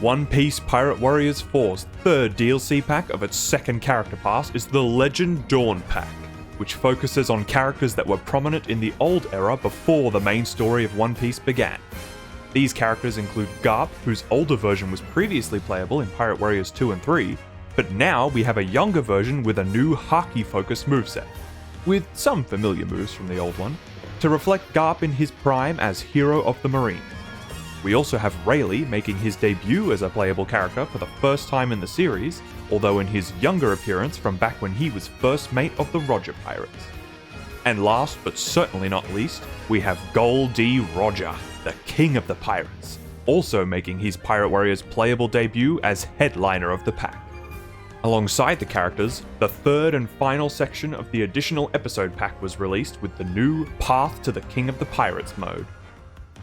One Piece Pirate Warriors 4's third DLC pack of its second character pass is the Legend Dawn pack, which focuses on characters that were prominent in the old era before the main story of One Piece began. These characters include Garp, whose older version was previously playable in Pirate Warriors 2 and 3, but now we have a younger version with a new Haki-focused moveset, with some familiar moves from the old one, to reflect Garp in his prime as Hero of the Marine. We also have Rayleigh making his debut as a playable character for the first time in the series, although in his younger appearance from back when he was first mate of the Roger Pirates. And last but certainly not least, we have Goldie Roger, the King of the Pirates, also making his Pirate Warriors playable debut as headliner of the pack. Alongside the characters, the third and final section of the additional episode pack was released with the new Path to the King of the Pirates mode.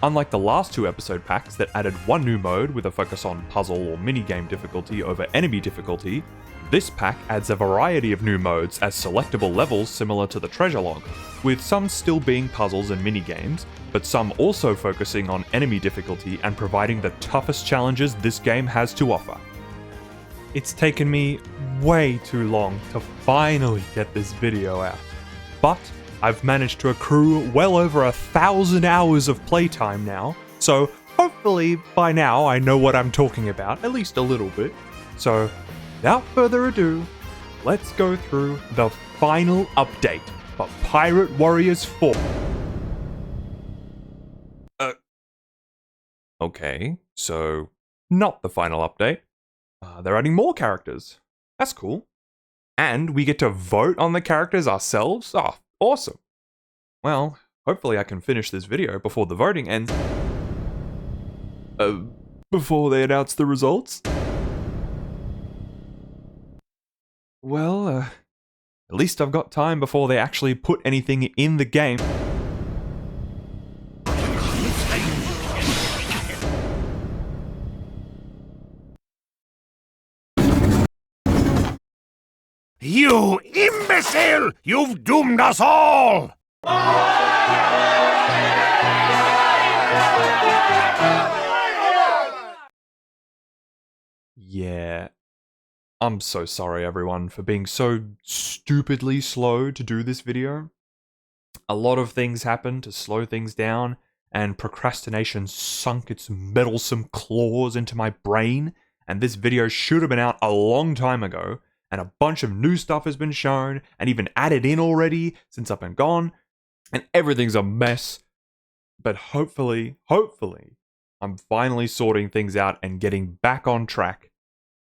Unlike the last two episode packs that added one new mode with a focus on puzzle or minigame difficulty over enemy difficulty, this pack adds a variety of new modes as selectable levels similar to the treasure log, with some still being puzzles and minigames, but some also focusing on enemy difficulty and providing the toughest challenges this game has to offer. It's taken me way too long to finally get this video out, but I've managed to accrue well over 1,000 hours of playtime now, so hopefully by now I know what I'm talking about, at least a little bit. So, without further ado, let's go through the final update for Pirate Warriors 4. Okay, so not the final update. They're adding more characters. That's cool. And we get to vote on the characters ourselves? Oh, awesome. Well, hopefully I can finish this video before the voting ends. Before they announce the results? Well, at least I've got time before they actually put anything in the game. You imbecile! You've doomed us all! Yeah. I'm so sorry everyone for being so stupidly slow to do this video. A lot of things happened to slow things down, and procrastination sunk its meddlesome claws into my brain, and this video should have been out a long time ago, and a bunch of new stuff has been shown, and even added in already since I've been gone, and everything's a mess. But hopefully, I'm finally sorting things out and getting back on track.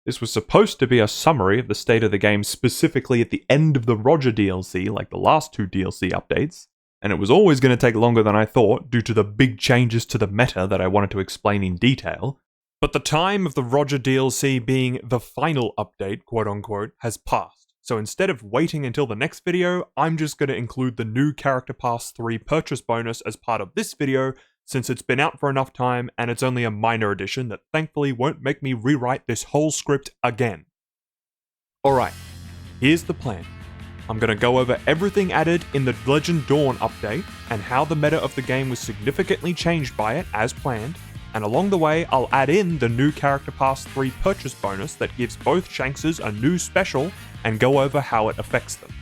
This was supposed to be a summary of the state of the game specifically at the end of the Roger DLC, like the last two DLC updates, and it was always going to take longer than I thought due to the big changes to the meta that I wanted to explain in detail. But the time of the Roger DLC being the final update, quote-unquote, has passed. So instead of waiting until the next video, I'm just going to include the new Character Pass 3 purchase bonus as part of this video, since it's been out for enough time and it's only a minor addition that thankfully won't make me rewrite this whole script again. Alright, here's the plan. I'm going to go over everything added in the Legend Dawn update and how the meta of the game was significantly changed by it as planned, and along the way I'll add in the new Character Pass 3 purchase bonus that gives both Shankses a new special and go over how it affects them.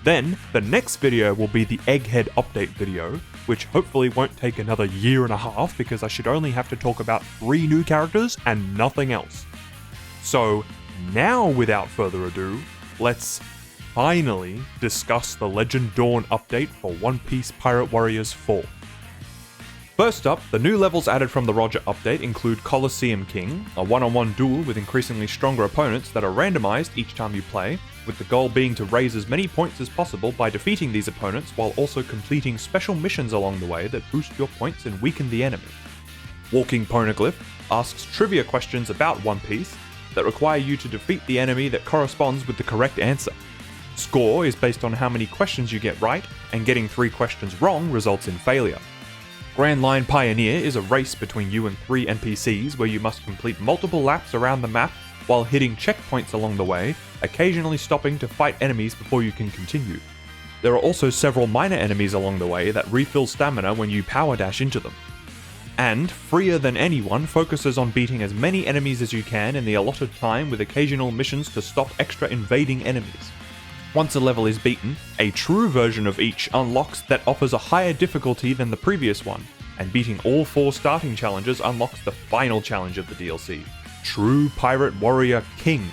Then, the next video will be the Egghead update video, which hopefully won't take another year and a half because I should only have to talk about 3 new characters and nothing else. So, now without further ado, let's finally discuss the Legend Dawn update for One Piece Pirate Warriors 4. First up, the new levels added from the Roger update include Colosseum King, a one-on-one duel with increasingly stronger opponents that are randomized each time you play, with the goal being to raise as many points as possible by defeating these opponents while also completing special missions along the way that boost your points and weaken the enemy. Walking Poneglyph asks trivia questions about One Piece that require you to defeat the enemy that corresponds with the correct answer. Score is based on how many questions you get right, and getting 3 questions wrong results in failure. Grand Line Pioneer is a race between you and 3 NPCs where you must complete multiple laps around the map while hitting checkpoints along the way, occasionally stopping to fight enemies before you can continue. There are also several minor enemies along the way that refill stamina when you power dash into them. and, freer than anyone, focuses on beating as many enemies as you can in the allotted time with occasional missions to stop extra invading enemies. Once a level is beaten, a true version of each unlocks that offers a higher difficulty than the previous one, and beating all 4 starting challenges unlocks the final challenge of the DLC, True Pirate Warrior King,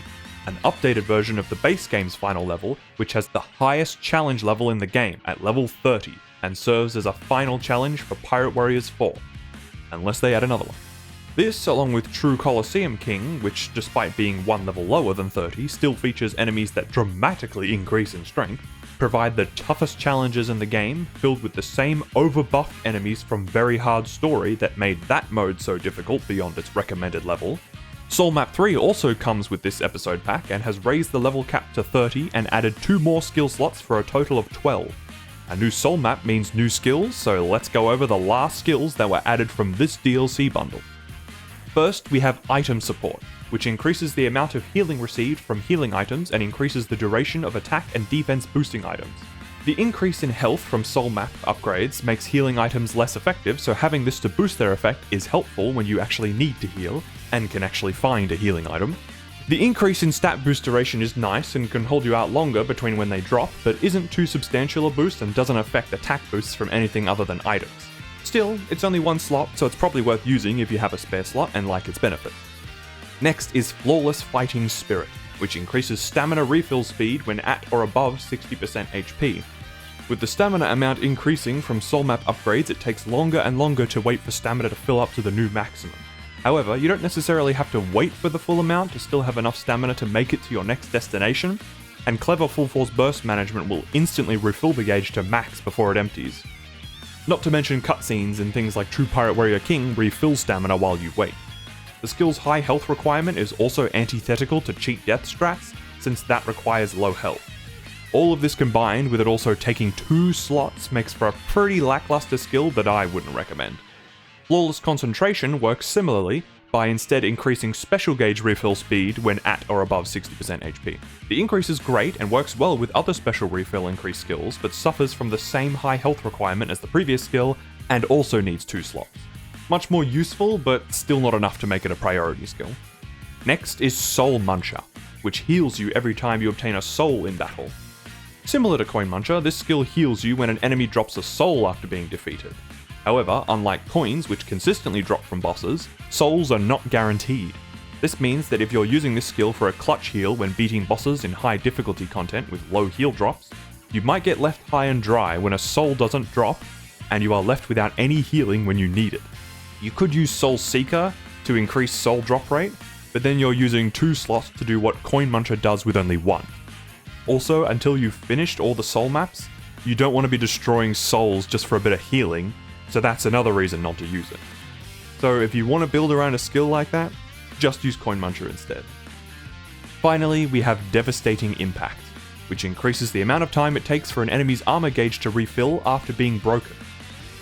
an updated version of the base game's final level, which has the highest challenge level in the game at level 30, and serves as a final challenge for Pirate Warriors 4. Unless they add another one. This, along with True Colosseum King, which despite being 1 level lower than 30, still features enemies that dramatically increase in strength, provide the toughest challenges in the game, filled with the same overbuffed enemies from Very Hard Story that made that mode so difficult beyond its recommended level. Soul Map 3 also comes with this episode pack and has raised the level cap to 30 and added 2 more skill slots for a total of 12. A new soul map means new skills, so let's go over the last skills that were added from this DLC bundle. First, we have item support, which increases the amount of healing received from healing items and increases the duration of attack and defense boosting items. The increase in health from soul map upgrades makes healing items less effective, so having this to boost their effect is helpful when you actually need to heal, and can actually find a healing item. The increase in stat boost duration is nice and can hold you out longer between when they drop, but isn't too substantial a boost and doesn't affect attack boosts from anything other than items. Still, it's only 1 slot, so it's probably worth using if you have a spare slot and like its benefits. Next is Flawless Fighting Spirit, which increases stamina refill speed when at or above 60% HP. With the stamina amount increasing from soul map upgrades, it takes longer and longer to wait for stamina to fill up to the new maximum. However, you don't necessarily have to wait for the full amount to still have enough stamina to make it to your next destination, and clever full force burst management will instantly refill the gauge to max before it empties. Not to mention cutscenes and things like True Pirate Warrior King refill stamina while you wait. The skill's high health requirement is also antithetical to cheat death strats, since that requires low health. All of this combined with it also taking 2 slots makes for a pretty lackluster skill that I wouldn't recommend. Flawless Concentration works similarly, by instead increasing special gauge refill speed when at or above 60% HP. The increase is great and works well with other special refill increase skills, but suffers from the same high health requirement as the previous skill, and also needs 2 slots. Much more useful, but still not enough to make it a priority skill. Next is Soul Muncher, which heals you every time you obtain a soul in battle. Similar to Coin Muncher, this skill heals you when an enemy drops a soul after being defeated. However, unlike coins, which consistently drop from bosses, souls are not guaranteed. This means that if you're using this skill for a clutch heal when beating bosses in high difficulty content with low heal drops, you might get left high and dry when a soul doesn't drop, and you are left without any healing when you need it. You could use Soul Seeker to increase soul drop rate, but then you're using 2 slots to do what Coin Muncher does with only 1. Also, until you've finished all the soul maps, you don't want to be destroying souls just for a bit of healing, so that's another reason not to use it. So if you want to build around a skill like that, just use Coin Muncher instead. Finally, we have Devastating Impact, which increases the amount of time it takes for an enemy's armor gauge to refill after being broken.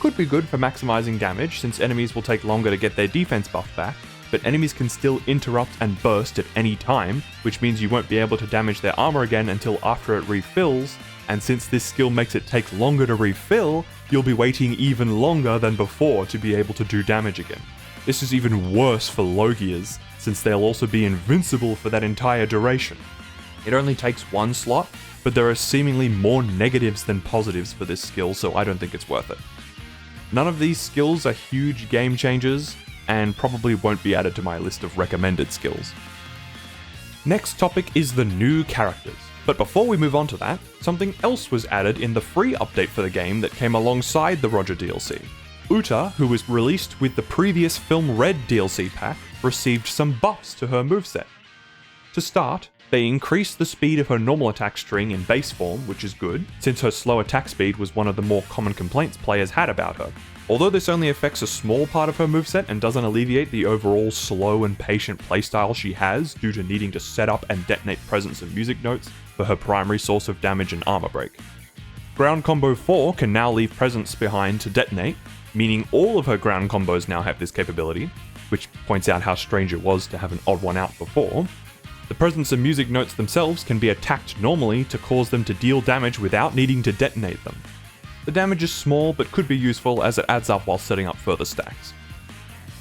Could be good for maximizing damage, since enemies will take longer to get their defense buff back, but enemies can still interrupt and burst at any time, which means you won't be able to damage their armor again until after it refills, and since this skill makes it take longer to refill, you'll be waiting even longer than before to be able to do damage again. This is even worse for Logias, since they'll also be invincible for that entire duration. It only takes 1 slot, but there are seemingly more negatives than positives for this skill, so I don't think it's worth it. None of these skills are huge game changers, and probably won't be added to my list of recommended skills. Next topic is the new characters. But before we move on to that, something else was added in the free update for the game that came alongside the Roger DLC. Uta, who was released with the previous Film Red DLC pack, received some buffs to her moveset. To start, they increased the speed of her normal attack string in base form, which is good, since her slow attack speed was one of the more common complaints players had about her. Although this only affects a small part of her moveset and doesn't alleviate the overall slow and patient playstyle she has due to needing to set up and detonate presents and music notes for her primary source of damage and armor break. Ground Combo 4 can now leave presents behind to detonate, meaning all of her ground combos now have this capability, which points out how strange it was to have an odd one out before. The presents and music notes themselves can be attacked normally to cause them to deal damage without needing to detonate them. The damage is small but could be useful as it adds up while setting up further stacks.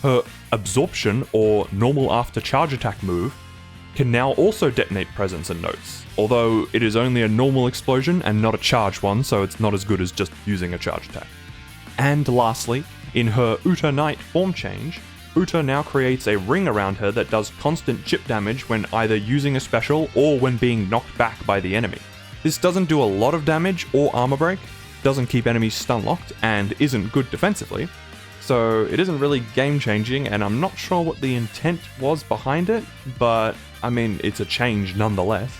Her absorption, or normal after charge attack move, can now also detonate presents and notes, although it is only a normal explosion and not a charged one, so it's not as good as just using a charge attack. And lastly, in her Uta Knight form change, Uta now creates a ring around her that does constant chip damage when either using a special or when being knocked back by the enemy. This doesn't do a lot of damage or armor break, doesn't keep enemies stun locked, and isn't good defensively, so it isn't really game changing, and I'm not sure what the intent was behind it, but I mean, it's a change nonetheless.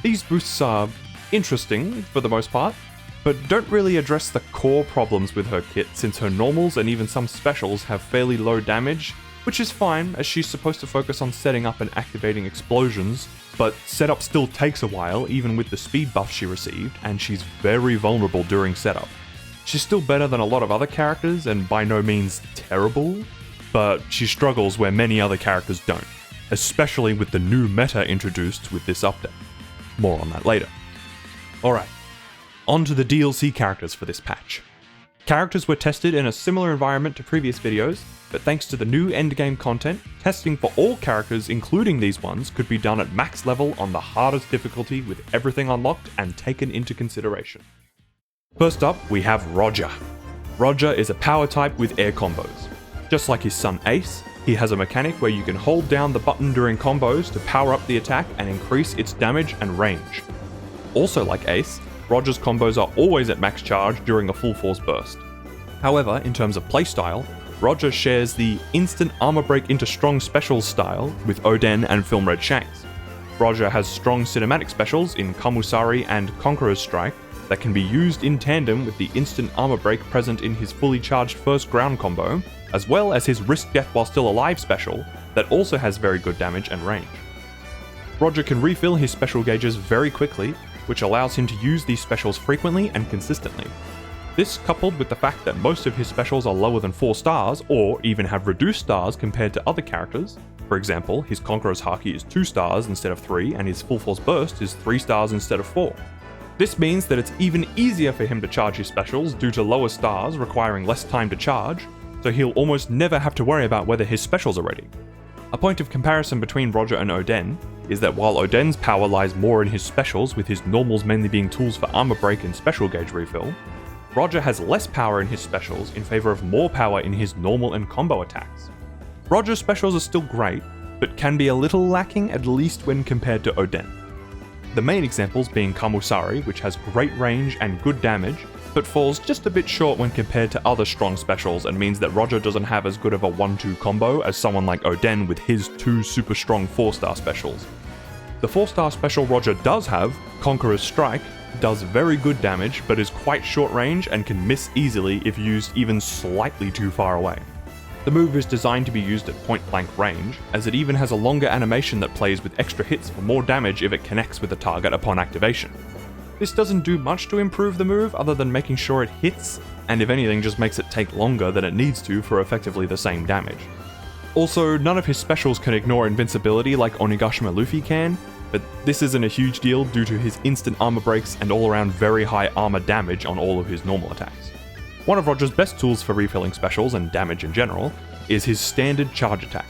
These boosts are interesting for the most part, but don't really address the core problems with her kit, since her normals and even some specials have fairly low damage, which is fine as she's supposed to focus on setting up and activating explosions, but setup still takes a while even with the speed buff she received, and she's very vulnerable during setup. She's still better than a lot of other characters and by no means terrible, but she struggles where many other characters don't, especially with the new meta introduced with this update. More on that later. Alright. On to the DLC characters for this patch. Characters were tested in a similar environment to previous videos, but thanks to the new endgame content, testing for all characters including these ones could be done at max level on the hardest difficulty with everything unlocked and taken into consideration. First up, we have Roger. Roger is a power type with air combos. Just like his son Ace, he has a mechanic where you can hold down the button during combos to power up the attack and increase its damage and range. Also like Ace, Roger's combos are always at max charge during a full force burst. However, in terms of playstyle, Roger shares the instant armor break into strong specials style with Oden and Film Red Shanks. Roger has strong cinematic specials in Kamusari and Conqueror's Strike that can be used in tandem with the instant armor break present in his fully charged first ground combo, as well as his Risk Death While Still Alive special that also has very good damage and range. Roger can refill his special gauges very quickly, which allows him to use these specials frequently and consistently. This, coupled with the fact that most of his specials are lower than 4 stars, or even have reduced stars compared to other characters. For example, his Conqueror's Haki is 2 stars instead of 3, and his Full Force Burst is 3 stars instead of 4. This means that it's even easier for him to charge his specials due to lower stars requiring less time to charge, so he'll almost never have to worry about whether his specials are ready. A point of comparison between Roger and Oden is that while Oden's power lies more in his specials, with his normals mainly being tools for armor break and special gauge refill, Roger has less power in his specials in favor of more power in his normal and combo attacks. Roger's specials are still great, but can be a little lacking at least when compared to Oden. The main examples being Kamusari, which has great range and good damage, but falls just a bit short when compared to other strong specials and means that Roger doesn't have as good of a 1-2 combo as someone like Oden with his 2 super strong 4-star specials. The 4-star special Roger does have, Conqueror's Strike, does very good damage but is quite short range and can miss easily if used even slightly too far away. The move is designed to be used at point blank range, as it even has a longer animation that plays with extra hits for more damage if it connects with the target upon activation. This doesn't do much to improve the move other than making sure it hits, and if anything just makes it take longer than it needs to for effectively the same damage. Also, none of his specials can ignore invincibility like Onigashima Luffy can, but this isn't a huge deal due to his instant armor breaks and all around very high armor damage on all of his normal attacks. One of Roger's best tools for refilling specials and damage in general is his standard charge attack.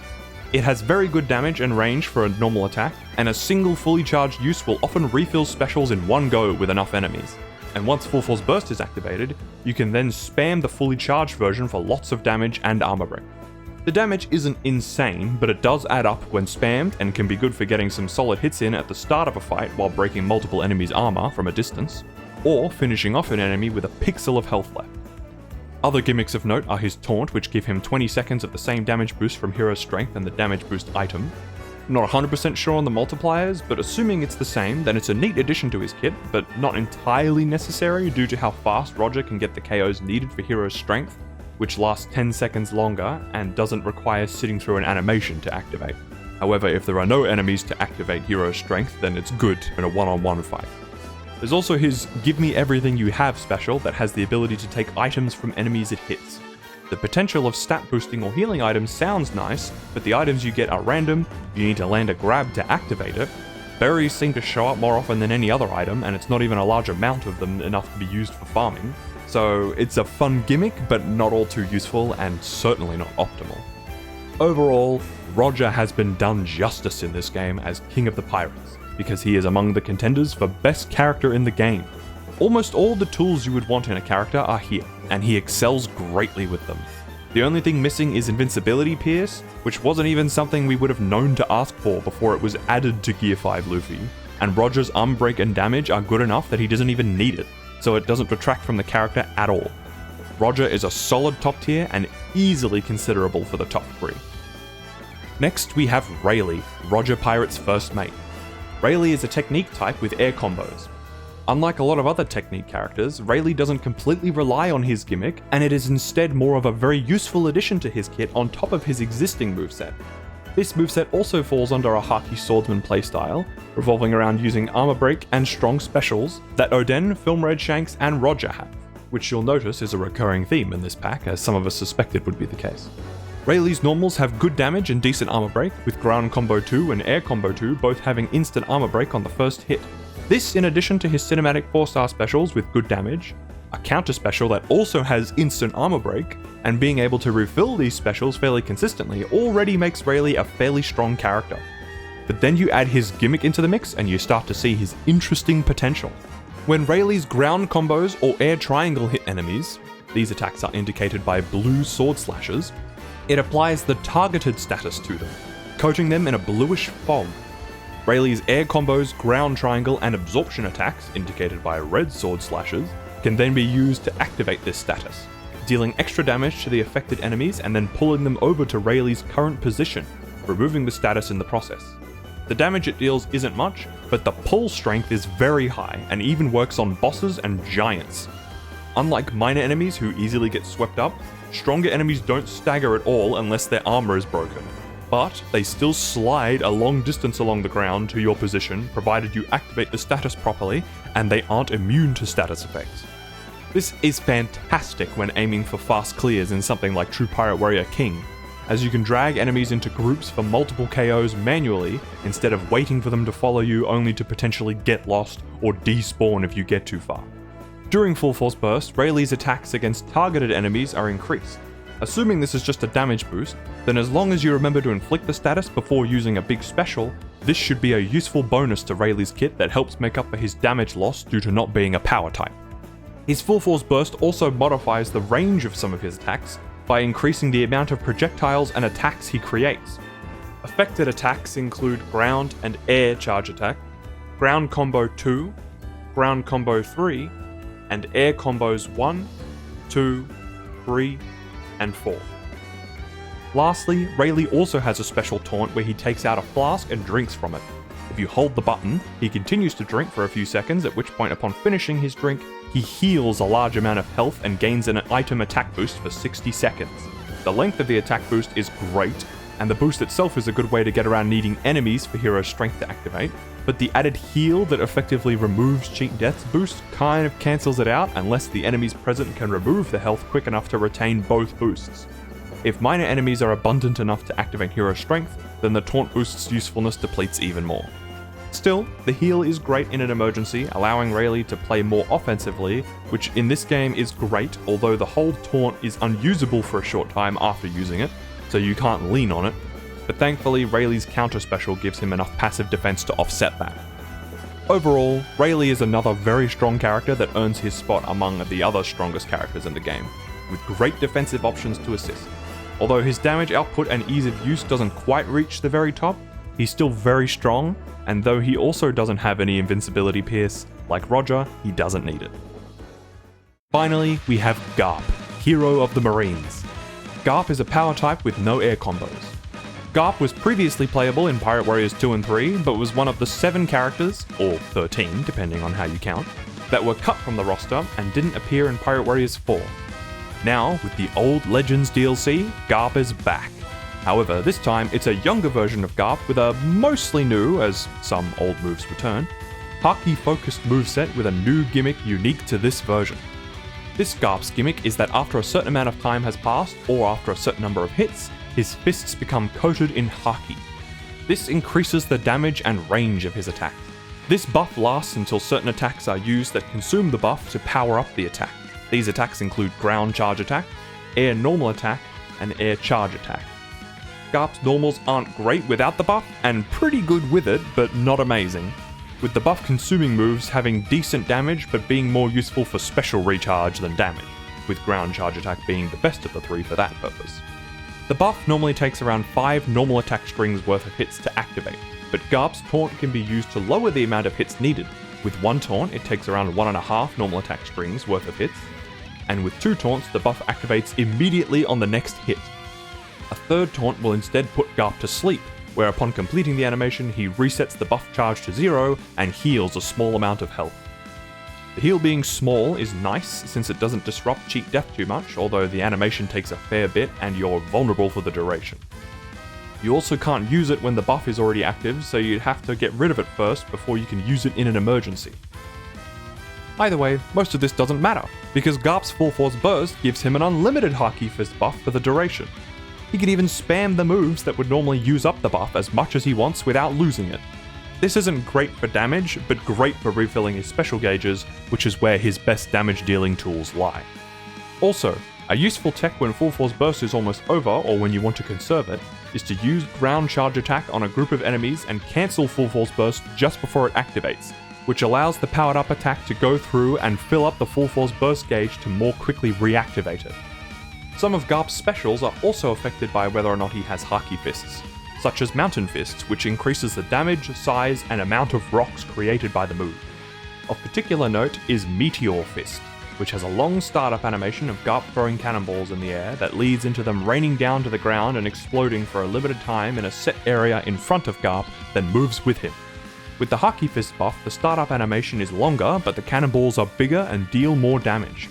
It has very good damage and range for a normal attack, and a single fully charged use will often refill specials in one go with enough enemies. And once Full Force Burst is activated, you can then spam the fully charged version for lots of damage and armor break. The damage isn't insane, but it does add up when spammed and can be good for getting some solid hits in at the start of a fight while breaking multiple enemies' armor from a distance, or finishing off an enemy with a pixel of health left. Other gimmicks of note are his Taunt, which give him 20 seconds of the same damage boost from Hero's Strength and the damage boost item. Not 100% sure on the multipliers, but assuming it's the same, then it's a neat addition to his kit, but not entirely necessary due to how fast Roger can get the KOs needed for Hero's Strength, which lasts 10 seconds longer and doesn't require sitting through an animation to activate. However, if there are no enemies to activate Hero's Strength, then it's good in a one-on-one fight. There's also his Give Me Everything You Have special that has the ability to take items from enemies it hits. The potential of stat boosting or healing items sounds nice, but the items you get are random, you need to land a grab to activate it. Berries seem to show up more often than any other item, and it's not even a large amount of them enough to be used for farming. So it's a fun gimmick, but not all too useful and certainly not optimal. Overall, Roger has been done justice in this game as King of the Pirates, because he is among the contenders for best character in the game. Almost all the tools you would want in a character are here, and he excels greatly with them. The only thing missing is Invincibility Pierce, which wasn't even something we would have known to ask for before it was added to Gear 5 Luffy, and Roger's Arm Break and damage are good enough that he doesn't even need it, so it doesn't detract from the character at all. Roger is a solid top tier and easily considerable for the top 3. Next we have Rayleigh, Roger Pirate's first mate. Rayleigh is a technique type with air combos. Unlike a lot of other technique characters, Rayleigh doesn't completely rely on his gimmick, and it is instead more of a very useful addition to his kit on top of his existing moveset. This moveset also falls under a Haki Swordsman playstyle, revolving around using Armor Break and strong specials that Oden, Film Red Shanks, and Roger have, which you'll notice is a recurring theme in this pack, as some of us suspected would be the case. Rayleigh's normals have good damage and decent armor break, with Ground Combo 2 and Air Combo 2 both having instant armor break on the first hit. This in addition to his cinematic 4-star specials with good damage, a counter special that also has instant armor break, and being able to refill these specials fairly consistently already makes Rayleigh a fairly strong character. But then you add his gimmick into the mix and you start to see his interesting potential. When Rayleigh's ground combos or air triangle hit enemies, these attacks are indicated by blue sword slashes, it applies the targeted status to them, coating them in a bluish fog. Rayleigh's air combos, ground triangle, and absorption attacks, indicated by red sword slashes, can then be used to activate this status, dealing extra damage to the affected enemies and then pulling them over to Rayleigh's current position, removing the status in the process. The damage it deals isn't much, but the pull strength is very high and even works on bosses and giants. Unlike minor enemies who easily get swept up, stronger enemies don't stagger at all unless their armor is broken, but they still slide a long distance along the ground to your position provided you activate the status properly and they aren't immune to status effects. This is fantastic when aiming for fast clears in something like True Pirate Warrior King, as you can drag enemies into groups for multiple KOs manually instead of waiting for them to follow you only to potentially get lost or despawn if you get too far. During Full Force Burst, Rayleigh's attacks against targeted enemies are increased. Assuming this is just a damage boost, then as long as you remember to inflict the status before using a big special, this should be a useful bonus to Rayleigh's kit that helps make up for his damage loss due to not being a power type. His Full Force Burst also modifies the range of some of his attacks by increasing the amount of projectiles and attacks he creates. Affected attacks include Ground and Air Charge Attack, Ground Combo 2, Ground Combo 3, and Air Combos 1, 2, 3, and 4. Lastly, Rayleigh also has a special taunt where he takes out a flask and drinks from it. If you hold the button, he continues to drink for a few seconds, at which point upon finishing his drink, he heals a large amount of health and gains an item attack boost for 60 seconds. The length of the attack boost is great, and the boost itself is a good way to get around needing enemies for hero strength to activate, but the added heal that effectively removes cheat death's boost kind of cancels it out unless the enemies present can remove the health quick enough to retain both boosts. If minor enemies are abundant enough to activate hero strength, then the taunt boost's usefulness depletes even more. Still, the heal is great in an emergency, allowing Rayleigh to play more offensively, which in this game is great, although the hold taunt is unusable for a short time after using it, so you can't lean on it, but thankfully Rayleigh's counter special gives him enough passive defense to offset that. Overall, Rayleigh is another very strong character that earns his spot among the other strongest characters in the game, with great defensive options to assist. Although his damage output and ease of use doesn't quite reach the very top, he's still very strong, and though he also doesn't have any invincibility pierce, like Roger, he doesn't need it. Finally, we have Garp, Hero of the Marines. Garp is a power type with no air combos. Garp was previously playable in Pirate Warriors 2 and 3, but was one of the 7 characters, or 13 depending on how you count, that were cut from the roster and didn't appear in Pirate Warriors 4. Now, with the Old Legends DLC, Garp is back. However, this time it's a younger version of Garp with a mostly new, as some old moves return, Haki-focused moveset with a new gimmick unique to this version. This Garp's gimmick is that after a certain amount of time has passed, or after a certain number of hits, his fists become coated in Haki. This increases the damage and range of his attack. This buff lasts until certain attacks are used that consume the buff to power up the attack. These attacks include Ground Charge Attack, Air Normal Attack, and Air Charge Attack. Garp's normals aren't great without the buff, and pretty good with it, but not amazing, with the buff consuming moves having decent damage but being more useful for special recharge than damage, with ground charge attack being the best of the three for that purpose. The buff normally takes around 5 normal attack strings worth of hits to activate, but Garp's taunt can be used to lower the amount of hits needed. With one taunt, it takes around 1.5 normal attack strings worth of hits, and with 2 taunts, the buff activates immediately on the next hit. A third taunt will instead put Garp to sleep, where upon completing the animation, he resets the buff charge to 0 and heals a small amount of health. The heal being small is nice since it doesn't disrupt cheat death too much, although the animation takes a fair bit and you're vulnerable for the duration. You also can't use it when the buff is already active, so you'd have to get rid of it first before you can use it in an emergency. Either way, most of this doesn't matter, because Garp's Full Force Burst gives him an unlimited Haki Fist buff for the duration. He can even spam the moves that would normally use up the buff as much as he wants without losing it. This isn't great for damage, but great for refilling his special gauges, which is where his best damage dealing tools lie. Also, a useful tech when Full Force Burst is almost over or when you want to conserve it, is to use ground charge attack on a group of enemies and cancel Full Force Burst just before it activates, which allows the powered up attack to go through and fill up the Full Force Burst gauge to more quickly reactivate it. Some of Garp's specials are also affected by whether or not he has Haki Fists, such as Mountain Fists, which increases the damage, size, and amount of rocks created by the move. Of particular note is Meteor Fist, which has a long startup animation of Garp throwing cannonballs in the air that leads into them raining down to the ground and exploding for a limited time in a set area in front of Garp, then moves with him. With the Haki Fist buff, the startup animation is longer, but the cannonballs are bigger and deal more damage.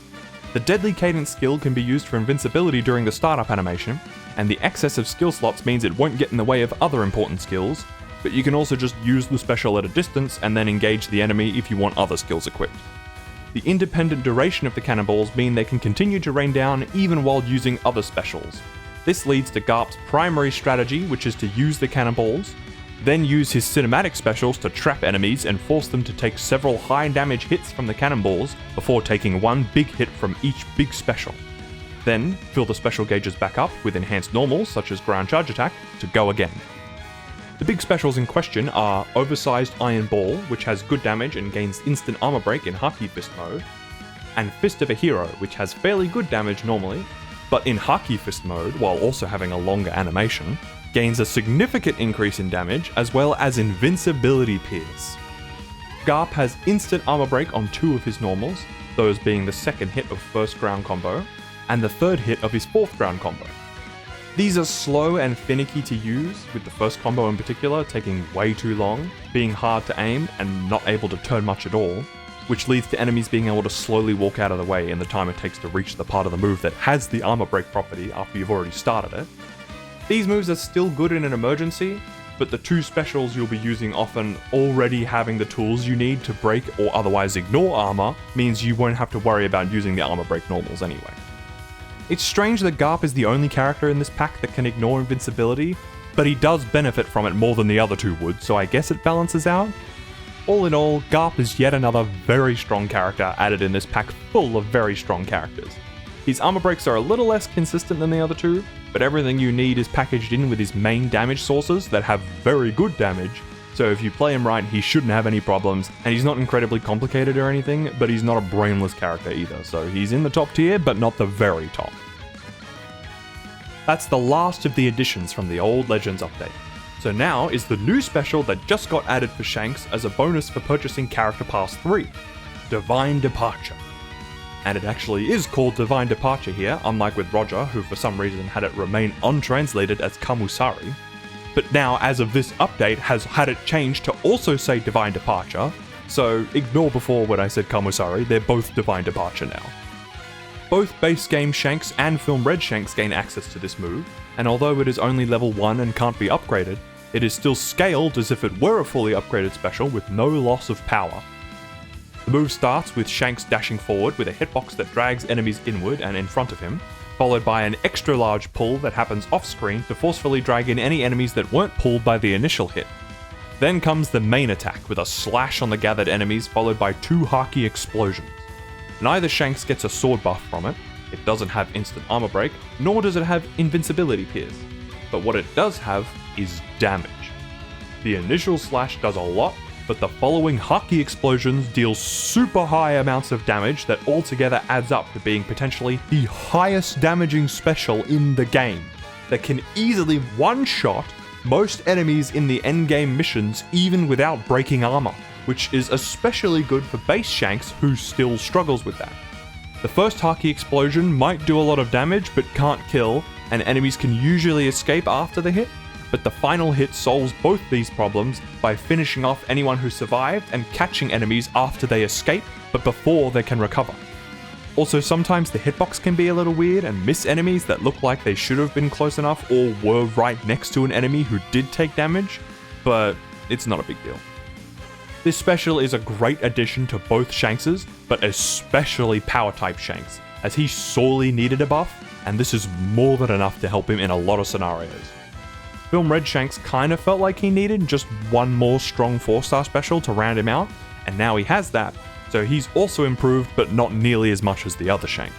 The Deadly Cadence skill can be used for invincibility during the startup animation, and the excess of skill slots means it won't get in the way of other important skills, but you can also just use the special at a distance and then engage the enemy if you want other skills equipped. The independent duration of the cannonballs mean they can continue to rain down even while using other specials. This leads to Garp's primary strategy, which is to use the cannonballs, then use his cinematic specials to trap enemies and force them to take several high damage hits from the cannonballs before taking one big hit from each big special. Then fill the special gauges back up with enhanced normals such as ground charge attack to go again. The big specials in question are Oversized Iron Ball, which has good damage and gains instant armor break in Haki Fist mode, and Fist of a Hero, which has fairly good damage normally, but in Haki Fist mode, while also having a longer animation, gains a significant increase in damage as well as invincibility pierce. Garp has instant armor break on 2 of his normals, those being the second hit of first ground combo, and the third hit of his fourth ground combo. These are slow and finicky to use, with the first combo in particular taking way too long, being hard to aim and not able to turn much at all, which leads to enemies being able to slowly walk out of the way in the time it takes to reach the part of the move that has the armor break property after you've already started it. These moves are still good in an emergency, but the 2 specials you'll be using often already having the tools you need to break or otherwise ignore armor means you won't have to worry about using the armor break normals anyway. It's strange that Garp is the only character in this pack that can ignore invincibility, but he does benefit from it more than the other 2 would, so I guess it balances out. All in all, Garp is yet another very strong character added in this pack full of very strong characters. His armor breaks are a little less consistent than the other 2, but everything you need is packaged in with his main damage sources that have very good damage, so if you play him right, he shouldn't have any problems, and he's not incredibly complicated or anything, but he's not a brainless character either, so he's in the top tier, but not the very top. That's the last of the additions from the old Legends update. So now is the new special that just got added for Shanks as a bonus for purchasing Character Pass 3, Divine Departure. And it actually is called Divine Departure here, unlike with Roger, who for some reason had it remain untranslated as Kamusari. But now, as of this update, has had it changed to also say Divine Departure, so ignore before when I said Kamusari, they're both Divine Departure now. Both base game Shanks and Film Red Shanks gain access to this move, and although it is only level 1 and can't be upgraded, it is still scaled as if it were a fully upgraded special with no loss of power. The move starts with Shanks dashing forward with a hitbox that drags enemies inward and in front of him, followed by an extra large pull that happens off screen to forcefully drag in any enemies that weren't pulled by the initial hit. Then comes the main attack with a slash on the gathered enemies followed by 2 Haki explosions. Neither Shanks gets a sword buff from it, it doesn't have instant armor break, nor does it have invincibility pierce. but what it does have is damage. The initial slash does a lot, but the following Haki explosions deal super high amounts of damage that altogether adds up to being potentially the highest damaging special in the game, that can easily one-shot most enemies in the endgame missions even without breaking armor, which is especially good for base Shanks who still struggles with that. The first Haki explosion might do a lot of damage but can't kill, and enemies can usually escape after the hit, but the final hit solves both these problems by finishing off anyone who survived and catching enemies after they escape, but before they can recover. Also, sometimes the hitbox can be a little weird and miss enemies that look like they should have been close enough or were right next to an enemy who did take damage, but it's not a big deal. This special is a great addition to both Shankses, but especially Power-type Shanks, as he sorely needed a buff, and this is more than enough to help him in a lot of scenarios. Film Red Shanks kind of felt like he needed just one more strong 4-star special to round him out, and now he has that, so he's also improved but not nearly as much as the other Shanks.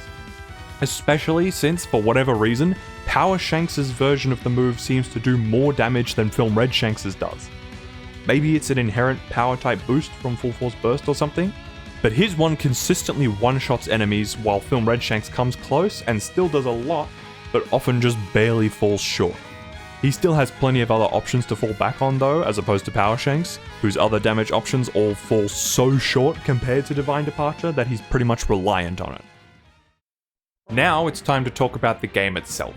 Especially since, for whatever reason, Power Shanks' version of the move seems to do more damage than Film Red Shanks' does. Maybe it's an inherent power type boost from Full Force Burst or something, but his one consistently one-shots enemies while Film Red Shanks comes close and still does a lot, but often just barely falls short. He still has plenty of other options to fall back on though, as opposed to Power Shanks, whose other damage options all fall so short compared to Divine Departure that he's pretty much reliant on it. Now it's time to talk about the game itself.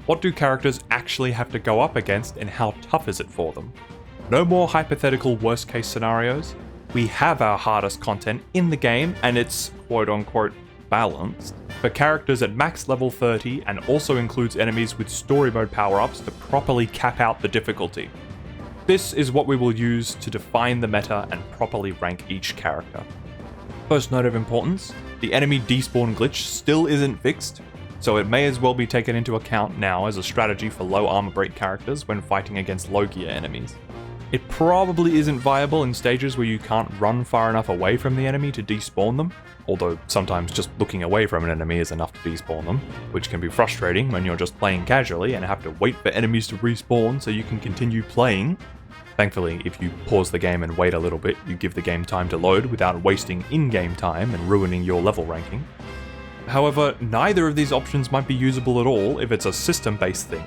What do characters actually have to go up against and how tough is it for them? No more hypothetical worst case scenarios. We have our hardest content in the game and it's quote unquote balanced for characters at max level 30 and also includes enemies with story mode power-ups to properly cap out the difficulty. This is what we will use to define the meta and properly rank each character. First note of importance, the enemy despawn glitch still isn't fixed, so it may as well be taken into account now as a strategy for low armor break characters when fighting against low gear enemies. It probably isn't viable in stages where you can't run far enough away from the enemy to despawn them, although sometimes just looking away from an enemy is enough to despawn them, which can be frustrating when you're just playing casually and have to wait for enemies to respawn so you can continue playing. Thankfully, if you pause the game and wait a little bit, you give the game time to load without wasting in-game time and ruining your level ranking. However, neither of these options might be usable at all if it's a system-based thing.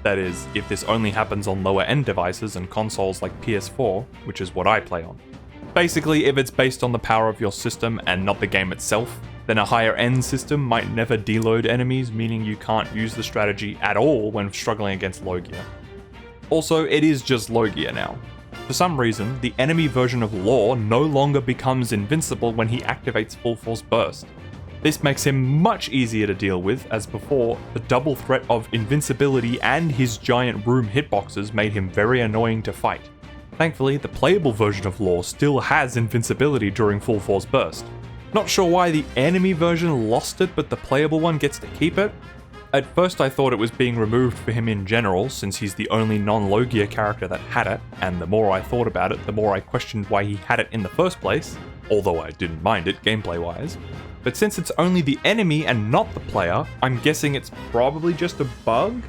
That is, if this only happens on lower-end devices and consoles like PS4, which is what I play on. Basically, if it's based on the power of your system and not the game itself, then a higher-end system might never deload enemies, meaning you can't use the strategy at all when struggling against low gear. Also, it is just low gear now. For some reason, the enemy version of Law no longer becomes invincible when he activates Full Force Burst. This makes him much easier to deal with, as before, the double threat of invincibility and his giant room hitboxes made him very annoying to fight. Thankfully, the playable version of Law still has invincibility during Full Force Burst. Not sure why the enemy version lost it, but the playable one gets to keep it. At first I thought it was being removed for him in general, since he's the only non-low gear character that had it, and the more I thought about it, the more I questioned why he had it in the first place, although I didn't mind it gameplay-wise. But since it's only the enemy and not the player, I'm guessing it's probably just a bug?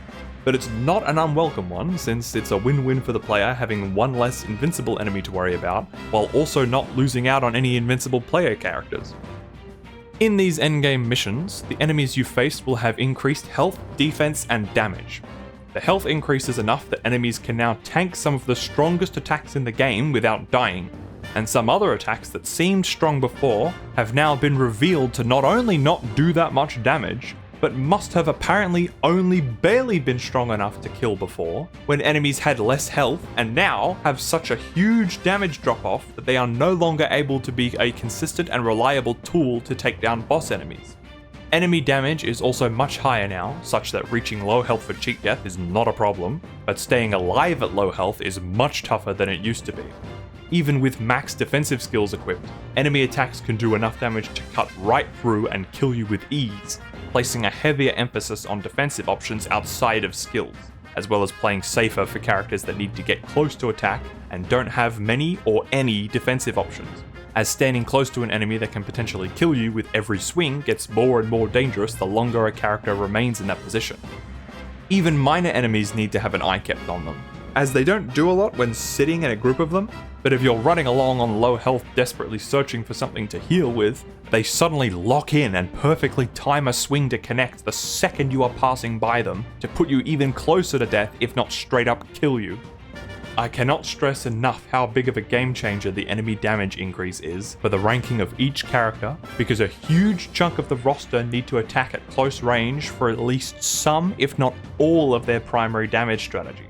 But it's not an unwelcome one, since it's a win-win for the player having one less invincible enemy to worry about, while also not losing out on any invincible player characters. In these endgame missions, the enemies you face will have increased health, defense, and damage. The health increases enough that enemies can now tank some of the strongest attacks in the game without dying, and some other attacks that seemed strong before have now been revealed to not only not do that much damage, but must have apparently only barely been strong enough to kill before, when enemies had less health, and now have such a huge damage drop-off that they are no longer able to be a consistent and reliable tool to take down boss enemies. Enemy damage is also much higher now, such that reaching low health for cheat death is not a problem, but staying alive at low health is much tougher than it used to be. Even with max defensive skills equipped, enemy attacks can do enough damage to cut right through and kill you with ease, placing a heavier emphasis on defensive options outside of skills, as well as playing safer for characters that need to get close to attack and don't have many or any defensive options, as standing close to an enemy that can potentially kill you with every swing gets more and more dangerous the longer a character remains in that position. Even minor enemies need to have an eye kept on them, as they don't do a lot when sitting in a group of them, but if you're running along on low health desperately searching for something to heal with, they suddenly lock in and perfectly time a swing to connect the second you are passing by them to put you even closer to death, if not straight up kill you. I cannot stress enough how big of a game changer the enemy damage increase is for the ranking of each character, because a huge chunk of the roster need to attack at close range for at least some, if not all, of their primary damage strategy.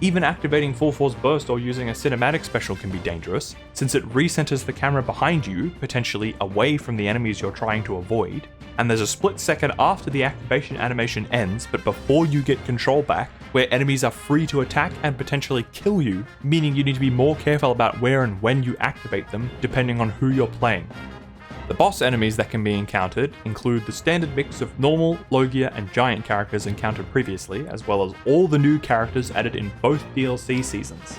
Even activating Full Force Burst or using a cinematic special can be dangerous, since it recenters the camera behind you, potentially away from the enemies you're trying to avoid, and there's a split second after the activation animation ends but before you get control back, where enemies are free to attack and potentially kill you, meaning you need to be more careful about where and when you activate them depending on who you're playing. The boss enemies that can be encountered include the standard mix of normal, Logia, and giant characters encountered previously, as well as all the new characters added in both DLC seasons.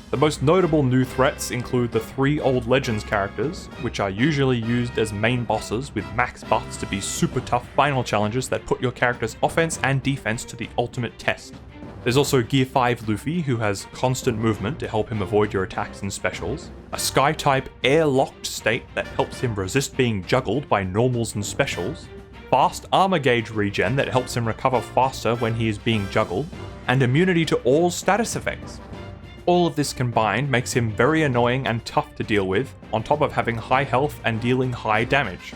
The most notable new threats include the 3 old Legends characters, which are usually used as main bosses with max buffs to be super tough final challenges that put your character's offense and defense to the ultimate test. There's also Gear 5 Luffy, who has constant movement to help him avoid your attacks and specials, a Sky-type air-locked state that helps him resist being juggled by normals and specials, fast armor gauge regen that helps him recover faster when he is being juggled, and immunity to all status effects. All of this combined makes him very annoying and tough to deal with, on top of having high health and dealing high damage.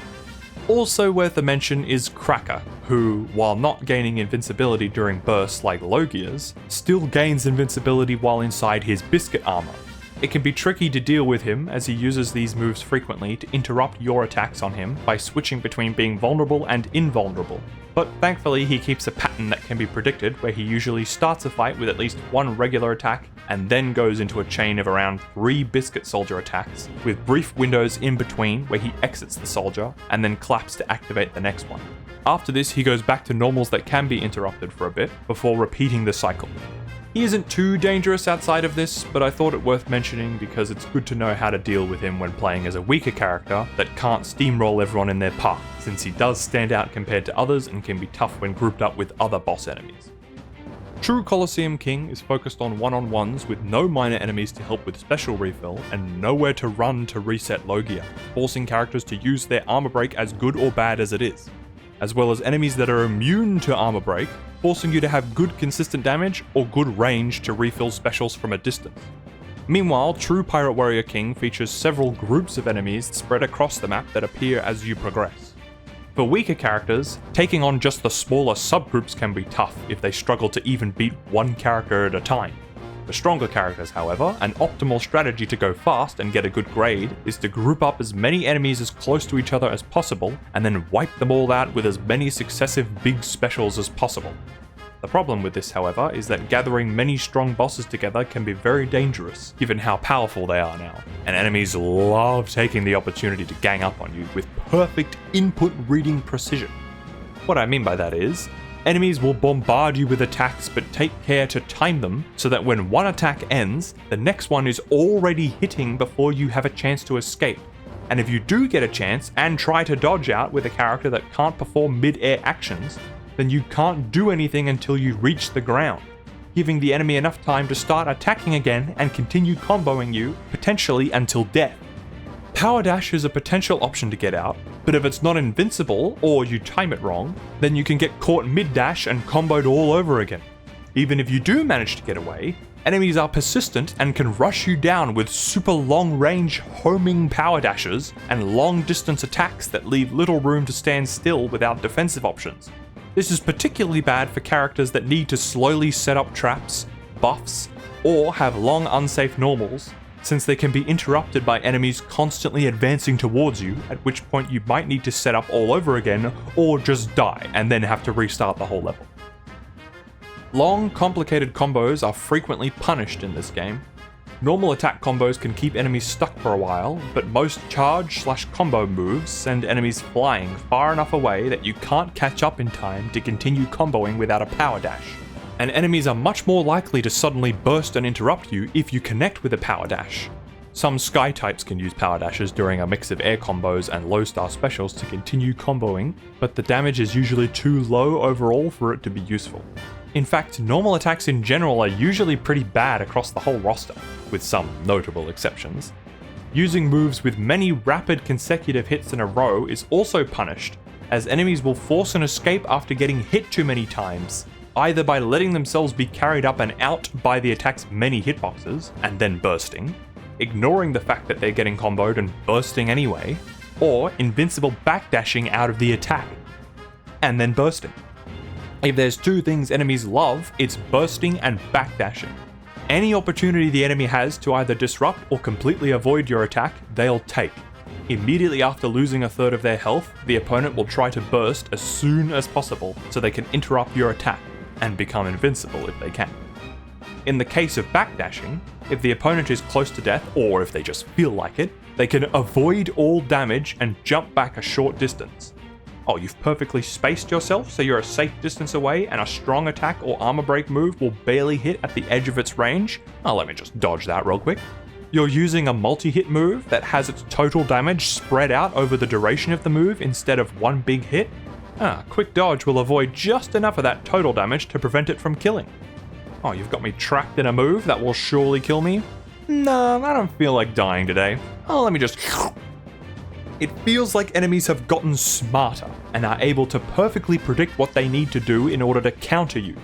Also worth a mention is Cracker, who, while not gaining invincibility during bursts like Logia's, still gains invincibility while inside his biscuit armor. It can be tricky to deal with him as he uses these moves frequently to interrupt your attacks on him by switching between being vulnerable and invulnerable. But thankfully he keeps a pattern that can be predicted, where he usually starts a fight with at least 1 regular attack and then goes into a chain of around 3 biscuit soldier attacks, with brief windows in between where he exits the soldier and then claps to activate the next one. After this he goes back to normals that can be interrupted for a bit before repeating the cycle. He isn't too dangerous outside of this, but I thought it worth mentioning because it's good to know how to deal with him when playing as a weaker character that can't steamroll everyone in their path, since he does stand out compared to others and can be tough when grouped up with other boss enemies. True Colosseum King is focused on one-on-ones with no minor enemies to help with special refill and nowhere to run to reset Logia, forcing characters to use their armor break as good or bad as it is, as well as enemies that are immune to armor break, forcing you to have good consistent damage or good range to refill specials from a distance. Meanwhile, True Pirate Warrior King features several groups of enemies spread across the map that appear as you progress. For weaker characters, taking on just the smaller subgroups can be tough if they struggle to even beat 1 character at a time. For stronger characters, however, an optimal strategy to go fast and get a good grade is to group up as many enemies as close to each other as possible and then wipe them all out with as many successive big specials as possible. The problem with this, however, is that gathering many strong bosses together can be very dangerous, given how powerful they are now, and enemies love taking the opportunity to gang up on you with perfect input reading precision. What I mean by that is, enemies will bombard you with attacks but take care to time them so that when one attack ends, the next one is already hitting before you have a chance to escape. And if you do get a chance and try to dodge out with a character that can't perform mid-air actions, then you can't do anything until you reach the ground, giving the enemy enough time to start attacking again and continue comboing you, potentially until death. Power Dash is a potential option to get out, but if it's not invincible or you time it wrong, then you can get caught mid-dash and comboed all over again. Even if you do manage to get away, enemies are persistent and can rush you down with super long-range homing power dashes and long-distance attacks that leave little room to stand still without defensive options. This is particularly bad for characters that need to slowly set up traps, buffs, or have long unsafe normals, since they can be interrupted by enemies constantly advancing towards you, at which point you might need to set up all over again, or just die and then have to restart the whole level. Long, complicated combos are frequently punished in this game. Normal attack combos can keep enemies stuck for a while, but most charge/combo moves send enemies flying far enough away that you can't catch up in time to continue comboing without a power dash. And enemies are much more likely to suddenly burst and interrupt you if you connect with a power dash. Some Sky types can use power dashes during a mix of air combos and low star specials to continue comboing, but the damage is usually too low overall for it to be useful. In fact, normal attacks in general are usually pretty bad across the whole roster, with some notable exceptions. Using moves with many rapid consecutive hits in a row is also punished, as enemies will force an escape after getting hit too many times, either by letting themselves be carried up and out by the attack's many hitboxes, and then bursting, ignoring the fact that they're getting comboed and bursting anyway, or invincible backdashing out of the attack, and then bursting. If there's two things enemies love, it's bursting and backdashing. Any opportunity the enemy has to either disrupt or completely avoid your attack, they'll take. Immediately after losing a third of their health, the opponent will try to burst as soon as possible so they can interrupt your attack and become invincible if they can. In the case of backdashing, if the opponent is close to death, or if they just feel like it, they can avoid all damage and jump back a short distance. Oh, you've perfectly spaced yourself so you're a safe distance away and a strong attack or armor break move will barely hit at the edge of its range? Oh, let me just dodge that real quick. You're using a multi-hit move that has its total damage spread out over the duration of the move instead of one big hit? Quick dodge will avoid just enough of that total damage to prevent it from killing. Oh, you've got me trapped in a move that will surely kill me? No, I don't feel like dying today. Oh, let me just... It feels like enemies have gotten smarter and are able to perfectly predict what they need to do in order to counter you.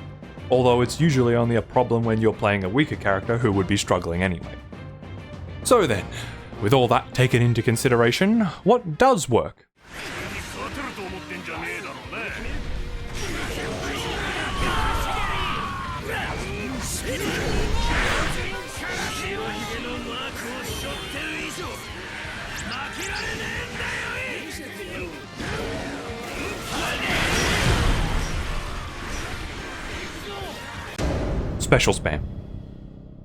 Although it's usually only a problem when you're playing a weaker character who would be struggling anyway. So then, with all that taken into consideration, what does work? Special spam.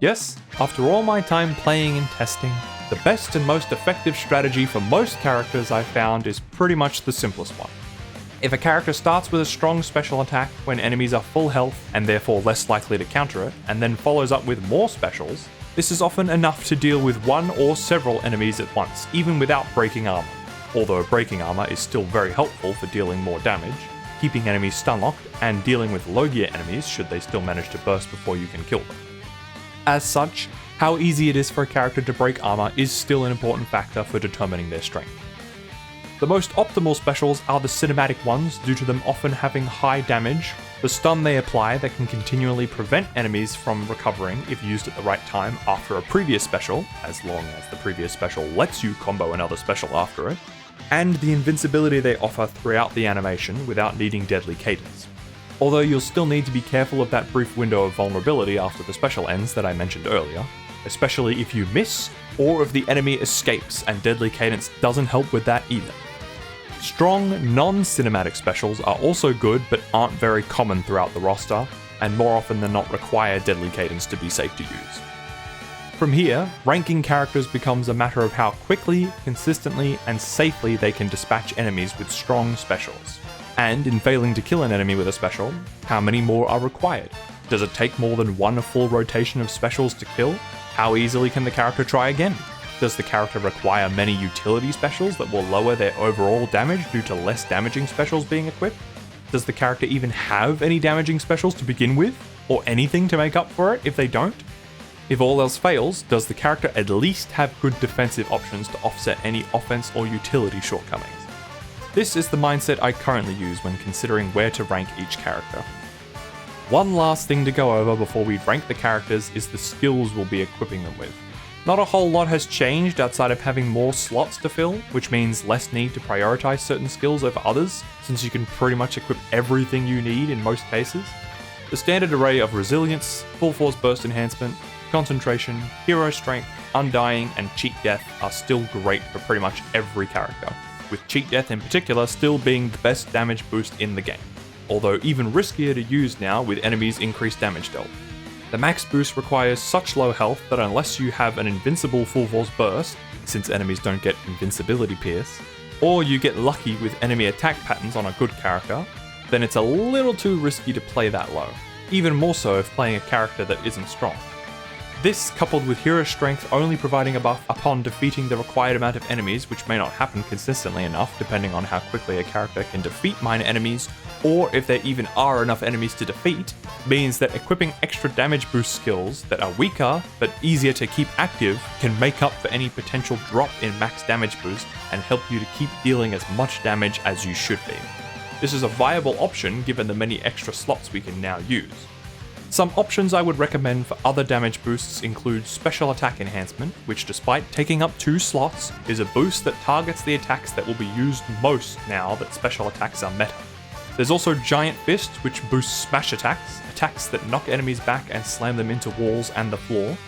Yes, after all my time playing and testing, the best and most effective strategy for most characters I've found is pretty much the simplest one. If a character starts with a strong special attack when enemies are full health and therefore less likely to counter it, and then follows up with more specials, this is often enough to deal with one or several enemies at once, even without breaking armor. Although breaking armor is still very helpful for dealing more damage, keeping enemies stun-locked, and dealing with low-gear enemies should they still manage to burst before you can kill them. As such, how easy it is for a character to break armor is still an important factor for determining their strength. The most optimal specials are the cinematic ones due to them often having high damage, the stun they apply that can continually prevent enemies from recovering if used at the right time after a previous special, as long as the previous special lets you combo another special after it, and the invincibility they offer throughout the animation without needing deadly cadence. Although you'll still need to be careful of that brief window of vulnerability after the special ends that I mentioned earlier, especially if you miss, or if the enemy escapes and deadly cadence doesn't help with that either. Strong, non-cinematic specials are also good but aren't very common throughout the roster, and more often than not require deadly cadence to be safe to use. From here, ranking characters becomes a matter of how quickly, consistently, and safely they can dispatch enemies with strong specials. And in failing to kill an enemy with a special, how many more are required? Does it take more than one full rotation of specials to kill? How easily can the character try again? Does the character require many utility specials that will lower their overall damage due to less damaging specials being equipped? Does the character even have any damaging specials to begin with? Or anything to make up for it if they don't? If all else fails, does the character at least have good defensive options to offset any offense or utility shortcomings? This is the mindset I currently use when considering where to rank each character. One last thing to go over before we rank the characters is the skills we'll be equipping them with. Not a whole lot has changed outside of having more slots to fill, which means less need to prioritize certain skills over others, since you can pretty much equip everything you need in most cases. The standard array of resilience, full force burst enhancement, concentration, hero strength, undying, and cheat death are still great for pretty much every character, with cheat death in particular still being the best damage boost in the game, although even riskier to use now with enemies' increased damage dealt. The max boost requires such low health that unless you have an invincible full force burst, since enemies don't get invincibility pierce, or you get lucky with enemy attack patterns on a good character, then it's a little too risky to play that low, even more so if playing a character that isn't strong. This, coupled with hero strength only providing a buff upon defeating the required amount of enemies, which may not happen consistently enough depending on how quickly a character can defeat minor enemies, or if there even are enough enemies to defeat, means that equipping extra damage boost skills that are weaker but easier to keep active can make up for any potential drop in max damage boost and help you to keep dealing as much damage as you should be. This is a viable option given the many extra slots we can now use. Some options I would recommend for other damage boosts include Special Attack Enhancement, which despite taking up 2 slots, is a boost that targets the attacks that will be used most now that special attacks are meta. There's also Giant Fist, which boosts smash attacks, attacks that knock enemies back and slam them into walls and the floor.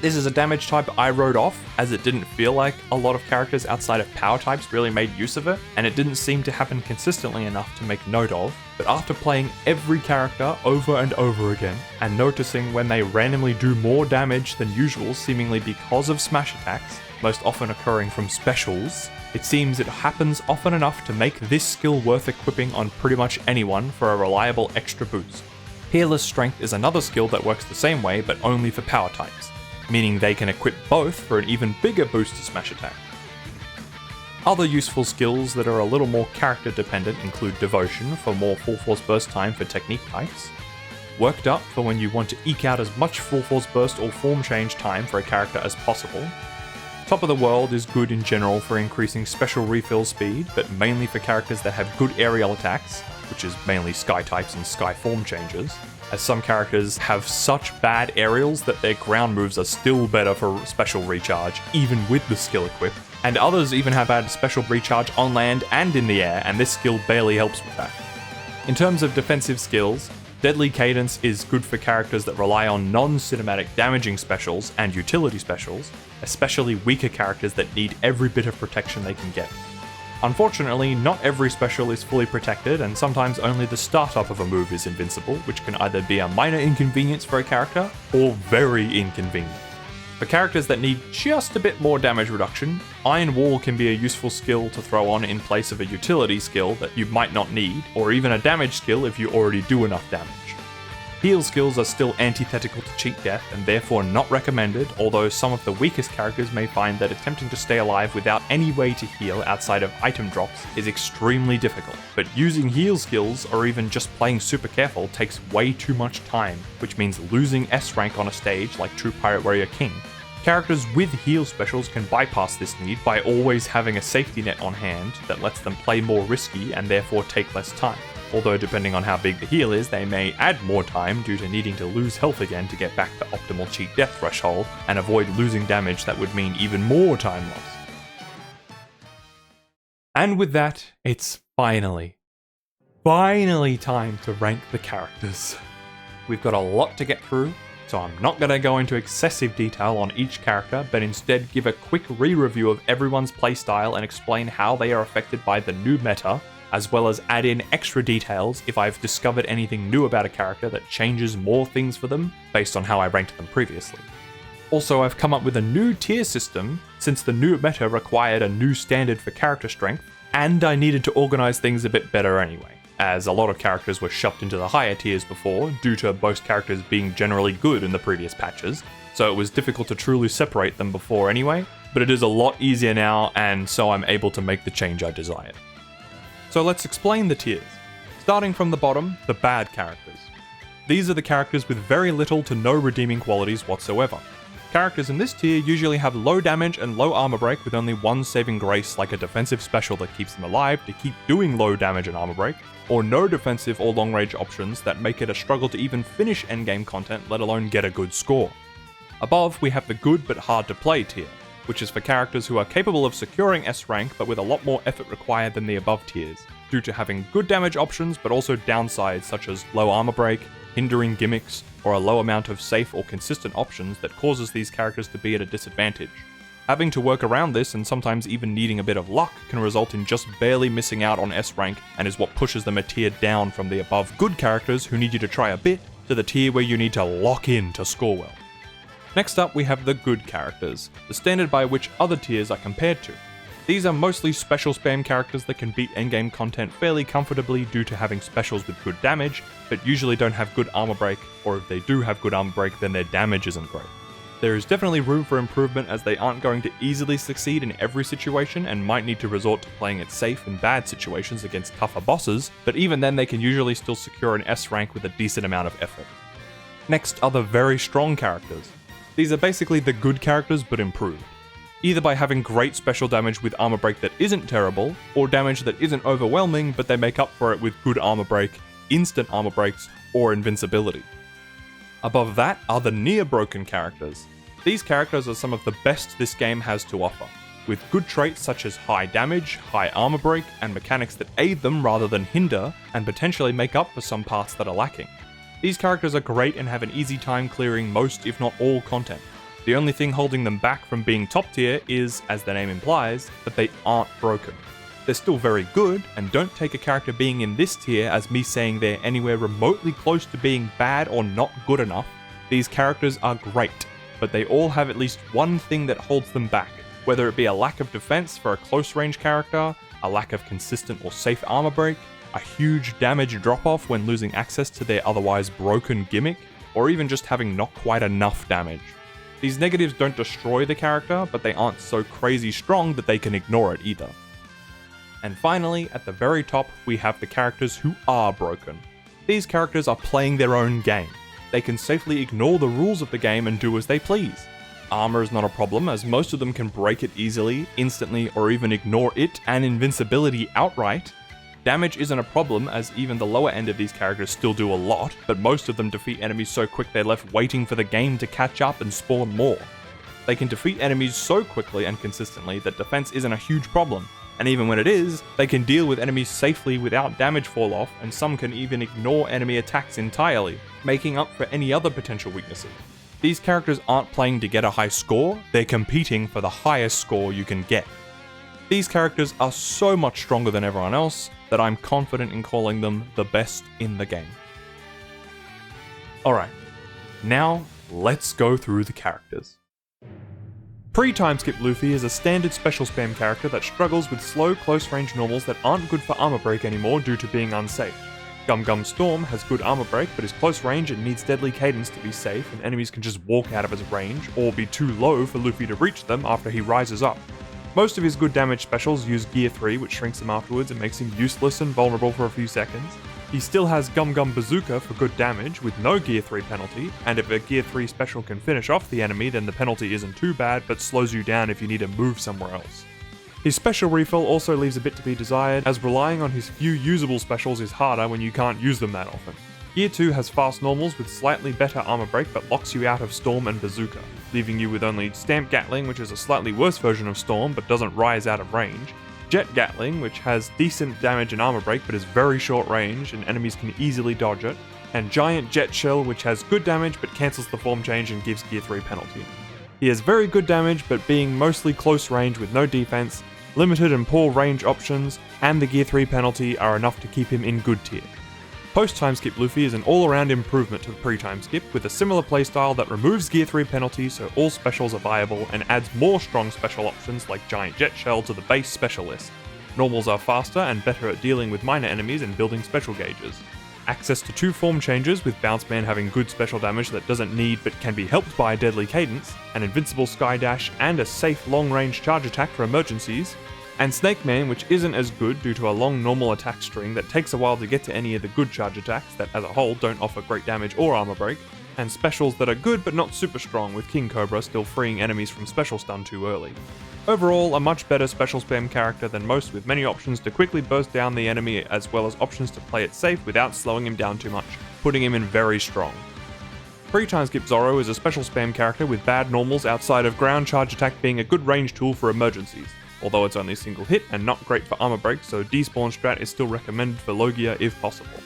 This is a damage type I wrote off, as it didn't feel like a lot of characters outside of power types really made use of it, and it didn't seem to happen consistently enough to make note of. But after playing every character over and over again, and noticing when they randomly do more damage than usual seemingly because of smash attacks, most often occurring from specials, it seems it happens often enough to make this skill worth equipping on pretty much anyone for a reliable extra boost. Peerless Strength is another skill that works the same way but only for power types, meaning they can equip both for an even bigger boost to smash attack. Other useful skills that are a little more character dependent include Devotion for more full force burst time for technique types, Worked Up for when you want to eke out as much full force burst or form change time for a character as possible. Top of the World is good in general for increasing special refill speed, but mainly for characters that have good aerial attacks, which is mainly Sky types and Sky form changes, as some characters have such bad aerials that their ground moves are still better for special recharge, even with the skill equipped, and others even have bad special recharge on land and in the air, and this skill barely helps with that. In terms of defensive skills, Deadly Cadence is good for characters that rely on non-cinematic damaging specials and utility specials, especially weaker characters that need every bit of protection they can get. Unfortunately, not every special is fully protected, and sometimes only the startup of a move is invincible, which can either be a minor inconvenience for a character, or very inconvenient. For characters that need just a bit more damage reduction, Iron Wall can be a useful skill to throw on in place of a utility skill that you might not need, or even a damage skill if you already do enough damage. Heal skills are still antithetical to cheat death and therefore not recommended, although some of the weakest characters may find that attempting to stay alive without any way to heal outside of item drops is extremely difficult. But using heal skills or even just playing super careful takes way too much time, which means losing S rank on a stage like True Pirate Warrior King. Characters with heal specials can bypass this need by always having a safety net on hand that lets them play more risky and therefore take less time. Although depending on how big the heal is, they may add more time due to needing to lose health again to get back to optimal cheat death threshold and avoid losing damage that would mean even more time loss. And with that, it's finally time to rank the characters. We've got a lot to get through, so I'm not going to go into excessive detail on each character, but instead give a quick re-review of everyone's playstyle and explain how they are affected by the new meta, as well as add in extra details if I've discovered anything new about a character that changes more things for them based on how I ranked them previously. Also, I've come up with a new tier system since the new meta required a new standard for character strength, and I needed to organize things a bit better anyway, as a lot of characters were shoved into the higher tiers before due to most characters being generally good in the previous patches, so it was difficult to truly separate them before anyway, but it is a lot easier now, and so I'm able to make the change I desired. So let's explain the tiers. Starting from the bottom, the bad characters. These are the characters with very little to no redeeming qualities whatsoever. Characters in this tier usually have low damage and low armor break with only one saving grace, like a defensive special that keeps them alive to keep doing low damage and armor break, or no defensive or long range options that make it a struggle to even finish endgame content, let alone get a good score. Above, we have the good but hard to play tier, which is for characters who are capable of securing S rank but with a lot more effort required than the above tiers, due to having good damage options but also downsides such as low armor break, hindering gimmicks, or a low amount of safe or consistent options that causes these characters to be at a disadvantage. Having to work around this and sometimes even needing a bit of luck can result in just barely missing out on S rank and is what pushes them a tier down from the above good characters who need you to try a bit to the tier where you need to lock in to score well. Next up, we have the good characters, the standard by which other tiers are compared to. These are mostly special spam characters that can beat endgame content fairly comfortably due to having specials with good damage, but usually don't have good armor break, or if they do have good armor break, then their damage isn't great. There is definitely room for improvement as they aren't going to easily succeed in every situation and might need to resort to playing it safe in bad situations against tougher bosses, but even then they can usually still secure an S rank with a decent amount of effort. Next are the very strong characters. These are basically the good characters but improved, either by having great special damage with armor break that isn't terrible, or damage that isn't overwhelming but they make up for it with good armor break, instant armor breaks, or invincibility. Above that are the near broken characters. These characters are some of the best this game has to offer, with good traits such as high damage, high armor break, and mechanics that aid them rather than hinder, and potentially make up for some parts that are lacking. These characters are great and have an easy time clearing most if not all content. The only thing holding them back from being top tier is, as the name implies, that they aren't broken. They're still very good, and don't take a character being in this tier as me saying they're anywhere remotely close to being bad or not good enough. These characters are great, but they all have at least one thing that holds them back, whether it be a lack of defense for a close range character, a lack of consistent or safe armor break, a huge damage drop-off when losing access to their otherwise broken gimmick, or even just having not quite enough damage. These negatives don't destroy the character, but they aren't so crazy strong that they can ignore it either. And finally, at the very top, we have the characters who are broken. These characters are playing their own game. They can safely ignore the rules of the game and do as they please. Armor is not a problem, as most of them can break it easily, instantly, or even ignore it and invincibility outright. Damage isn't a problem, as even the lower end of these characters still do a lot, but most of them defeat enemies so quick they're left waiting for the game to catch up and spawn more. They can defeat enemies so quickly and consistently that defense isn't a huge problem, and even when it is, they can deal with enemies safely without damage fall off, and some can even ignore enemy attacks entirely, making up for any other potential weaknesses. These characters aren't playing to get a high score, they're competing for the highest score you can get. These characters are so much stronger than everyone else that I'm confident in calling them the best in the game. Alright, now let's go through the characters. Pre-Timeskip Luffy is a standard special spam character that struggles with slow close-range normals that aren't good for armor break anymore due to being unsafe. Gum Gum Storm has good armor break but is close range and needs deadly cadence to be safe, and enemies can just walk out of his range or be too low for Luffy to reach them after he rises up. Most of his good damage specials use Gear 3, which shrinks him afterwards and makes him useless and vulnerable for a few seconds. He still has Gum Gum Bazooka for good damage with no Gear 3 penalty, and if a Gear 3 special can finish off the enemy then the penalty isn't too bad but slows you down if you need to move somewhere else. His special refill also leaves a bit to be desired, as relying on his few usable specials is harder when you can't use them that often. Gear 2 has fast normals with slightly better armor break but locks you out of Storm and Bazooka, leaving you with only Stamp Gatling, which is a slightly worse version of Storm but doesn't rise out of range, Jet Gatling, which has decent damage and armor break but is very short range and enemies can easily dodge it, and Giant Jet Shell, which has good damage but cancels the form change and gives Gear 3 penalty. He has very good damage but being mostly close range with no defense, limited and poor range options, and the Gear 3 penalty are enough to keep him in good tier. Post-Timeskip Luffy is an all-around improvement to the pre-Timeskip, with a similar playstyle that removes Gear 3 penalty so all specials are viable and adds more strong special options like Giant Jet Shell to the base special list. Normals are faster and better at dealing with minor enemies and building special gauges. Access to 2 form changes, with Bounce Man having good special damage that doesn't need but can be helped by a deadly cadence, an invincible sky dash, and a safe long-range charge attack for emergencies, and Snake Man, which isn't as good due to a long normal attack string that takes a while to get to any of the good charge attacks that as a whole don't offer great damage or armor break, and specials that are good but not super strong, with King Cobra still freeing enemies from special stun too early. Overall, a much better special spam character than most, with many options to quickly burst down the enemy as well as options to play it safe without slowing him down too much, putting him in very strong. Pre-Timeskip Zoro is a special spam character with bad normals outside of ground charge attack being a good range tool for emergencies, although it's only single hit and not great for armor break, so despawn strat is still recommended for low gear if possible.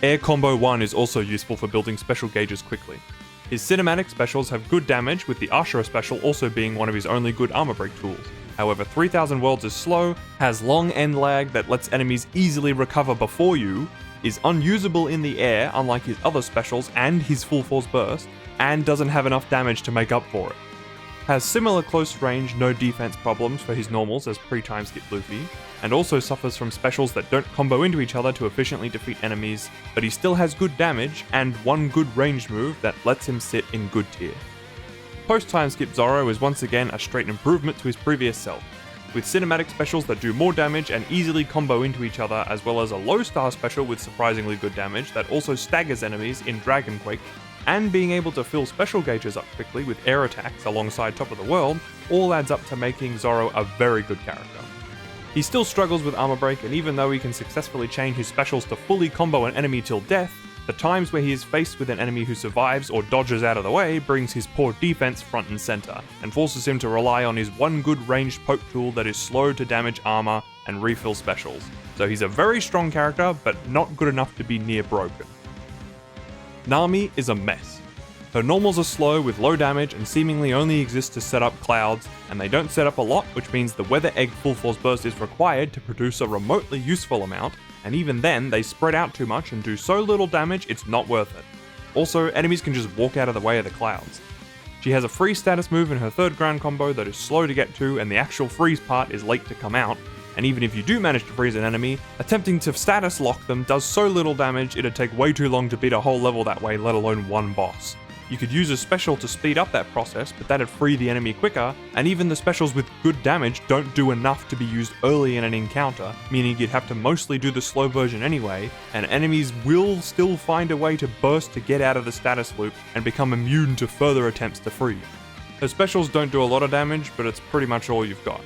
Air Combo 1 is also useful for building special gauges quickly. His cinematic specials have good damage, with the Ashura special also being one of his only good armor break tools. However, 3000 Worlds is slow, has long end lag that lets enemies easily recover before you, is unusable in the air unlike his other specials and his full force burst, and doesn't have enough damage to make up for it. Has similar close range, no defense problems for his normals as pre-Timeskip Luffy, and also suffers from specials that don't combo into each other to efficiently defeat enemies, but he still has good damage and one good ranged move that lets him sit in good tier. Post-Timeskip Zoro is once again a straight improvement to his previous self, with cinematic specials that do more damage and easily combo into each other, as well as a low star special with surprisingly good damage that also staggers enemies in Dragon Quake, and being able to fill special gauges up quickly with air attacks alongside Top of the World, all adds up to making Zoro a very good character. He still struggles with armor break, and even though he can successfully chain his specials to fully combo an enemy till death, the times where he is faced with an enemy who survives or dodges out of the way brings his poor defense front and center, and forces him to rely on his one good ranged poke tool that is slow to damage armor and refill specials. So he's a very strong character, but not good enough to be near broken. Nami is a mess. Her normals are slow with low damage and seemingly only exist to set up clouds, and they don't set up a lot, which means the Weather Egg Full Force Burst is required to produce a remotely useful amount, and even then they spread out too much and do so little damage it's not worth it. Also, enemies can just walk out of the way of the clouds. She has a freeze status move in her third ground combo that is slow to get to, and the actual freeze part is late to come out, and even if you do manage to freeze an enemy, attempting to status lock them does so little damage it'd take way too long to beat a whole level that way, let alone one boss. You could use a special to speed up that process, but that'd free the enemy quicker, and even the specials with good damage don't do enough to be used early in an encounter, meaning you'd have to mostly do the slow version anyway, and enemies will still find a way to burst to get out of the status loop and become immune to further attempts to freeze. Her specials don't do a lot of damage, but it's pretty much all you've got.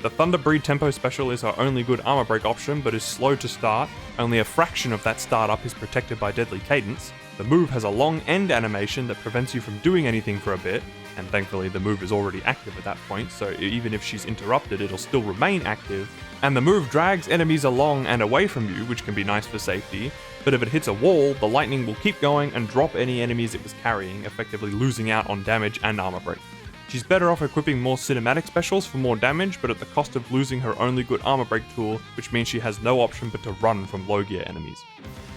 The Thunderbreed Tempo special is her only good armor break option, but is slow to start. Only a fraction of that startup is protected by Deadly Cadence. The move has a long end animation that prevents you from doing anything for a bit, and thankfully the move is already active at that point, so even if she's interrupted it'll still remain active. And the move drags enemies along and away from you, which can be nice for safety, but if it hits a wall, the lightning will keep going and drop any enemies it was carrying, effectively losing out on damage and armor break. She's better off equipping more cinematic specials for more damage, but at the cost of losing her only good armor break tool, which means she has no option but to run from low gear enemies.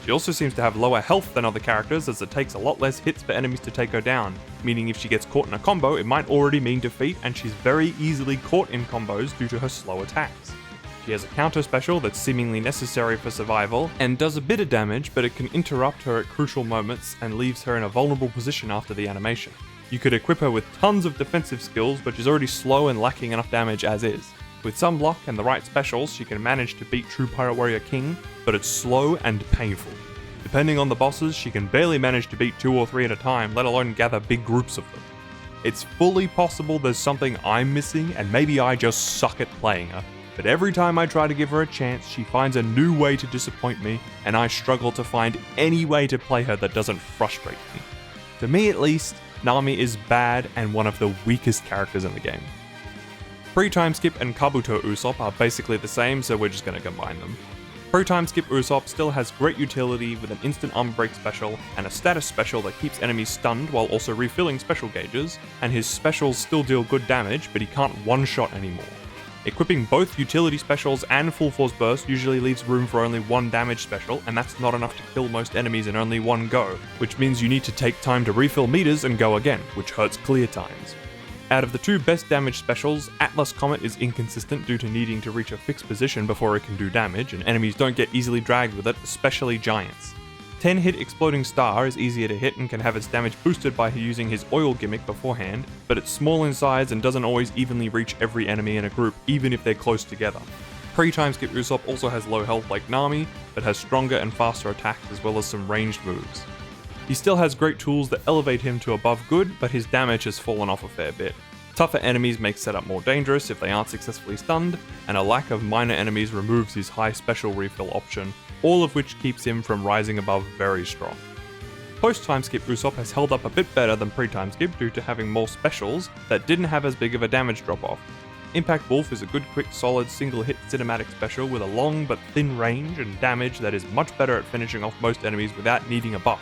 She also seems to have lower health than other characters, as it takes a lot less hits for enemies to take her down, meaning if she gets caught in a combo it might already mean defeat, and she's very easily caught in combos due to her slow attacks. She has a counter special that's seemingly necessary for survival, and does a bit of damage, but it can interrupt her at crucial moments and leaves her in a vulnerable position after the animation. You could equip her with tons of defensive skills, but she's already slow and lacking enough damage as is. With some luck and the right specials, she can manage to beat True Pirate Warrior King, but it's slow and painful. Depending on the bosses, she can barely manage to beat 2 or 3 at a time, let alone gather big groups of them. It's fully possible there's something I'm missing, and maybe I just suck at playing her, but every time I try to give her a chance, she finds a new way to disappoint me, and I struggle to find any way to play her that doesn't frustrate me. To me at least, Nami is bad and one of the weakest characters in the game. Pre-Timeskip and Kabuto Usopp are basically the same, so we're just going to combine them. Pre-Timeskip Usopp still has great utility with an instant armor break special and a status special that keeps enemies stunned while also refilling special gauges, and his specials still deal good damage, but he can't one-shot anymore. Equipping both utility specials and full force burst usually leaves room for only one damage special, and that's not enough to kill most enemies in only one go, which means you need to take time to refill meters and go again, which hurts clear times. Out of the two best damage specials, Atlas Comet is inconsistent due to needing to reach a fixed position before it can do damage, and enemies don't get easily dragged with it, especially giants. 10-hit Exploding Star is easier to hit and can have its damage boosted by using his oil gimmick beforehand, but it's small in size and doesn't always evenly reach every enemy in a group, even if they're close together. Pre-Timeskip Usopp also has low health like Nami, but has stronger and faster attacks as well as some ranged moves. He still has great tools that elevate him to above good, but his damage has fallen off a fair bit. Tougher enemies make setup more dangerous if they aren't successfully stunned, and a lack of minor enemies removes his high special refill option, all of which keeps him from rising above very strong. Post-Timeskip Usopp has held up a bit better than pre-Timeskip due to having more specials that didn't have as big of a damage drop-off. Impact Wolf is a good quick solid single-hit cinematic special with a long but thin range and damage that is much better at finishing off most enemies without needing a buff.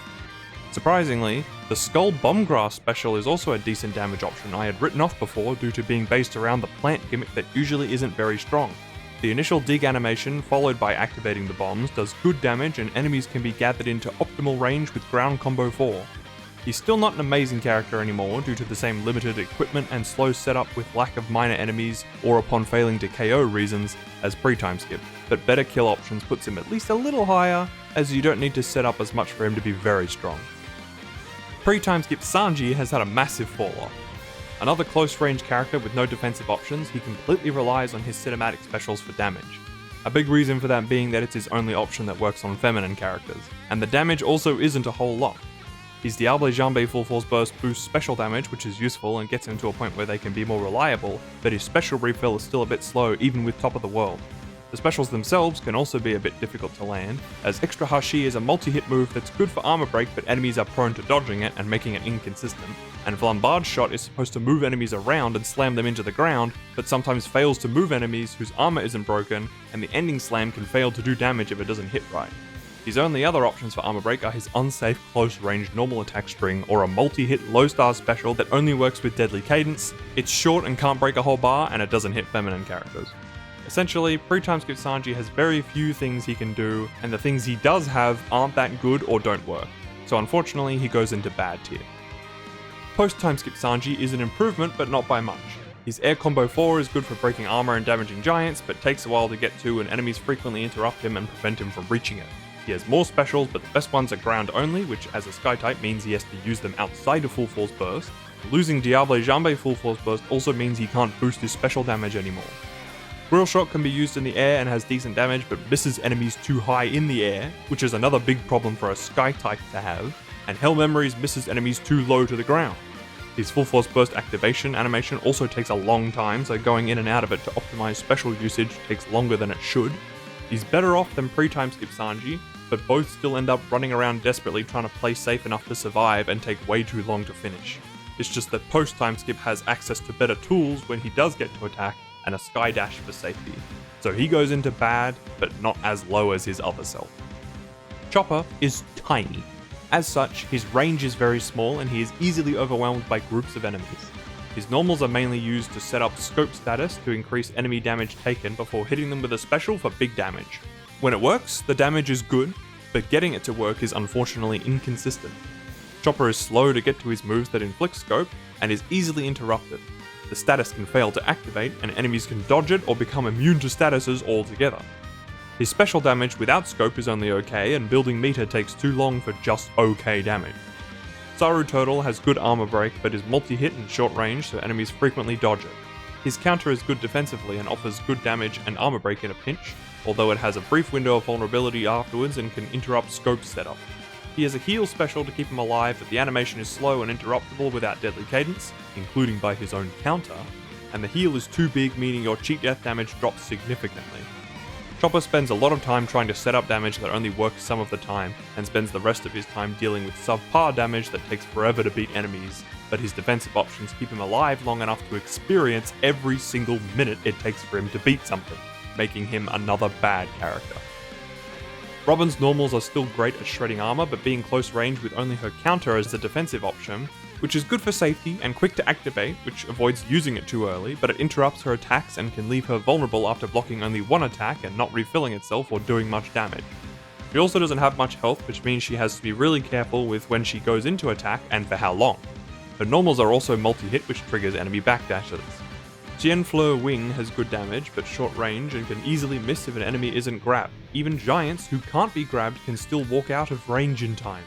Surprisingly, the Skull Bombgrass special is also a decent damage option I had written off before due to being based around the plant gimmick that usually isn't very strong. The initial dig animation, followed by activating the bombs, does good damage and enemies can be gathered into optimal range with ground combo 4. He's still not an amazing character anymore due to the same limited equipment and slow setup with lack of minor enemies or upon failing to KO reasons as pre-Timeskip, but better kill options puts him at least a little higher, as you don't need to set up as much for him to be very strong. Pre-Timeskip Sanji has had a massive fall off. Another close-range character with no defensive options, he completely relies on his cinematic specials for damage. A big reason for that being that it's his only option that works on feminine characters, and the damage also isn't a whole lot. His Diable Jimbei Full Force Burst boosts special damage, which is useful and gets him to a point where they can be more reliable, but his special refill is still a bit slow even with Top of the World. The specials themselves can also be a bit difficult to land, as Extra Hashi is a multi-hit move that's good for armor break but enemies are prone to dodging it and making it inconsistent, and Flambard's shot is supposed to move enemies around and slam them into the ground, but sometimes fails to move enemies whose armor isn't broken, and the ending slam can fail to do damage if it doesn't hit right. His only other options for armor break are his unsafe close-range normal attack string or a multi-hit low-star special that only works with deadly cadence, it's short and can't break a whole bar, and it doesn't hit feminine characters. Essentially, pre-Timeskip Sanji has very few things he can do, and the things he does have aren't that good or don't work, so unfortunately he goes into bad tier. Post-Timeskip Sanji is an improvement, but not by much. His Air Combo 4 is good for breaking armor and damaging giants, but takes a while to get to and enemies frequently interrupt him and prevent him from reaching it. He has more specials, but the best ones are ground only, which as a Sky type means he has to use them outside of Full Force Burst. Losing Diable Jimbei Full Force Burst also means he can't boost his special damage anymore. Grill Shot can be used in the air and has decent damage, but misses enemies too high in the air, which is another big problem for a Sky type to have, and Hell Memories misses enemies too low to the ground. His Full Force Burst activation animation also takes a long time, so going in and out of it to optimize special usage takes longer than it should. He's better off than pre-Timeskip Sanji, but both still end up running around desperately trying to play safe enough to survive and take way too long to finish. It's just that post-Timeskip has access to better tools when he does get to attack, and a Sky Dash for safety, so he goes into bad, but not as low as his other self. Chopper is tiny. As such, his range is very small and he is easily overwhelmed by groups of enemies. His normals are mainly used to set up scope status to increase enemy damage taken before hitting them with a special for big damage. When it works, the damage is good, but getting it to work is unfortunately inconsistent. Chopper is slow to get to his moves that inflict scope, and is easily interrupted. The status can fail to activate, and enemies can dodge it or become immune to statuses altogether. His special damage without scope is only okay, and building meter takes too long for just okay damage. Saru Turtle has good armor break, but is multi-hit and short range, so enemies frequently dodge it. His counter is good defensively and offers good damage and armor break in a pinch, although it has a brief window of vulnerability afterwards and can interrupt scope setup. He has a heal special to keep him alive, but the animation is slow and interruptible without deadly cadence, including by his own counter, and the heal is too big, meaning your cheat death damage drops significantly. Chopper spends a lot of time trying to set up damage that only works some of the time, and spends the rest of his time dealing with subpar damage that takes forever to beat enemies, but his defensive options keep him alive long enough to experience every single minute it takes for him to beat something, making him another bad character. Robin's normals are still great at shredding armor, but being close range with only her counter as the defensive option, which is good for safety and quick to activate, which avoids using it too early, but it interrupts her attacks and can leave her vulnerable after blocking only one attack and not refilling itself or doing much damage. She also doesn't have much health, which means she has to be really careful with when she goes into attack and for how long. Her normals are also multi-hit, which triggers enemy backdashes. Tianfleur Wing has good damage, but short range and can easily miss if an enemy isn't grabbed. Even giants who can't be grabbed can still walk out of range in time.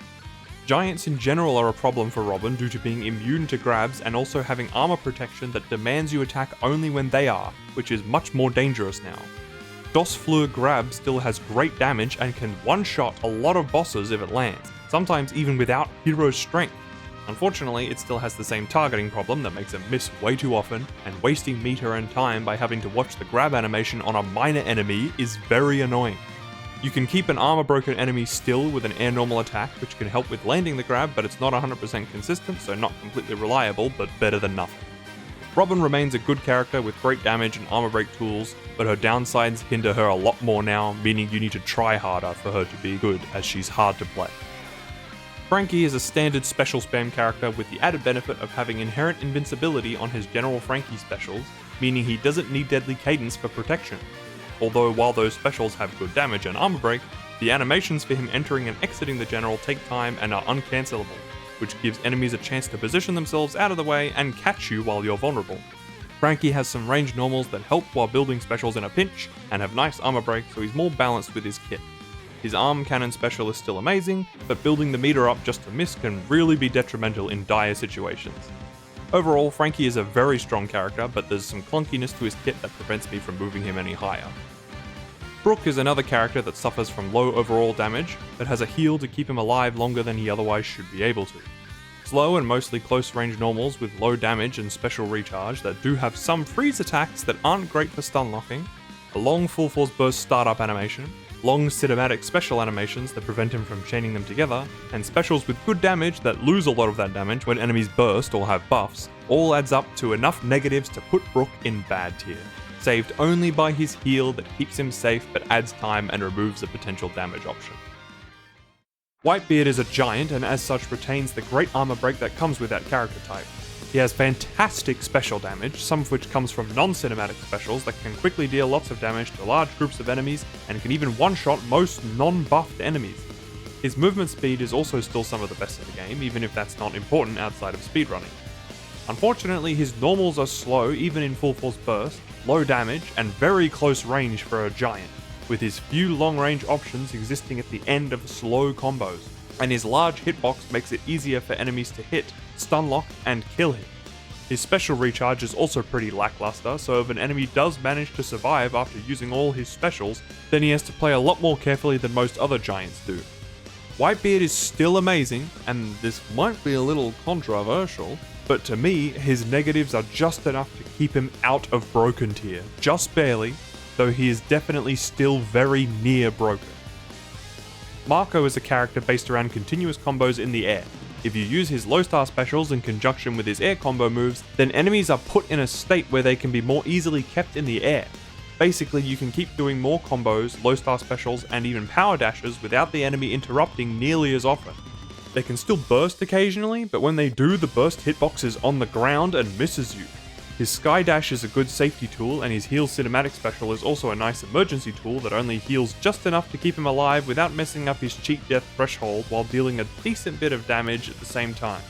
Giants in general are a problem for Robin due to being immune to grabs and also having armor protection that demands you attack only when they are, which is much more dangerous now. Doflamingo Grab still has great damage and can one-shot a lot of bosses if it lands, sometimes even without hero strength. Unfortunately, it still has the same targeting problem that makes it miss way too often, and wasting meter and time by having to watch the grab animation on a minor enemy is very annoying. You can keep an armor broken enemy still with an air normal attack, which can help with landing the grab, but it's not 100% consistent, so not completely reliable, but better than nothing. Robin remains a good character with great damage and armor break tools, but her downsides hinder her a lot more now, meaning you need to try harder for her to be good, as she's hard to play. Franky is a standard special spam character with the added benefit of having inherent invincibility on his general Franky specials, meaning he doesn't need deadly cadence for protection. Although while those specials have good damage and armor break, the animations for him entering and exiting the general take time and are uncancelable, which gives enemies a chance to position themselves out of the way and catch you while you're vulnerable. Franky has some range normals that help while building specials in a pinch, and have nice armor break, so he's more balanced with his kit. His arm cannon special is still amazing, but building the meter up just to miss can really be detrimental in dire situations. Overall, Franky is a very strong character, but there's some clunkiness to his kit that prevents me from moving him any higher. Brook is another character that suffers from low overall damage, but has a heal to keep him alive longer than he otherwise should be able to. Slow and mostly close range normals with low damage and special recharge that do have some freeze attacks that aren't great for stun locking, a long full force burst startup animation, long cinematic special animations that prevent him from chaining them together, and specials with good damage that lose a lot of that damage when enemies burst or have buffs, all adds up to enough negatives to put Brook in bad tier, saved only by his heal that keeps him safe but adds time and removes a potential damage option. Whitebeard is a giant and as such retains the great armor break that comes with that character type. He has fantastic special damage, some of which comes from non-cinematic specials that can quickly deal lots of damage to large groups of enemies and can even one-shot most non-buffed enemies. His movement speed is also still some of the best in the game, even if that's not important outside of speedrunning. Unfortunately, his normals are slow even in full force burst, low damage, and very close range for a giant, with his few long-range options existing at the end of slow combos, and his large hitbox makes it easier for enemies to hit, stun lock, and kill him. His special recharge is also pretty lackluster, so if an enemy does manage to survive after using all his specials, then he has to play a lot more carefully than most other giants do. Whitebeard is still amazing, and this might be a little controversial, but to me, his negatives are just enough to keep him out of broken tier, just barely, though he is definitely still very near broken. Marco is a character based around continuous combos in the air. If you use his low star specials in conjunction with his air combo moves, then enemies are put in a state where they can be more easily kept in the air. Basically, you can keep doing more combos, low star specials, and even power dashes without the enemy interrupting nearly as often. They can still burst occasionally, but when they do, the burst hitbox is on the ground and misses you. His Sky Dash is a good safety tool, and his Heal Cinematic Special is also a nice emergency tool that only heals just enough to keep him alive without messing up his cheat death threshold while dealing a decent bit of damage at the same time.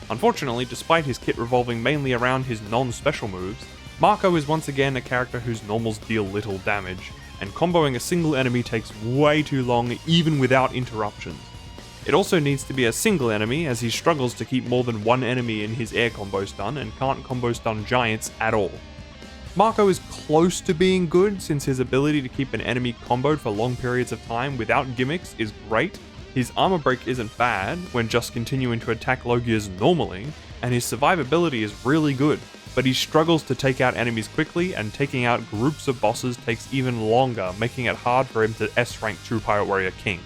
Unfortunately, despite his kit revolving mainly around his non-special moves, Marco is once again a character whose normals deal little damage, and comboing a single enemy takes way too long even without interruptions. It also needs to be a single enemy, as he struggles to keep more than one enemy in his air combo stun and can't combo stun giants at all. Marco is close to being good, since his ability to keep an enemy comboed for long periods of time without gimmicks is great, his armor break isn't bad when just continuing to attack Logias normally, and his survivability is really good, but he struggles to take out enemies quickly, and taking out groups of bosses takes even longer, making it hard for him to S-rank True Pirate Warrior King.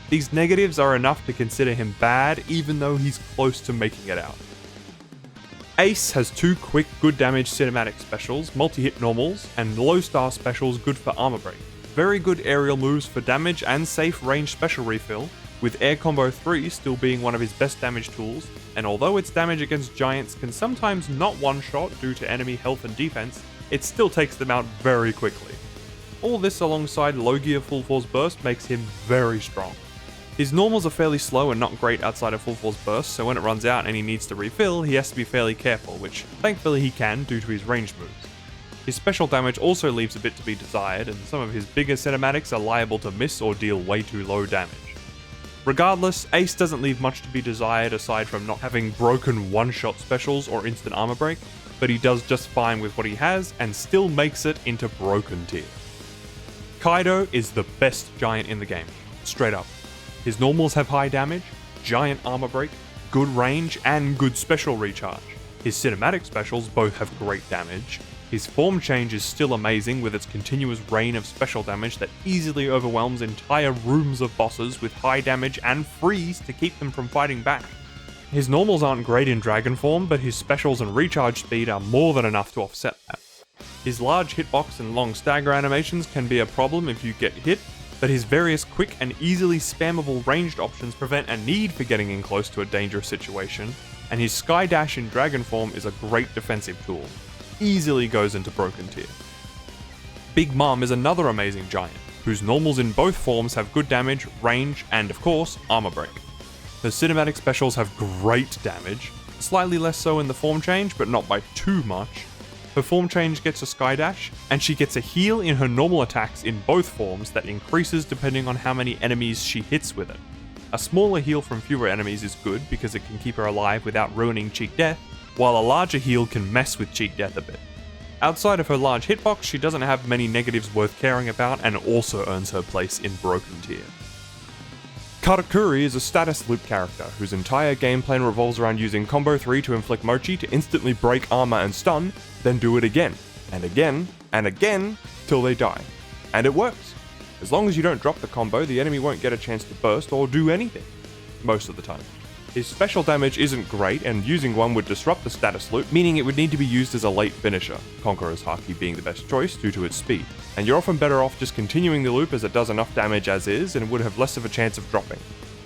These negatives are enough to consider him bad, even though he's close to making it out. Ace has two quick, good damage cinematic specials, multi-hit normals, and low star specials good for armor break. Very good aerial moves for damage and safe range special refill, with Air Combo 3 still being one of his best damage tools, and although its damage against giants can sometimes not one-shot due to enemy health and defense, it still takes them out very quickly. All this alongside Logia Full Force Burst makes him very strong. His normals are fairly slow and not great outside of Full Force Burst, so when it runs out and he needs to refill, he has to be fairly careful, which thankfully he can due to his ranged moves. His special damage also leaves a bit to be desired, and some of his bigger cinematics are liable to miss or deal way too low damage. Regardless, Ace doesn't leave much to be desired aside from not having broken one-shot specials or instant armor break, but he does just fine with what he has and still makes it into broken tier. Kaido is the best giant in the game, straight up. His normals have high damage, giant armor break, good range, and good special recharge. His cinematic specials both have great damage. His form change is still amazing with its continuous rain of special damage that easily overwhelms entire rooms of bosses with high damage and freeze to keep them from fighting back. His normals aren't great in dragon form, but his specials and recharge speed are more than enough to offset that. His large hitbox and long stagger animations can be a problem if you get hit, but his various quick and easily spammable ranged options prevent a need for getting in close to a dangerous situation, and his Sky Dash in dragon form is a great defensive tool. Easily goes into broken tier. Big Mom is another amazing giant, whose normals in both forms have good damage, range, and of course, armor break. Her cinematic specials have great damage, slightly less so in the form change, but not by too much. Her form change gets a Sky Dash, and she gets a heal in her normal attacks in both forms that increases depending on how many enemies she hits with it. A smaller heal from fewer enemies is good because it can keep her alive without ruining cheat death, while a larger heal can mess with cheat death a bit. Outside of her large hitbox, she doesn't have many negatives worth caring about and also earns her place in Broken Tier. Katakuri is a status loop character whose entire game plan revolves around using combo 3 to inflict mochi to instantly break armor and stun, then do it again, and again, and again, till they die. And it works. As long as you don't drop the combo, the enemy won't get a chance to burst or do anything. Most of the time. His special damage isn't great, and using one would disrupt the status loop, meaning it would need to be used as a late finisher, Conqueror's Haki being the best choice due to its speed. And you're often better off just continuing the loop as it does enough damage as is and would have less of a chance of dropping.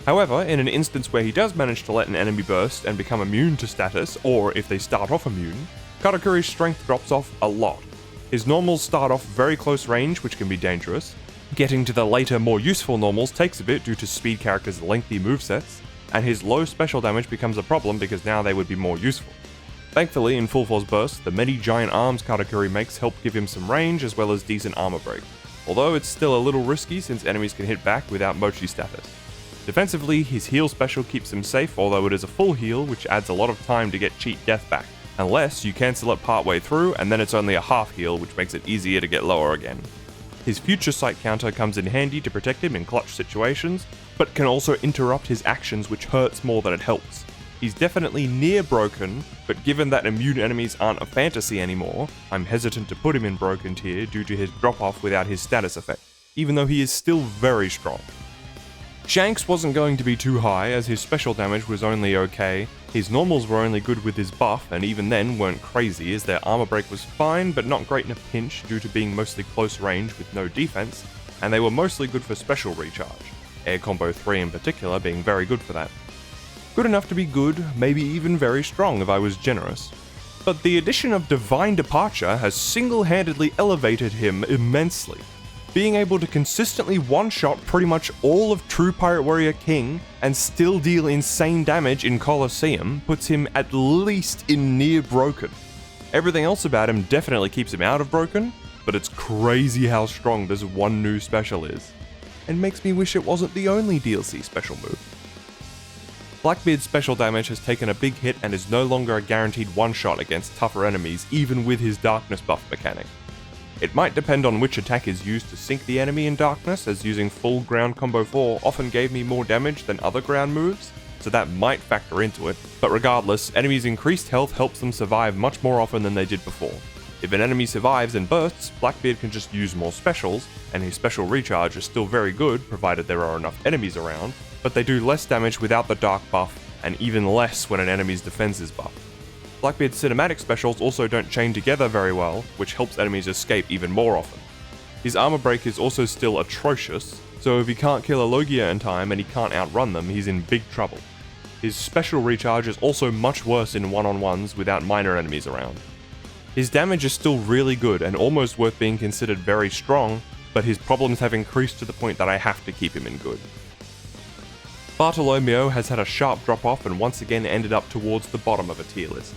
However, in an instance where he does manage to let an enemy burst and become immune to status, or if they start off immune, Katakuri's strength drops off a lot. His normals start off very close range, which can be dangerous. Getting to the later, more useful normals takes a bit due to speed characters' lengthy movesets, and his low special damage becomes a problem because now they would be more useful. Thankfully, in Full Force Burst, the many giant arms Katakuri makes help give him some range as well as decent armor break, although it's still a little risky since enemies can hit back without mochi status. Defensively, his heal special keeps him safe, although it is a full heal which adds a lot of time to get cheat death back, unless you cancel it partway through and then it's only a half heal, which makes it easier to get lower again. His future sight counter comes in handy to protect him in clutch situations, but can also interrupt his actions, which hurts more than it helps. He's definitely near broken, but given that immune enemies aren't a fantasy anymore, I'm hesitant to put him in Broken Tier due to his drop-off without his status effect, even though he is still very strong. Shanks wasn't going to be too high, as his special damage was only okay, his normals were only good with his buff, and even then weren't crazy as their armor break was fine but not great in a pinch due to being mostly close range with no defense, and they were mostly good for special recharge. Air Combo 3 in particular being very good for that. Good enough to be good, maybe even very strong if I was generous. But the addition of Divine Departure has single-handedly elevated him immensely. Being able to consistently one-shot pretty much all of True Pirate Warrior King and still deal insane damage in Colosseum puts him at least in near broken. Everything else about him definitely keeps him out of broken, but it's crazy how strong this one new special is. And makes me wish it wasn't the only DLC special move. Blackbeard's special damage has taken a big hit and is no longer a guaranteed one-shot against tougher enemies, even with his darkness buff mechanic. It might depend on which attack is used to sink the enemy in darkness, as using full ground combo 4 often gave me more damage than other ground moves, so that might factor into it, but regardless, enemies' increased health helps them survive much more often than they did before. If an enemy survives and bursts, Blackbeard can just use more specials, and his special recharge is still very good provided there are enough enemies around, but they do less damage without the dark buff, and even less when an enemy's defense is buffed. Blackbeard's cinematic specials also don't chain together very well, which helps enemies escape even more often. His armor break is also still atrocious, so if he can't kill a Logia in time and he can't outrun them, he's in big trouble. His special recharge is also much worse in one-on-ones without minor enemies around. His damage is still really good and almost worth being considered very strong, but his problems have increased to the point that I have to keep him in good. Bartolomeo has had a sharp drop-off and once again ended up towards the bottom of a tier list.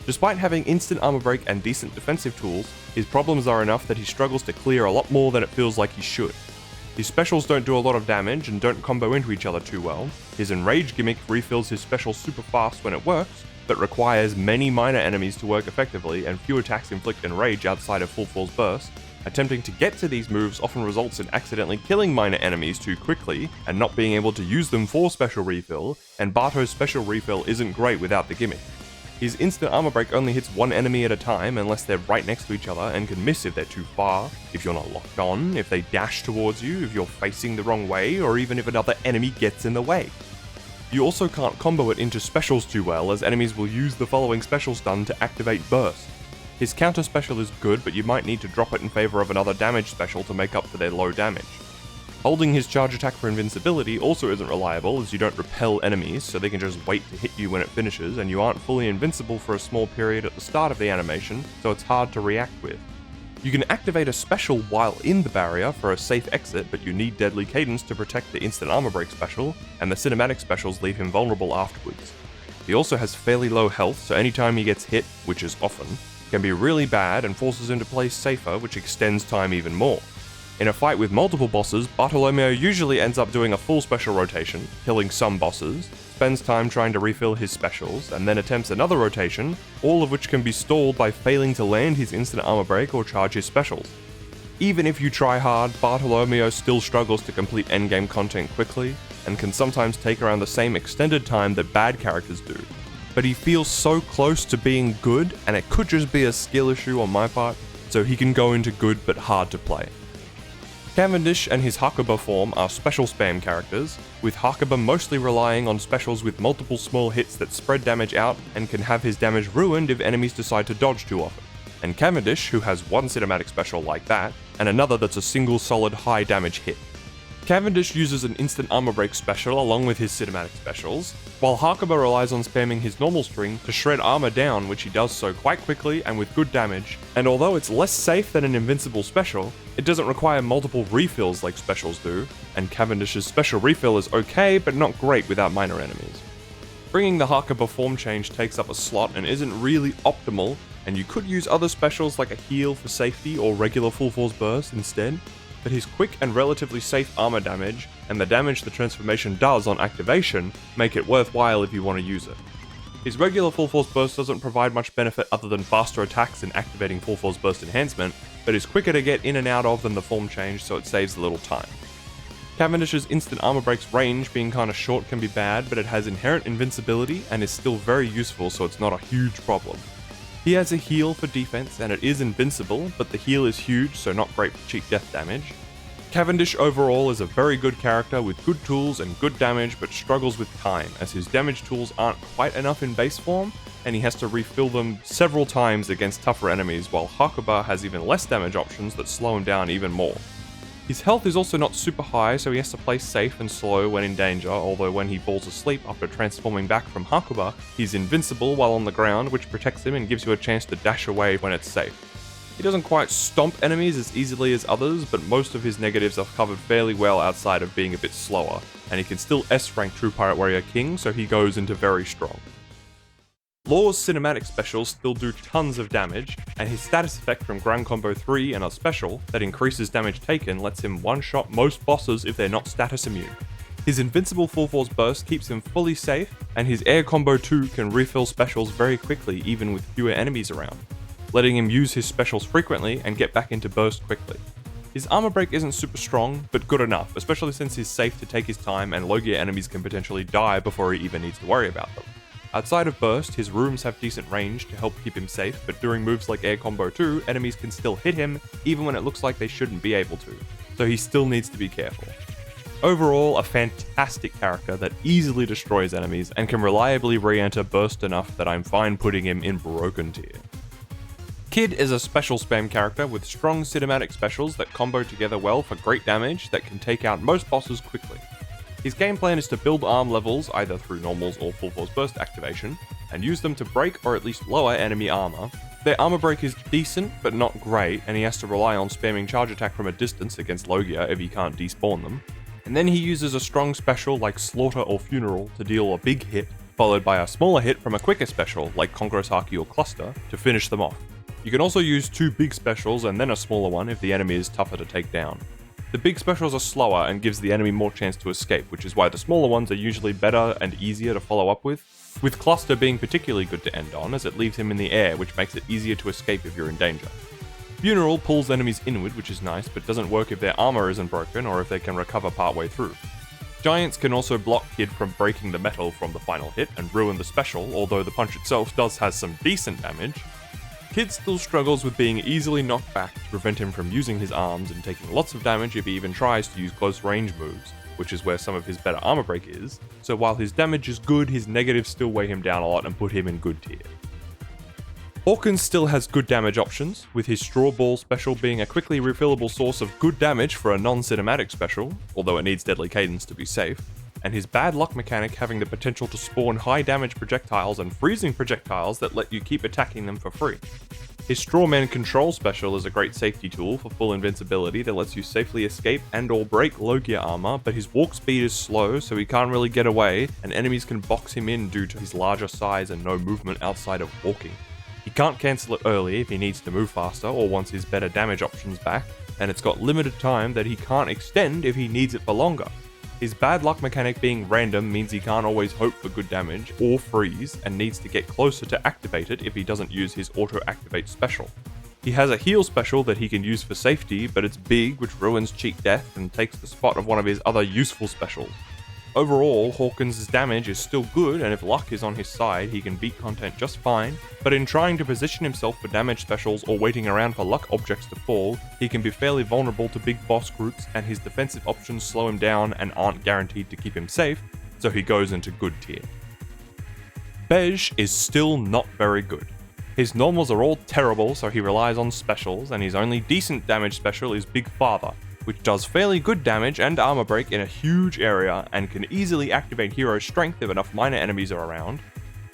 Despite having instant armor break and decent defensive tools, his problems are enough that he struggles to clear a lot more than it feels like he should. His specials don't do a lot of damage and don't combo into each other too well. His Enrage gimmick refills his special super fast when it works, but requires many minor enemies to work effectively, and few attacks inflict Enrage outside of Full Force Burst. Attempting to get to these moves often results in accidentally killing minor enemies too quickly, and not being able to use them for special refill, and Barto's special refill isn't great without the gimmick. His instant armor break only hits one enemy at a time unless they're right next to each other, and can miss if they're too far, if you're not locked on, if they dash towards you, if you're facing the wrong way, or even if another enemy gets in the way. You also can't combo it into specials too well, as enemies will use the following special stun to activate Burst. His counter special is good, but you might need to drop it in favor of another damage special to make up for their low damage. Holding his charge attack for invincibility also isn't reliable, as you don't repel enemies, so they can just wait to hit you when it finishes, and you aren't fully invincible for a small period at the start of the animation, so it's hard to react with. You can activate a special while in the barrier for a safe exit, but you need Deadly Cadence to protect the instant armor break special, and the cinematic specials leave him vulnerable afterwards. He also has fairly low health, so anytime he gets hit, which is often, can be really bad and forces him to play safer, which extends time even more. In a fight with multiple bosses, Bartolomeo usually ends up doing a full special rotation, killing some bosses, spends time trying to refill his specials, and then attempts another rotation, all of which can be stalled by failing to land his instant armor break or charge his specials. Even if you try hard, Bartolomeo still struggles to complete endgame content quickly, and can sometimes take around the same extended time that bad characters do. But he feels so close to being good, and it could just be a skill issue on my part, so he can go into good but hard to play. Cavendish and his Hakuba form are special spam characters, with Hakuba mostly relying on specials with multiple small hits that spread damage out and can have his damage ruined if enemies decide to dodge too often. And Cavendish, who has one cinematic special like that, and another that's a single solid high damage hit. Cavendish uses an instant armor break special along with his cinematic specials, while Hakuba relies on spamming his normal string to shred armor down, which he does so quite quickly and with good damage, and although it's less safe than an invincible special, it doesn't require multiple refills like specials do, and Cavendish's special refill is okay but not great without minor enemies. Bringing the Hakuba form change takes up a slot and isn't really optimal, and you could use other specials like a heal for safety or regular full force burst instead, but his quick and relatively safe armor damage, and the damage the transformation does on activation, make it worthwhile if you want to use it. His regular full force burst doesn't provide much benefit other than faster attacks and activating full force burst enhancement, but is quicker to get in and out of than the form change, so it saves a little time. Cavendish's instant armor break's range being kinda short can be bad, but it has inherent invincibility and is still very useful, so it's not a huge problem. He has a heal for defense and it is invincible, but the heal is huge, so not great for cheap death damage. Cavendish overall is a very good character with good tools and good damage, but struggles with time, as his damage tools aren't quite enough in base form, and he has to refill them several times against tougher enemies, while Hakuba has even less damage options that slow him down even more. His health is also not super high, so he has to play safe and slow when in danger, although when he falls asleep after transforming back from Hakuba, he's invincible while on the ground, which protects him and gives you a chance to dash away when it's safe. He doesn't quite stomp enemies as easily as others, but most of his negatives are covered fairly well outside of being a bit slower, and he can still S-rank True Pirate Warrior King, so he goes into very strong. Law's cinematic specials still do tons of damage, and his status effect from Grand Combo 3 and a special that increases damage taken lets him one-shot most bosses if they're not status immune. His invincible full force burst keeps him fully safe, and his Air Combo 2 can refill specials very quickly even with fewer enemies around, letting him use his specials frequently and get back into burst quickly. His armor break isn't super strong, but good enough, especially since he's safe to take his time and low gear enemies can potentially die before he even needs to worry about them. Outside of burst, his rooms have decent range to help keep him safe, but during moves like Air Combo 2, enemies can still hit him even when it looks like they shouldn't be able to, so he still needs to be careful. Overall, a fantastic character that easily destroys enemies and can reliably re-enter burst enough that I'm fine putting him in broken tier. Kid is a special spam character with strong cinematic specials that combo together well for great damage that can take out most bosses quickly. His game plan is to build arm levels either through normals or full force burst activation, and use them to break or at least lower enemy armor. Their armor break is decent but not great, and he has to rely on spamming charge attack from a distance against low gear if he can't despawn them. And then he uses a strong special like Slaughter or Funeral to deal a big hit, followed by a smaller hit from a quicker special like Conqueror's Haki or Cluster to finish them off. You can also use two big specials and then a smaller one if the enemy is tougher to take down. The big specials are slower and gives the enemy more chance to escape, which is why the smaller ones are usually better and easier to follow up with Cluster being particularly good to end on as it leaves him in the air, which makes it easier to escape if you're in danger. Funeral pulls enemies inward, which is nice, but doesn't work if their armor isn't broken or if they can recover partway through. Giants can also block Kid from breaking the metal from the final hit and ruin the special, although the punch itself does have some decent damage. Kid still struggles with being easily knocked back to prevent him from using his arms and taking lots of damage if he even tries to use close range moves, which is where some of his better armor break is, so while his damage is good, his negatives still weigh him down a lot and put him in good tier. Hawkins still has good damage options, with his Straw Ball special being a quickly refillable source of good damage for a non-cinematic special, although it needs Deadly Cadence to be safe, and his Bad Luck mechanic having the potential to spawn high damage projectiles and freezing projectiles that let you keep attacking them for free. His Strawman Control special is a great safety tool for full invincibility that lets you safely escape and or break low gear armor, but his walk speed is slow so he can't really get away, and enemies can box him in due to his larger size and no movement outside of walking. He can't cancel it early if he needs to move faster or wants his better damage options back, and it's got limited time that he can't extend if he needs it for longer. His bad luck mechanic being random means he can't always hope for good damage or freeze, and needs to get closer to activate it if he doesn't use his auto-activate special. He has a heal special that he can use for safety, but it's big, which ruins cheat death and takes the spot of one of his other useful specials. Overall, Hawkins' damage is still good, and if luck is on his side, he can beat content just fine, but in trying to position himself for damage specials or waiting around for luck objects to fall, he can be fairly vulnerable to big boss groups, and his defensive options slow him down and aren't guaranteed to keep him safe, so he goes into good tier. Bege is still not very good. His normals are all terrible, so he relies on specials, and his only decent damage special is Big Father, which does fairly good damage and armor break in a huge area and can easily activate hero strength if enough minor enemies are around.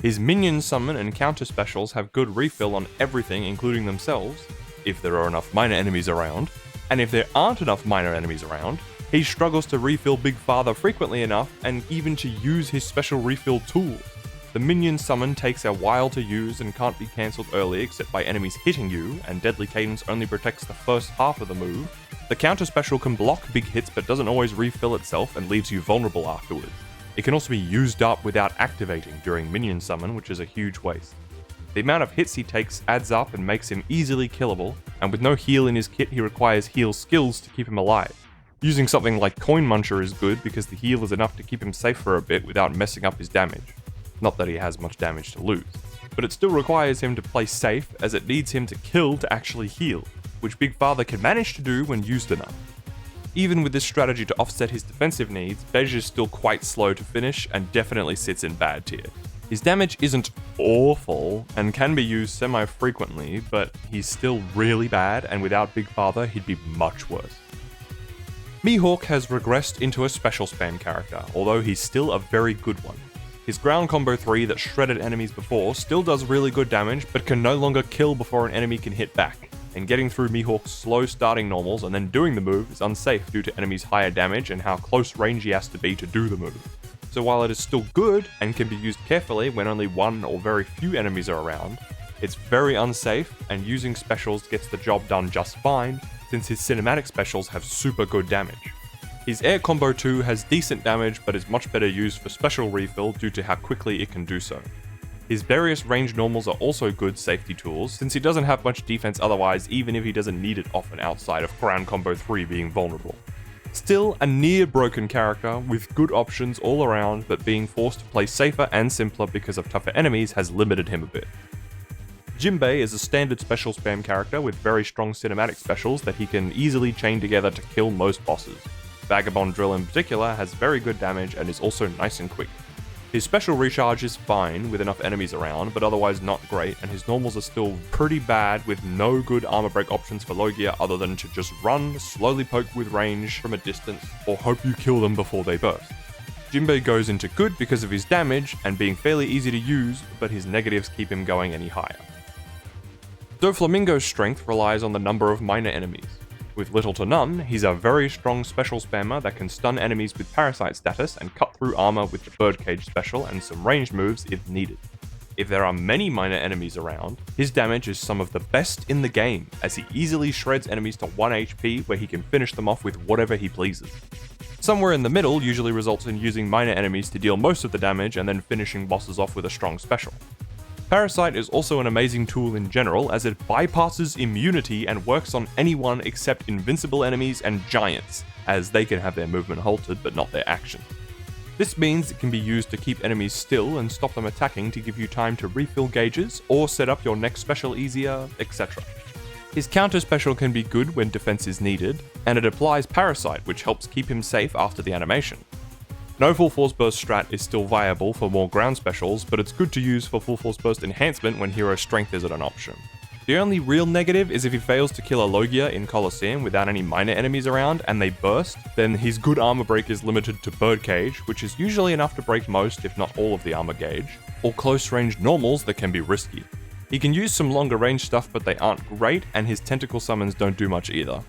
His minion summon and counter specials have good refill on everything including themselves, if there are enough minor enemies around, and if there aren't enough minor enemies around, he struggles to refill Big Father frequently enough and even to use his special refill tools. The minion summon takes a while to use and can't be cancelled early except by enemies hitting you, and Deadly Cadence only protects the first half of the move. The counter special can block big hits but doesn't always refill itself and leaves you vulnerable afterwards. It can also be used up without activating during minion summon, which is a huge waste. The amount of hits he takes adds up and makes him easily killable, and with no heal in his kit he requires heal skills to keep him alive. Using something like Coin Muncher is good because the heal is enough to keep him safe for a bit without messing up his damage. Not that he has much damage to lose, but it still requires him to play safe as it needs him to kill to actually heal, which Big Father can manage to do when used enough. Even with this strategy to offset his defensive needs, Bege is still quite slow to finish and definitely sits in bad tier. His damage isn't awful and can be used semi-frequently, but he's still really bad, and without Big Father he'd be much worse. Mihawk has regressed into a special spam character, although he's still a very good one. His ground combo 3 that shredded enemies before still does really good damage, but can no longer kill before an enemy can hit back, and getting through Mihawk's slow starting normals and then doing the move is unsafe due to enemies' higher damage and how close range he has to be to do the move. So while it is still good and can be used carefully when only one or very few enemies are around, it's very unsafe, and using specials gets the job done just fine since his cinematic specials have super good damage. His Air Combo 2 has decent damage but is much better used for special refill due to how quickly it can do so. His various range normals are also good safety tools since he doesn't have much defense otherwise, even if he doesn't need it often outside of Ground Combo 3 being vulnerable. Still a near broken character with good options all around, but being forced to play safer and simpler because of tougher enemies has limited him a bit. Jimbei is a standard special spam character with very strong cinematic specials that he can easily chain together to kill most bosses. Vagabond Drill in particular has very good damage and is also nice and quick. His special recharge is fine with enough enemies around, but otherwise not great, and his normals are still pretty bad with no good armor break options for low gear other than to just run, slowly poke with range from a distance, or hope you kill them before they burst. Jimbei goes into good because of his damage and being fairly easy to use, but his negatives keep him going any higher. Doflamingo's strength relies on the number of minor enemies. With little to none, he's a very strong special spammer that can stun enemies with parasite status and cut through armor with the birdcage special and some ranged moves if needed. If there are many minor enemies around, his damage is some of the best in the game, as he easily shreds enemies to 1 HP where he can finish them off with whatever he pleases. Somewhere in the middle usually results in using minor enemies to deal most of the damage and then finishing bosses off with a strong special. Parasite is also an amazing tool in general, as it bypasses immunity and works on anyone except invincible enemies and giants, as they can have their movement halted but not their action. This means it can be used to keep enemies still and stop them attacking to give you time to refill gauges or set up your next special easier, etc. His counter special can be good when defense is needed, and it applies Parasite, which helps keep him safe after the animation. No full force burst strat is still viable for more ground specials, but it's good to use for full force burst enhancement when hero strength isn't an option. The only real negative is if he fails to kill a Logia in Colosseum without any minor enemies around and they burst, then his good armor break is limited to birdcage, which is usually enough to break most if not all of the armor gauge, or close range normals that can be risky. He can use some longer range stuff but they aren't great, and his tentacle summons don't do much either.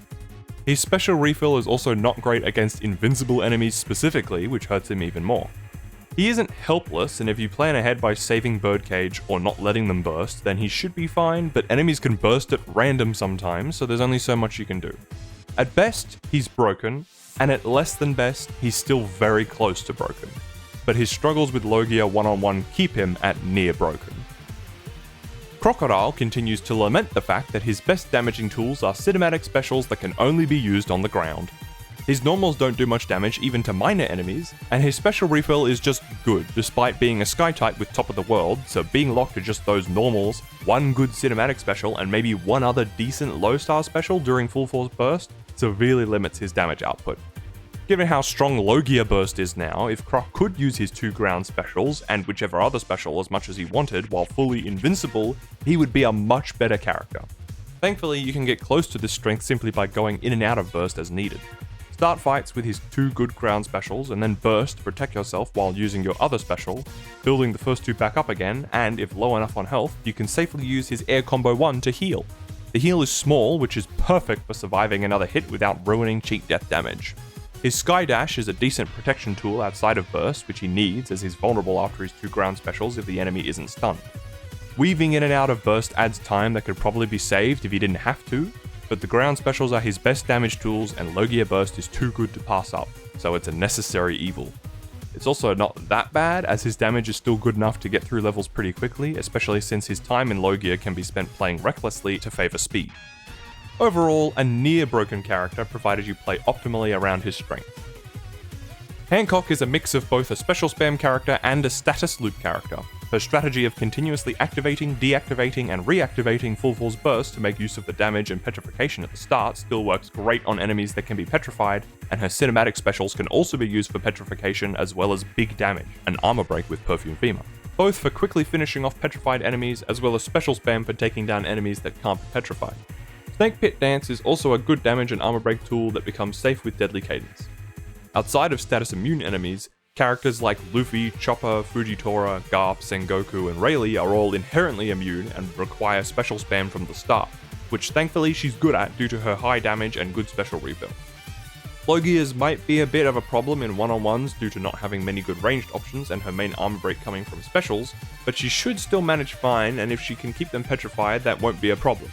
His special refill is also not great against invincible enemies specifically, which hurts him even more. He isn't helpless, and if you plan ahead by saving Birdcage or not letting them burst, then he should be fine, but enemies can burst at random sometimes, so there's only so much you can do. At best, he's broken, and at less than best, he's still very close to broken. But his struggles with Logia one-on-one keep him at near broken. Crocodile continues to lament the fact that his best damaging tools are cinematic specials that can only be used on the ground. His normals don't do much damage even to minor enemies, and his special refill is just good despite being a sky type with top of the world, so being locked to just those normals, one good cinematic special and maybe one other decent low star special during full force burst severely limits his damage output. Given how strong Logia Burst is now, if Croc could use his 2 ground specials and whichever other special as much as he wanted while fully invincible, he would be a much better character. Thankfully, you can get close to this strength simply by going in and out of Burst as needed. Start fights with his 2 good ground specials and then Burst to protect yourself while using your other special, building the first 2 back up again, and if low enough on health, you can safely use his Air Combo 1 to heal. The heal is small, which is perfect for surviving another hit without ruining cheat death damage. His Sky Dash is a decent protection tool outside of Burst, which he needs as he's vulnerable after his 2 ground specials if the enemy isn't stunned. Weaving in and out of Burst adds time that could probably be saved if he didn't have to, but the ground specials are his best damage tools and Logia Burst is too good to pass up, so it's a necessary evil. It's also not that bad, as his damage is still good enough to get through levels pretty quickly, especially since his time in Logia can be spent playing recklessly to favour speed. Overall, a near broken character provided you play optimally around his strength. Hancock is a mix of both a special spam character and a status loop character. Her strategy of continuously activating, deactivating, and reactivating full force burst to make use of the damage and petrification at the start still works great on enemies that can be petrified, and her cinematic specials can also be used for petrification as well as big damage, and armor break with Perfume Femur. Both for quickly finishing off petrified enemies as well as special spam for taking down enemies that can't be petrified. Snake Pit Dance is also a good damage and armor break tool that becomes safe with Deadly Cadence. Outside of status immune enemies, characters like Luffy, Chopper, Fujitora, Garp, Sengoku, and Rayleigh are all inherently immune and require special spam from the start, which thankfully she's good at due to her high damage and good special refill. Logia's might be a bit of a problem in one-on-ones due to not having many good ranged options and her main armor break coming from specials, but she should still manage fine, and if she can keep them petrified, that won't be a problem.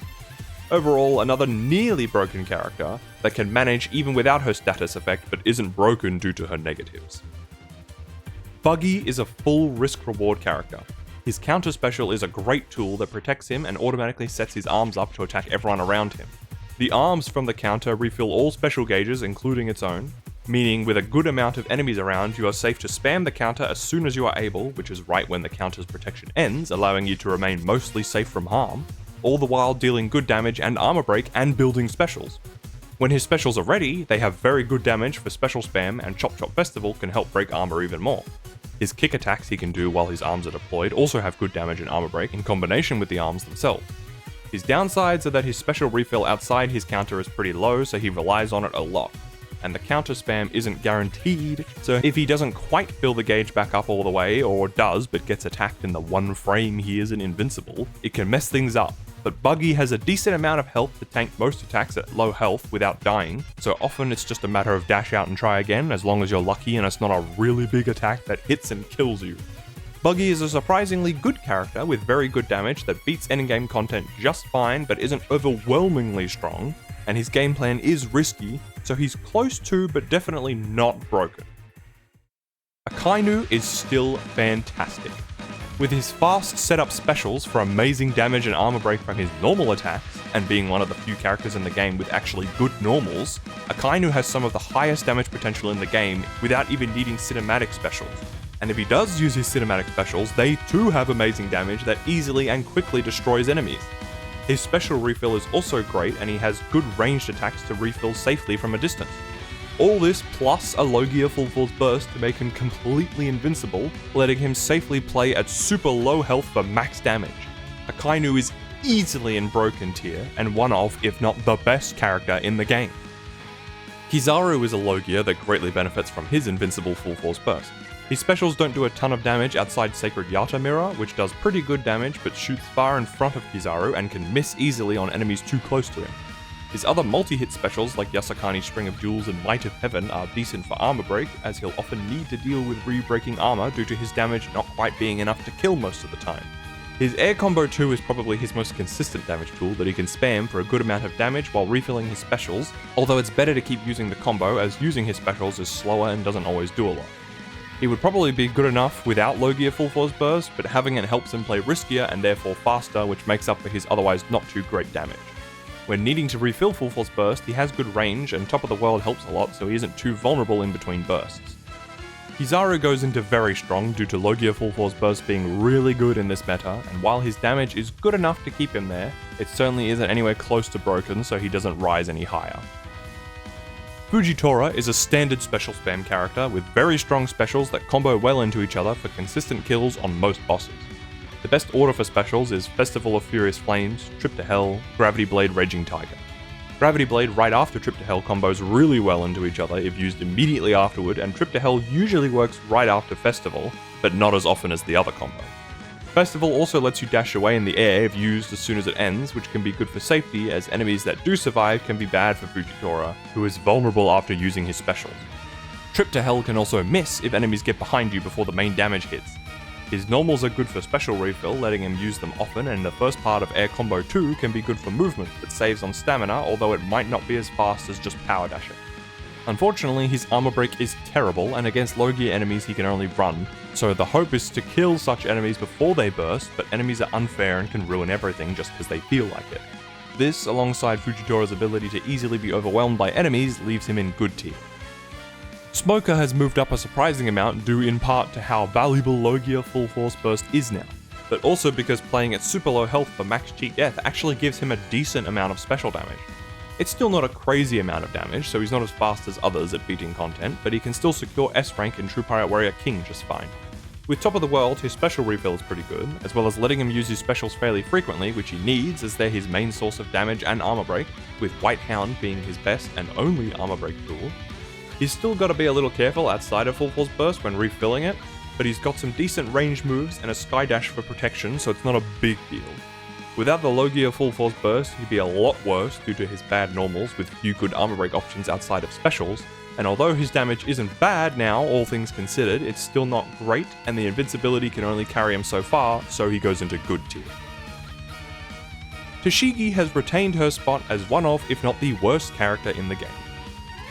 Overall, another nearly broken character that can manage even without her status effect but isn't broken due to her negatives. Buggy is a full risk-reward character. His counter special is a great tool that protects him and automatically sets his arms up to attack everyone around him. The arms from the counter refill all special gauges including its own, meaning with a good amount of enemies around you are safe to spam the counter as soon as you are able, which is right when the counter's protection ends, allowing you to remain mostly safe from harm, all the while dealing good damage and armor break and building specials. When his specials are ready, they have very good damage for special spam, and Chop Chop Festival can help break armor even more. His kick attacks he can do while his arms are deployed also have good damage and armor break in combination with the arms themselves. His downsides are that his special refill outside his counter is pretty low, so he relies on it a lot. And the counter spam isn't guaranteed, so if he doesn't quite fill the gauge back up all the way, or does but gets attacked in the one frame he isn't invincible, it can mess things up. But Buggy has a decent amount of health to tank most attacks at low health without dying, so often it's just a matter of dash out and try again as long as you're lucky and it's not a really big attack that hits and kills you. Buggy is a surprisingly good character with very good damage that beats endgame content just fine but isn't overwhelmingly strong, and his game plan is risky, so he's close to but definitely not broken. Akainu is still fantastic. With his fast setup specials for amazing damage and armor break from his normal attacks, and being one of the few characters in the game with actually good normals, Akainu has some of the highest damage potential in the game without even needing cinematic specials. And if he does use his cinematic specials, they too have amazing damage that easily and quickly destroys enemies. His special refill is also great, and he has good ranged attacks to refill safely from a distance. All this plus a Logia full force burst to make him completely invincible, letting him safely play at super low health for max damage. Akainu is easily in broken tier, and one of, if not the best character in the game. Kizaru is a Logia that greatly benefits from his invincible full force burst. His specials don't do a ton of damage outside Sacred Yata Mirror, which does pretty good damage but shoots far in front of Kizaru and can miss easily on enemies too close to him. His other multi-hit specials like Yasakani's String of Jewels and Might of Heaven are decent for armor break, as he'll often need to deal with re-breaking armor due to his damage not quite being enough to kill most of the time. His air combo too is probably his most consistent damage tool that he can spam for a good amount of damage while refilling his specials, although it's better to keep using the combo as using his specials is slower and doesn't always do a lot. He would probably be good enough without Logia Full Force Burst, but having it helps him play riskier and therefore faster, which makes up for his otherwise not too great damage. When needing to refill Full Force Burst, he has good range, and Top of the World helps a lot so he isn't too vulnerable in between bursts. Kizaru goes into very strong due to Logia Full Force Burst being really good in this meta, and while his damage is good enough to keep him there, it certainly isn't anywhere close to broken so he doesn't rise any higher. Fujitora is a standard special spam character with very strong specials that combo well into each other for consistent kills on most bosses. The best order for specials is Festival of Furious Flames, Trip to Hell, Gravity Blade, Raging Tiger. Gravity Blade right after Trip to Hell combos really well into each other if used immediately afterward, and Trip to Hell usually works right after Festival, but not as often as the other combo. Festival also lets you dash away in the air if used as soon as it ends, which can be good for safety as enemies that do survive can be bad for Fujitora, who is vulnerable after using his specials. Trip to Hell can also miss if enemies get behind you before the main damage hits. His normals are good for special refill, letting him use them often, and the first part of Air Combo 2 can be good for movement that saves on stamina, although it might not be as fast as just power dashing. Unfortunately, his armor break is terrible, and against low gear enemies he can only run, so the hope is to kill such enemies before they burst, but enemies are unfair and can ruin everything just because they feel like it. This, alongside Fujitora's ability to easily be overwhelmed by enemies, leaves him in good tier. Smoker has moved up a surprising amount due in part to how valuable Logia Full Force Burst is now, but also because playing at super low health for max cheat death actually gives him a decent amount of special damage. It's still not a crazy amount of damage, so he's not as fast as others at beating content, but he can still secure S rank in True Pirate Warrior King just fine. With Top of the World, his special refill is pretty good, as well as letting him use his specials fairly frequently, which he needs as they're his main source of damage and armor break, with White Hound being his best and only armor break tool. He's still got to be a little careful outside of Full Force Burst when refilling it, but he's got some decent range moves and a Sky Dash for protection, so it's not a big deal. Without the Logia Full Force Burst, he'd be a lot worse due to his bad normals with few good armor break options outside of specials, and although his damage isn't bad now, all things considered, it's still not great, and the invincibility can only carry him so far, so he goes into good tier. Tashigi has retained her spot as one of, if not the worst character in the game.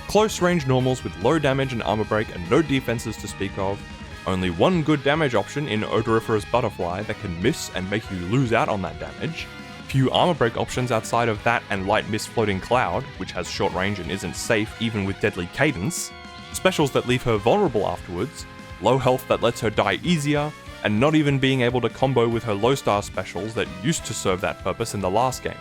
Close range normals with low damage and armor break and no defenses to speak of, only one good damage option in Odoriferous Butterfly that can miss and make you lose out on that damage, few armor break options outside of that and Light Mist Floating Cloud, which has short range and isn't safe even with Deadly Cadence, specials that leave her vulnerable afterwards, low health that lets her die easier, and not even being able to combo with her low star specials that used to serve that purpose in the last game.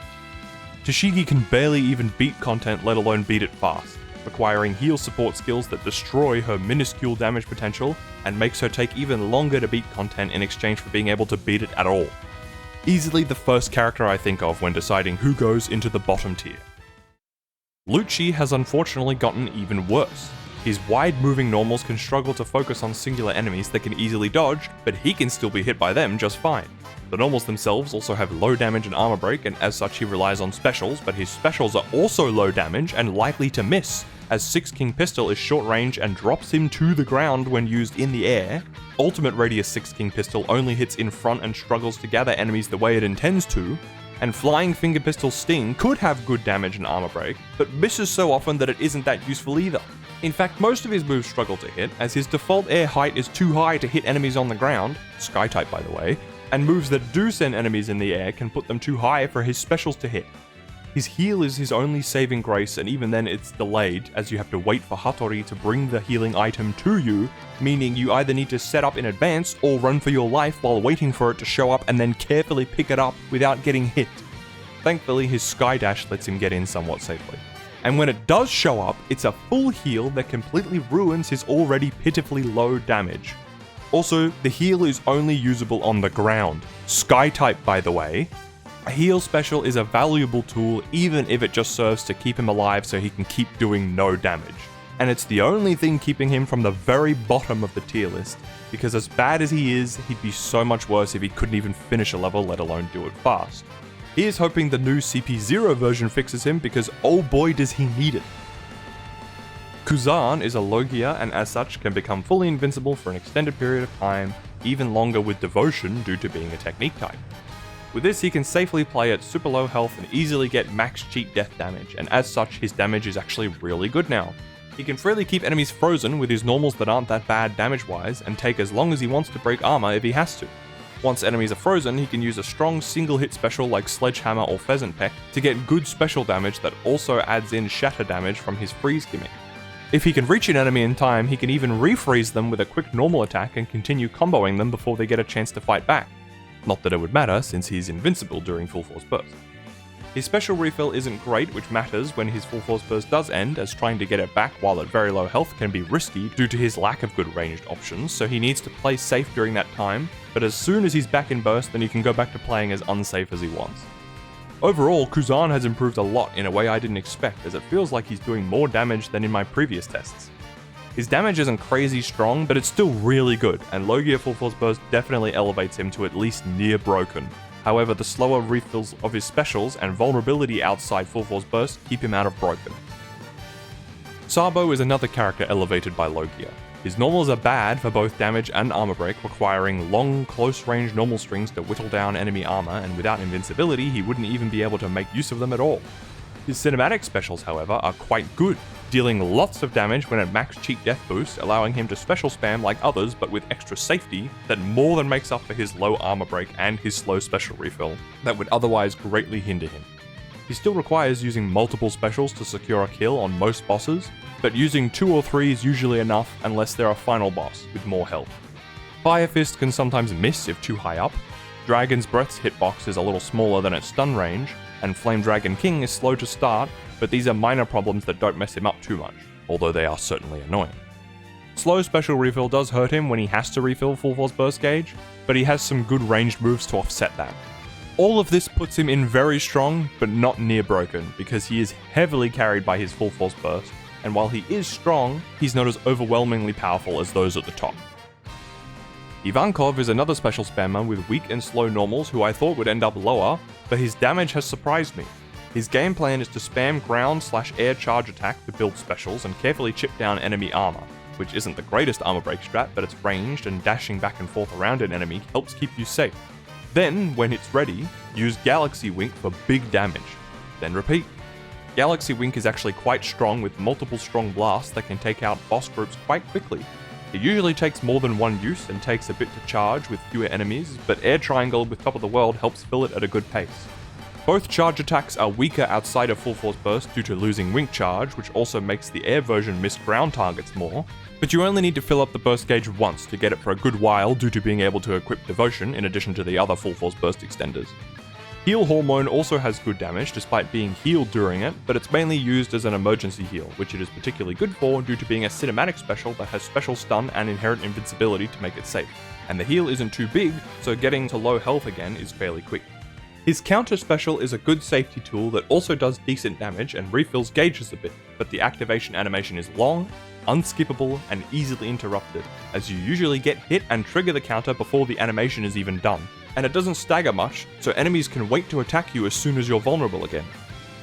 Tashigi can barely even beat content, let alone beat it fast, requiring heal support skills that destroy her minuscule damage potential and makes her take even longer to beat content in exchange for being able to beat it at all. Easily the first character I think of when deciding who goes into the bottom tier. Lucci has unfortunately gotten even worse. His wide-moving normals can struggle to focus on singular enemies that can easily dodge, but he can still be hit by them just fine. The normals themselves also have low damage and armor break, and as such he relies on specials, but his specials are also low damage and likely to miss, as 6 King Pistol is short range and drops him to the ground when used in the air. Ultimate Radius 6 King Pistol only hits in front and struggles to gather enemies the way it intends to, and Flying Finger Pistol Sting could have good damage and armor break, but misses so often that it isn't that useful either. In fact, most of his moves struggle to hit, as his default air height is too high to hit enemies on the ground, Sky type by the way, and moves that do send enemies in the air can put them too high for his specials to hit. His heal is his only saving grace, and even then it's delayed, as you have to wait for Hattori to bring the healing item to you, meaning you either need to set up in advance or run for your life while waiting for it to show up and then carefully pick it up without getting hit. Thankfully, his Sky Dash lets him get in somewhat safely. And when it does show up, it's a full heal that completely ruins his already pitifully low damage. Also, the heal is only usable on the ground. Sky type, by the way. A heal special is a valuable tool even if it just serves to keep him alive so he can keep doing no damage. And it's the only thing keeping him from the very bottom of the tier list, because as bad as he is, he'd be so much worse if he couldn't even finish a level, let alone do it fast. He is hoping the new CP0 version fixes him because oh boy does he need it. Kuzan is a Logia and as such can become fully invincible for an extended period of time, even longer with devotion due to being a technique type. With this he can safely play at super low health and easily get max cheat death damage, and as such his damage is actually really good now. He can freely keep enemies frozen with his normals that aren't that bad damage wise and take as long as he wants to break armor if he has to. Once enemies are frozen, he can use a strong single hit special like Sledgehammer or Pheasant Peck to get good special damage that also adds in shatter damage from his freeze gimmick. If he can reach an enemy in time, he can even refreeze them with a quick normal attack and continue comboing them before they get a chance to fight back. Not that it would matter since he's invincible during full force burst. His special refill isn't great, which matters when his full force burst does end, as trying to get it back while at very low health can be risky due to his lack of good ranged options, so he needs to play safe during that time, but as soon as he's back in burst then he can go back to playing as unsafe as he wants. Overall, Kuzan has improved a lot in a way I didn't expect, as it feels like he's doing more damage than in my previous tests. His damage isn't crazy strong, but it's still really good, and Logia Full Force Burst definitely elevates him to at least near broken. However, the slower refills of his specials and vulnerability outside Full Force Burst keep him out of broken. Sabo is another character elevated by Logia. His normals are bad for both damage and armor break, requiring long, close-range normal strings to whittle down enemy armor, and without invincibility, he wouldn't even be able to make use of them at all. His cinematic specials, however, are quite good, dealing lots of damage when at max cheat death boost, allowing him to special spam like others but with extra safety that more than makes up for his low armor break and his slow special refill that would otherwise greatly hinder him. He still requires using multiple specials to secure a kill on most bosses, but using 2 or 3 is usually enough unless they're a final boss with more health. Fire Fist can sometimes miss if too high up, Dragon's Breath's hitbox is a little smaller than its stun range, and Flame Dragon King is slow to start, but these are minor problems that don't mess him up too much, although they are certainly annoying. Slow special refill does hurt him when he has to refill Full Force Burst gauge, but he has some good ranged moves to offset that. All of this puts him in very strong, but not near broken, because he is heavily carried by his Full Force Burst, and while he is strong, he's not as overwhelmingly powerful as those at the top. Ivankov is another special spammer with weak and slow normals who I thought would end up lower, but his damage has surprised me. His game plan is to spam ground/air charge attack to build specials and carefully chip down enemy armor, which isn't the greatest armor break strat, but it's ranged and dashing back and forth around an enemy helps keep you safe. Then, when it's ready, use Galaxy Wink for big damage. Then repeat. Galaxy Wink is actually quite strong with multiple strong blasts that can take out boss groups quite quickly. It usually takes more than one use and takes a bit to charge with fewer enemies, but Air Triangle with Top of the World helps fill it at a good pace. Both charge attacks are weaker outside of Full Force Burst due to losing Wink Charge, which also makes the air version miss ground targets more, but you only need to fill up the burst gauge once to get it for a good while due to being able to equip Devotion in addition to the other Full Force Burst extenders. Heal Hormone also has good damage despite being healed during it, but it's mainly used as an emergency heal, which it is particularly good for due to being a cinematic special that has special stun and inherent invincibility to make it safe. And the heal isn't too big, so getting to low health again is fairly quick. His counter special is a good safety tool that also does decent damage and refills gauges a bit, but the activation animation is long, unskippable, and easily interrupted, as you usually get hit and trigger the counter before the animation is even done. And it doesn't stagger much, so enemies can wait to attack you as soon as you're vulnerable again.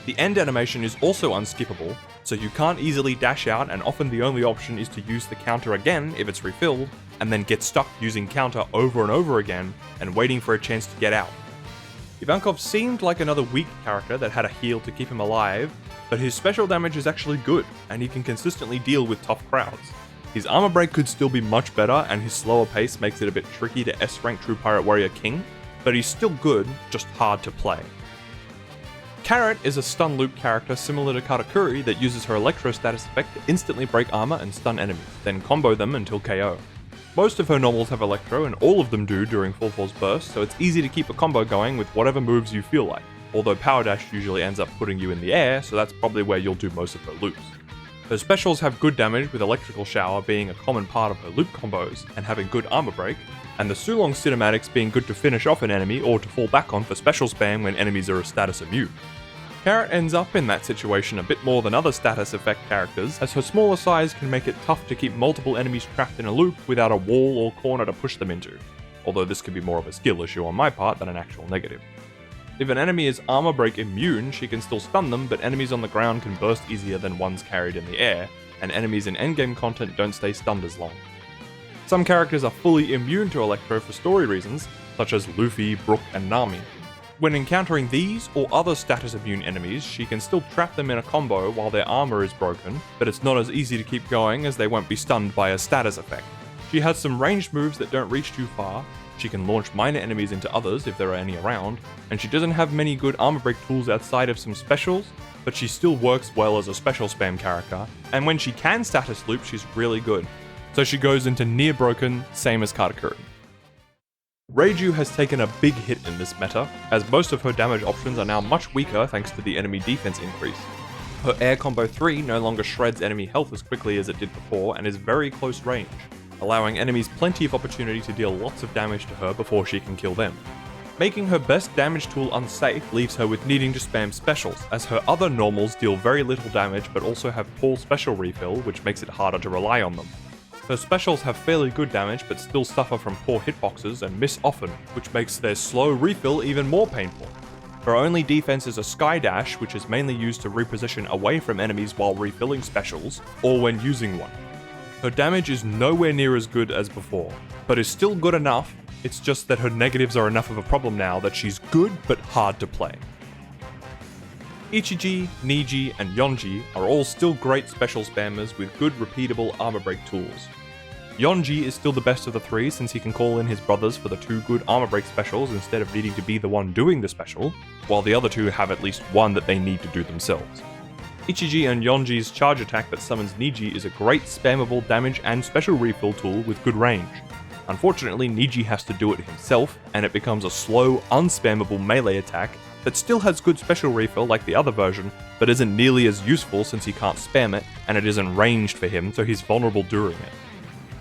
The end animation is also unskippable, so you can't easily dash out, and often the only option is to use the counter again if it's refilled, and then get stuck using counter over and over again, and waiting for a chance to get out. Ivankov seemed like another weak character that had a heal to keep him alive, but his special damage is actually good, and he can consistently deal with tough crowds. His armor break could still be much better, and his slower pace makes it a bit tricky to S-rank True Pirate Warrior King, but he's still good, just hard to play. Carrot is a stun loop character similar to Katakuri that uses her Electro status effect to instantly break armor and stun enemies, then combo them until KO. Most of her normals have Electro, and all of them do during Full Force Burst, so it's easy to keep a combo going with whatever moves you feel like, although Power Dash usually ends up putting you in the air, so that's probably where you'll do most of her loops. Her specials have good damage, with Electrical Shower being a common part of her loop combos and having good armor break, and the Sulong cinematics being good to finish off an enemy or to fall back on for special spam when enemies are a status immune. Carrot ends up in that situation a bit more than other status effect characters, as her smaller size can make it tough to keep multiple enemies trapped in a loop without a wall or corner to push them into, although this could be more of a skill issue on my part than an actual negative. If an enemy is armor break immune, she can still stun them, but enemies on the ground can burst easier than ones carried in the air, and enemies in endgame content don't stay stunned as long. Some characters are fully immune to Electro for story reasons, such as Luffy, Brook, and Nami. When encountering these or other status immune enemies, she can still trap them in a combo while their armor is broken, but it's not as easy to keep going as they won't be stunned by a status effect. She has some ranged moves that don't reach too far, she can launch minor enemies into others if there are any around, and she doesn't have many good armor break tools outside of some specials, but she still works well as a special spam character, and when she can status loop, she's really good. So she goes into near broken, same as Katakuri. Reiju has taken a big hit in this meta, as most of her damage options are now much weaker thanks to the enemy defense increase. Her Air Combo 3 no longer shreds enemy health as quickly as it did before and is very close range, allowing enemies plenty of opportunity to deal lots of damage to her before she can kill them. Making her best damage tool unsafe leaves her with needing to spam specials, as her other normals deal very little damage but also have poor special refill, which makes it harder to rely on them. Her specials have fairly good damage but still suffer from poor hitboxes and miss often, which makes their slow refill even more painful. Her only defense is a Sky Dash, which is mainly used to reposition away from enemies while refilling specials, or when using one. Her damage is nowhere near as good as before, but is still good enough, it's just that her negatives are enough of a problem now that she's good but hard to play. Ichiji, Niji, and Yonji are all still great special spammers with good repeatable armor break tools. Yonji is still the best of the three since he can call in his brothers for the two good armor break specials instead of needing to be the one doing the special, while the other two have at least one that they need to do themselves. Ichiji and Yonji's charge attack that summons Niji is a great spammable damage and special refill tool with good range. Unfortunately, Niji has to do it himself, and it becomes a slow, unspammable melee attack that still has good special refill like the other version, but isn't nearly as useful since he can't spam it, and it isn't ranged for him, so he's vulnerable during it.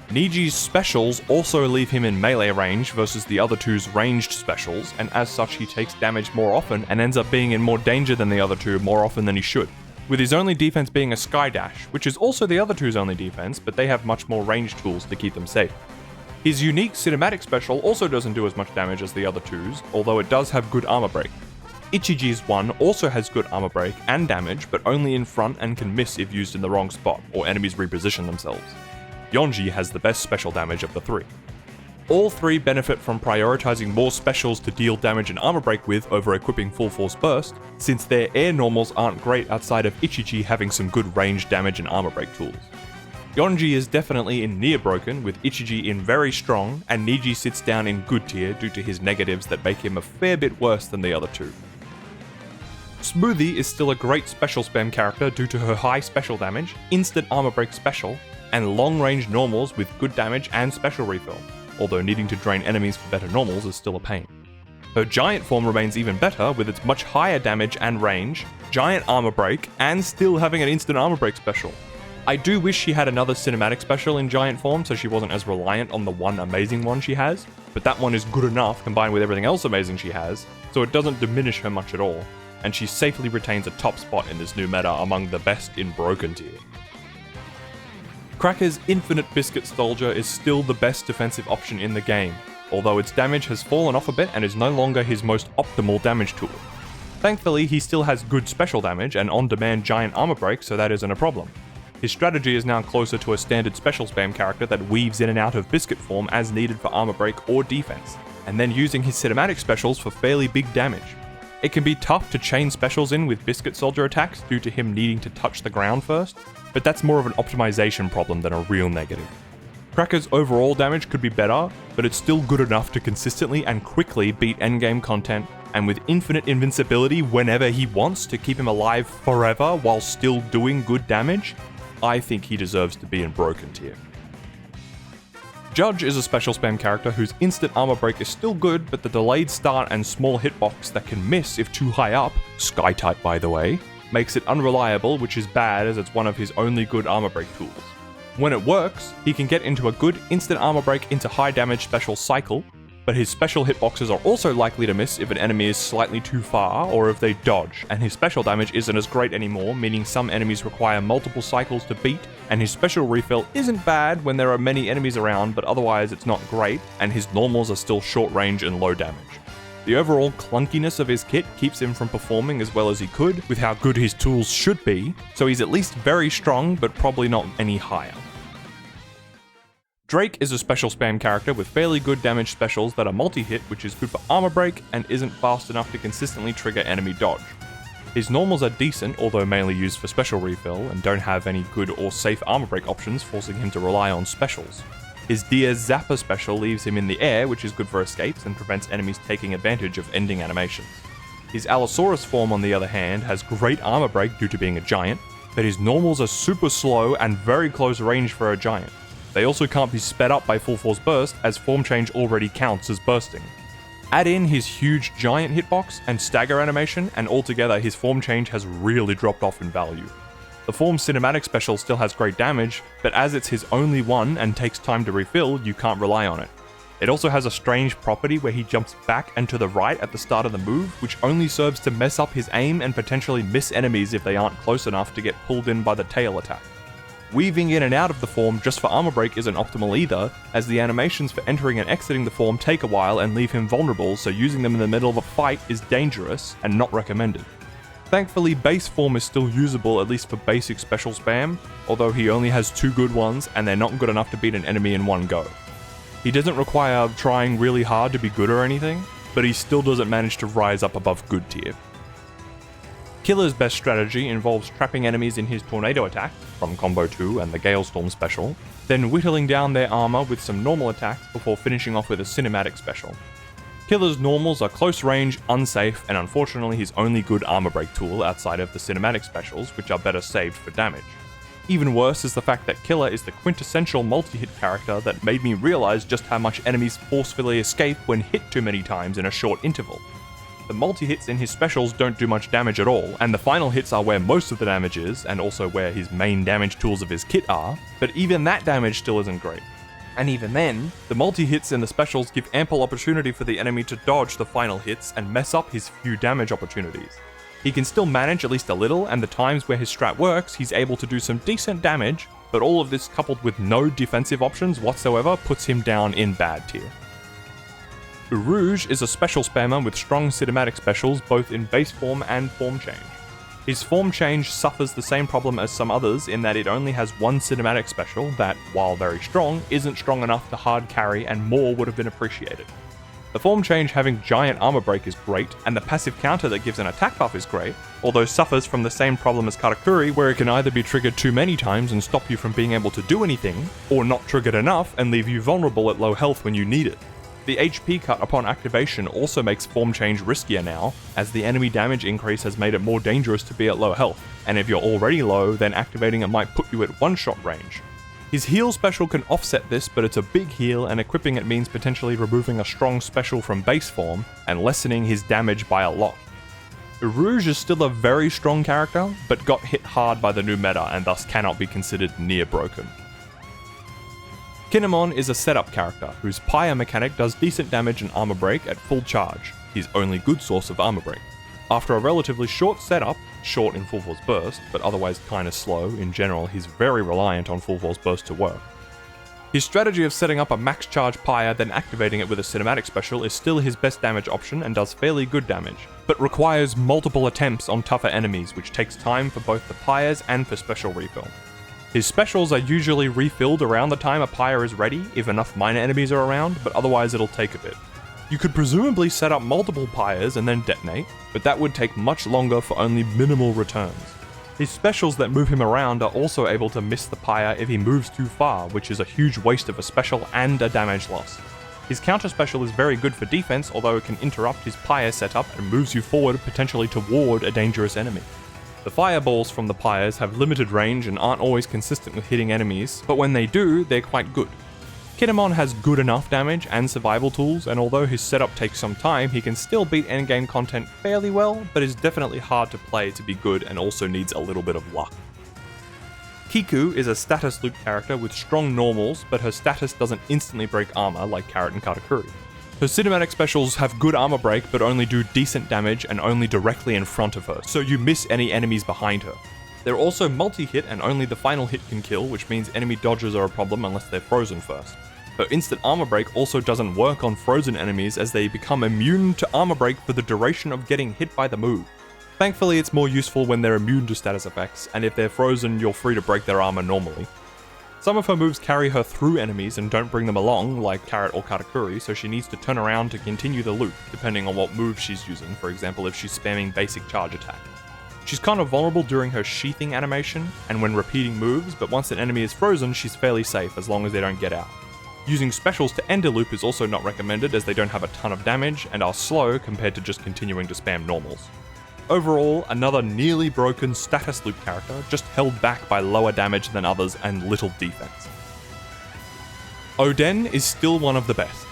Niji's specials also leave him in melee range versus the other two's ranged specials, and as such he takes damage more often and ends up being in more danger than the other two more often than he should, with his only defense being a Sky Dash, which is also the other two's only defense, but they have much more ranged tools to keep them safe. His unique cinematic special also doesn't do as much damage as the other two's, although it does have good armor break. Ichiji's one also has good armor break and damage, but only in front and can miss if used in the wrong spot, or enemies reposition themselves. Yonji has the best special damage of the three. All three benefit from prioritizing more specials to deal damage and armor break with over equipping full force burst, since their air normals aren't great outside of Ichiji having some good range damage and armor break tools. Yonji is definitely in near broken, with Ichiji in very strong, and Niji sits down in good tier due to his negatives that make him a fair bit worse than the other two. Smoothie is still a great special spam character due to her high special damage, instant armor break special, and long range normals with good damage and special refill, although needing to drain enemies for better normals is still a pain. Her giant form remains even better with its much higher damage and range, giant armor break, and still having an instant armor break special. I do wish she had another cinematic special in giant form so she wasn't as reliant on the one amazing one she has, but that one is good enough combined with everything else amazing she has, so it doesn't diminish her much at all, and she safely retains a top spot in this new meta among the best in broken tier. Cracker's Infinite Biscuit Soldier is still the best defensive option in the game, although its damage has fallen off a bit and is no longer his most optimal damage tool. Thankfully, he still has good special damage and on-demand giant armor break, so that isn't a problem. His strategy is now closer to a standard special spam character that weaves in and out of biscuit form as needed for armor break or defense, and then using his cinematic specials for fairly big damage. It can be tough to chain specials in with Biscuit Soldier attacks due to him needing to touch the ground first, but that's more of an optimization problem than a real negative. Cracker's overall damage could be better, but it's still good enough to consistently and quickly beat endgame content, and with infinite invincibility whenever he wants to keep him alive forever while still doing good damage, I think he deserves to be in broken tier. Judge is a special spam character whose instant armor break is still good, but the delayed start and small hitbox that can miss if too high up, Sky type by the way, makes it unreliable, which is bad as it's one of his only good armor break tools. When it works, he can get into a good instant armor break into high damage special cycle, but his special hitboxes are also likely to miss if an enemy is slightly too far or if they dodge, and his special damage isn't as great anymore, meaning some enemies require multiple cycles to beat, and his special refill isn't bad when there are many enemies around, but otherwise it's not great, and his normals are still short range and low damage. The overall clunkiness of his kit keeps him from performing as well as he could with how good his tools should be, so he's at least very strong but probably not any higher. Drake is a special spam character with fairly good damage specials that are multi-hit, which is good for armor break and isn't fast enough to consistently trigger enemy dodge. His normals are decent, although mainly used for special refill, and don't have any good or safe armor break options, forcing him to rely on specials. His Deer Zapper special leaves him in the air, which is good for escapes and prevents enemies taking advantage of ending animations. His Allosaurus form, on the other hand, has great armor break due to being a giant, but his normals are super slow and very close range for a giant. They also can't be sped up by full force burst, as form change already counts as bursting. Add in his huge giant hitbox and stagger animation, and altogether his form change has really dropped off in value. The form cinematic special still has great damage, but as it's his only one and takes time to refill, you can't rely on it. It also has a strange property where he jumps back and to the right at the start of the move, which only serves to mess up his aim and potentially miss enemies if they aren't close enough to get pulled in by the tail attack. Weaving in and out of the form just for armor break isn't optimal either, as the animations for entering and exiting the form take a while and leave him vulnerable, so using them in the middle of a fight is dangerous and not recommended. Thankfully, base form is still usable, at least for basic special spam, although he only has 2 good ones and they're not good enough to beat an enemy in one go. He doesn't require trying really hard to be good or anything, but he still doesn't manage to rise up above good tier. Killer's best strategy involves trapping enemies in his tornado attack, from Combo 2 and the Galestorm special, then whittling down their armor with some normal attacks before finishing off with a cinematic special. Killer's normals are close range, unsafe, and unfortunately his only good armor break tool outside of the cinematic specials, which are better saved for damage. Even worse is the fact that Killer is the quintessential multi-hit character that made me realize just how much enemies forcefully escape when hit too many times in a short interval. The multi-hits in his specials don't do much damage at all, and the final hits are where most of the damage is, and also where his main damage tools of his kit are, but even that damage still isn't great. And even then, the multi-hits in the specials give ample opportunity for the enemy to dodge the final hits and mess up his few damage opportunities. He can still manage at least a little, and the times where his strat works, he's able to do some decent damage, but all of this coupled with no defensive options whatsoever puts him down in bad tier. Rouge is a special spammer with strong cinematic specials both in base form and form change. His form change suffers the same problem as some others in that it only has one cinematic special that, while very strong, isn't strong enough to hard carry and more would have been appreciated. The form change having giant armor break is great, and the passive counter that gives an attack buff is great, although suffers from the same problem as Katakuri, where it can either be triggered too many times and stop you from being able to do anything, or not triggered enough and leave you vulnerable at low health when you need it. The HP cut upon activation also makes form change riskier now, as the enemy damage increase has made it more dangerous to be at low health, and if you're already low, then activating it might put you at one-shot range. His heal special can offset this, but it's a big heal, and equipping it means potentially removing a strong special from base form, and lessening his damage by a lot. Rouge is still a very strong character, but got hit hard by the new meta, and thus cannot be considered near broken. Kinemon is a setup character, whose Pyre mechanic does decent damage and armor break at full charge, his only good source of armor break. After a relatively short setup, short in full force burst, but otherwise kinda slow, in general he's very reliant on full force burst to work. His strategy of setting up a max charge Pyre then activating it with a cinematic special is still his best damage option and does fairly good damage, but requires multiple attempts on tougher enemies, which takes time for both the Pyres and for special refill. His specials are usually refilled around the time a Pyre is ready, if enough minor enemies are around, but otherwise it'll take a bit. You could presumably set up multiple Pyres and then detonate, but that would take much longer for only minimal returns. His specials that move him around are also able to miss the Pyre if he moves too far, which is a huge waste of a special and a damage loss. His counter special is very good for defense, although it can interrupt his Pyre setup and moves you forward potentially toward a dangerous enemy. The fireballs from the Pyres have limited range and aren't always consistent with hitting enemies, but when they do, they're quite good. Kinemon has good enough damage and survival tools, and although his setup takes some time, he can still beat endgame content fairly well, but is definitely hard to play to be good and also needs a little bit of luck. Kiku is a status loop character with strong normals, but her status doesn't instantly break armor like Carrot and Katakuri. Her cinematic specials have good armor break, but only do decent damage and only directly in front of her, so you miss any enemies behind her. They're also multi-hit and only the final hit can kill, which means enemy dodges are a problem unless they're frozen first. Her instant armor break also doesn't work on frozen enemies as they become immune to armor break for the duration of getting hit by the move. Thankfully, it's more useful when they're immune to status effects, and if they're frozen, you're free to break their armor normally. Some of her moves carry her through enemies and don't bring them along, like Carrot or Katakuri, so she needs to turn around to continue the loop, depending on what move she's using, for example if she's spamming basic charge attack. She's kind of vulnerable during her sheathing animation, and when repeating moves, but once an enemy is frozen, she's fairly safe as long as they don't get out. Using specials to end a loop is also not recommended as they don't have a ton of damage and are slow compared to just continuing to spam normals. Overall, another nearly broken status loop character, just held back by lower damage than others and little defense. Oden is still one of the best.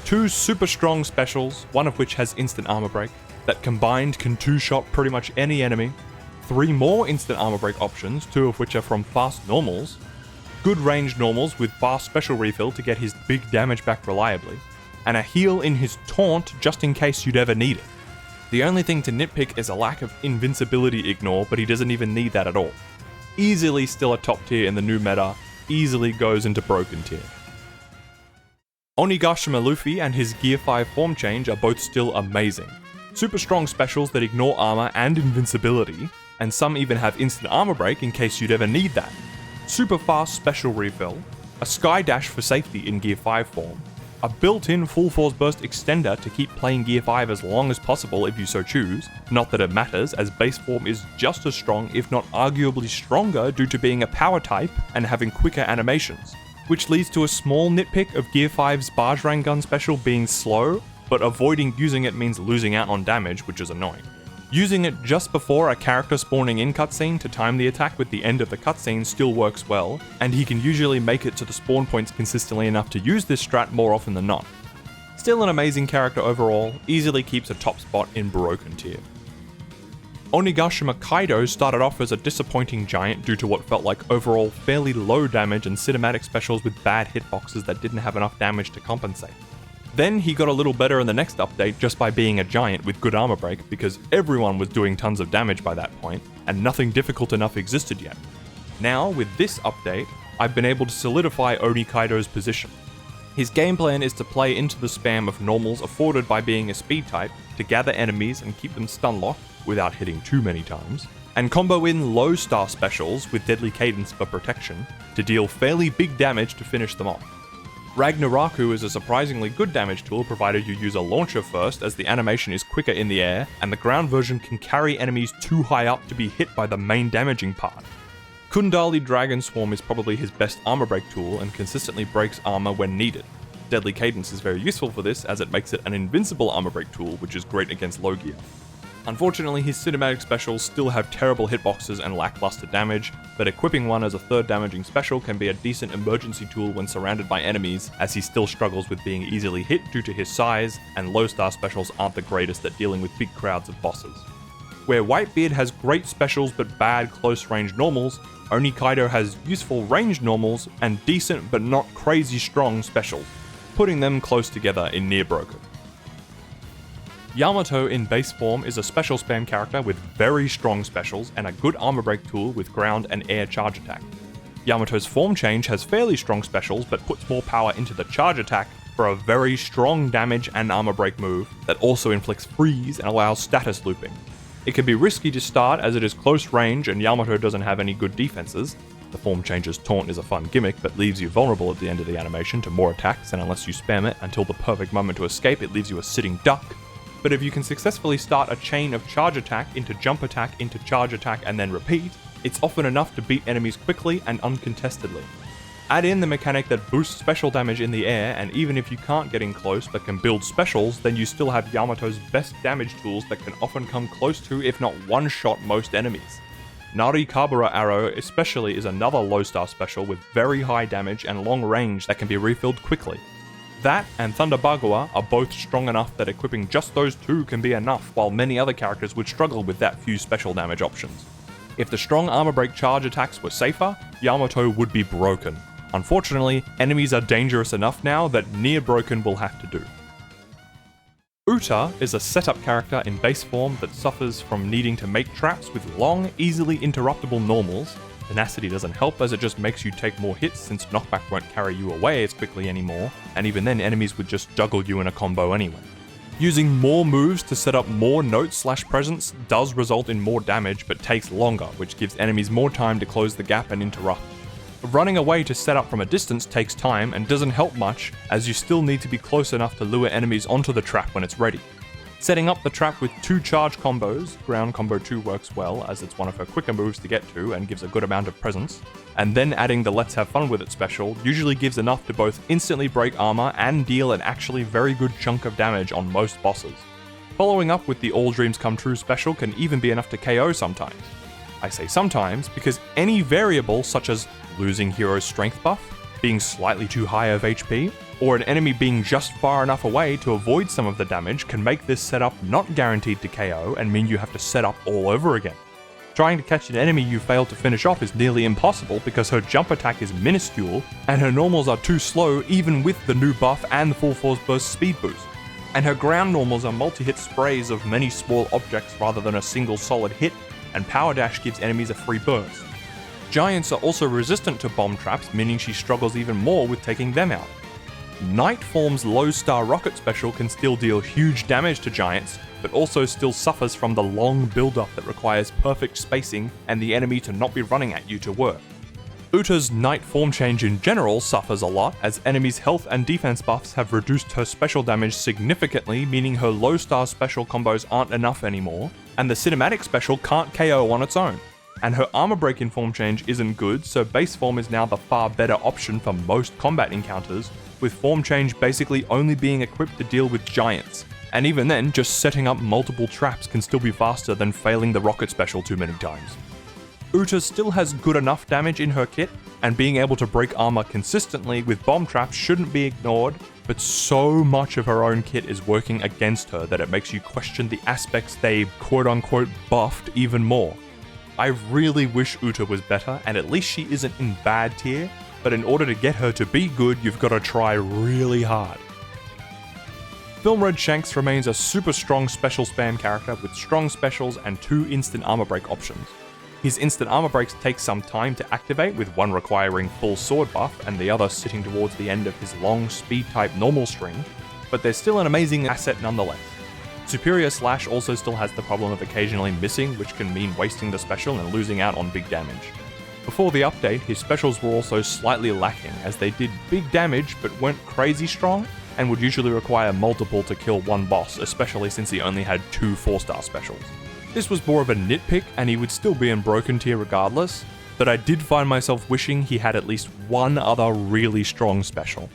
2 super strong specials, one of which has instant armor break, that combined can 2-shot pretty much any enemy, 3 more instant armor break options, 2 of which are from fast normals, good range normals with fast special refill to get his big damage back reliably, and a heal in his taunt just in case you'd ever need it. The only thing to nitpick is a lack of invincibility ignore, but he doesn't even need that at all. Easily still a top tier in the new meta, easily goes into broken tier. Onigashima Luffy and his Gear 5 form change are both still amazing. Super strong specials that ignore armor and invincibility, and some even have instant armor break in case you'd ever need that. Super fast special refill, a sky dash for safety in Gear 5 form, a built-in full force burst extender to keep playing Gear 5 as long as possible if you so choose, not that it matters as base form is just as strong if not arguably stronger due to being a power type and having quicker animations, which leads to a small nitpick of Gear 5's barge ray gun special being slow, but avoiding using it means losing out on damage, which is annoying. Using it just before a character spawning in cutscene to time the attack with the end of the cutscene still works well, and he can usually make it to the spawn points consistently enough to use this strat more often than not. Still an amazing character overall, easily keeps a top spot in broken tier. Onigashima Kaido started off as a disappointing giant due to what felt like overall fairly low damage and cinematic specials with bad hitboxes that didn't have enough damage to compensate. Then he got a little better in the next update just by being a giant with good armor break because everyone was doing tons of damage by that point, and nothing difficult enough existed yet. Now, with this update, I've been able to solidify Oni Kaido's position. His game plan is to play into the spam of normals afforded by being a speed type to gather enemies and keep them stun locked without hitting too many times, and combo in low star specials with deadly cadence for protection to deal fairly big damage to finish them off. Ragnaraku is a surprisingly good damage tool provided you use a launcher first as the animation is quicker in the air and the ground version can carry enemies too high up to be hit by the main damaging part. Kundali Dragon Swarm is probably his best armor break tool and consistently breaks armor when needed. Deadly Cadence is very useful for this as it makes it an invincible armor break tool which is great against low gear. Unfortunately, his cinematic specials still have terrible hitboxes and lackluster damage, but equipping one as a third damaging special can be a decent emergency tool when surrounded by enemies, as he still struggles with being easily hit due to his size, and low star specials aren't the greatest at dealing with big crowds of bosses. Where Whitebeard has great specials but bad close range normals, Oni Kaido has useful range normals and decent but not crazy strong specials, putting them close together in near broken. Yamato in base form is a special spam character with very strong specials and a good armor break tool with ground and air charge attack. Yamato's form change has fairly strong specials but puts more power into the charge attack for a very strong damage and armor break move that also inflicts freeze and allows status looping. It can be risky to start as it is close range and Yamato doesn't have any good defenses. The form change's taunt is a fun gimmick but leaves you vulnerable at the end of the animation to more attacks, and unless you spam it until the perfect moment to escape, it leaves you a sitting duck. But if you can successfully start a chain of charge attack into jump attack into charge attack and then repeat, it's often enough to beat enemies quickly and uncontestedly. Add in the mechanic that boosts special damage in the air, and even if you can't get in close but can build specials, then you still have Yamato's best damage tools that can often come close to, if not one-shot, most enemies. Nari Kabura Arrow especially is another low star special with very high damage and long range that can be refilled quickly. That and Thunder Bagua are both strong enough that equipping just those two can be enough, while many other characters would struggle with that few special damage options. If the strong armor break charge attacks were safer, Yamato would be broken. Unfortunately, enemies are dangerous enough now that near broken will have to do. Uta is a setup character in base form that suffers from needing to make traps with long, easily interruptible normals, tenacity doesn't help, as it just makes you take more hits since knockback won't carry you away as quickly anymore, and even then enemies would just juggle you in a combo anyway. Using more moves to set up more notes/presence does result in more damage but takes longer, which gives enemies more time to close the gap and interrupt. Running away to set up from a distance takes time and doesn't help much, as you still need to be close enough to lure enemies onto the trap when it's ready. Setting up the trap with 2 charge combos, ground combo 2 works well as it's one of her quicker moves to get to and gives a good amount of presence, and then adding the Let's Have Fun With It special usually gives enough to both instantly break armor and deal an actually very good chunk of damage on most bosses. Following up with the All Dreams Come True special can even be enough to KO sometimes. I say sometimes because any variable such as losing hero's strength buff, being slightly too high of HP, or an enemy being just far enough away to avoid some of the damage can make this setup not guaranteed to KO and mean you have to set up all over again. Trying to catch an enemy you failed to finish off is nearly impossible because her jump attack is minuscule and her normals are too slow even with the new buff and the full force burst speed boost. And her ground normals are multi-hit sprays of many small objects rather than a single solid hit, and power dash gives enemies a free burst. Giants are also resistant to bomb traps, meaning she struggles even more with taking them out. Nightform's low star rocket special can still deal huge damage to giants, but also still suffers from the long build-up that requires perfect spacing and the enemy to not be running at you to work. Uta's night form change in general suffers a lot, as enemies' health and defense buffs have reduced her special damage significantly, meaning her low star special combos aren't enough anymore, and the cinematic special can't KO on its own. And her armor break in form change isn't good, so base form is now the far better option for most combat encounters, with form change basically only being equipped to deal with giants. And even then, just setting up multiple traps can still be faster than failing the rocket special too many times. Uta still has good enough damage in her kit, and being able to break armor consistently with bomb traps shouldn't be ignored, but so much of her own kit is working against her that it makes you question the aspects they quote-unquote buffed even more. I really wish Uta was better, and at least she isn't in bad tier, but in order to get her to be good, you've got to try really hard. Film Red Shanks remains a super strong special spam character with strong specials and 2 instant armor break options. His instant armor breaks take some time to activate, with one requiring full sword buff and the other sitting towards the end of his long speed type normal string, but they're still an amazing asset nonetheless. Superior Slash also still has the problem of occasionally missing, which can mean wasting the special and losing out on big damage. Before the update, his specials were also slightly lacking, as they did big damage but weren't crazy strong, and would usually require multiple to kill one boss, especially since he only had 2 4-star specials. This was more of a nitpick, and he would still be in broken tier regardless, but I did find myself wishing he had at least one other really strong special.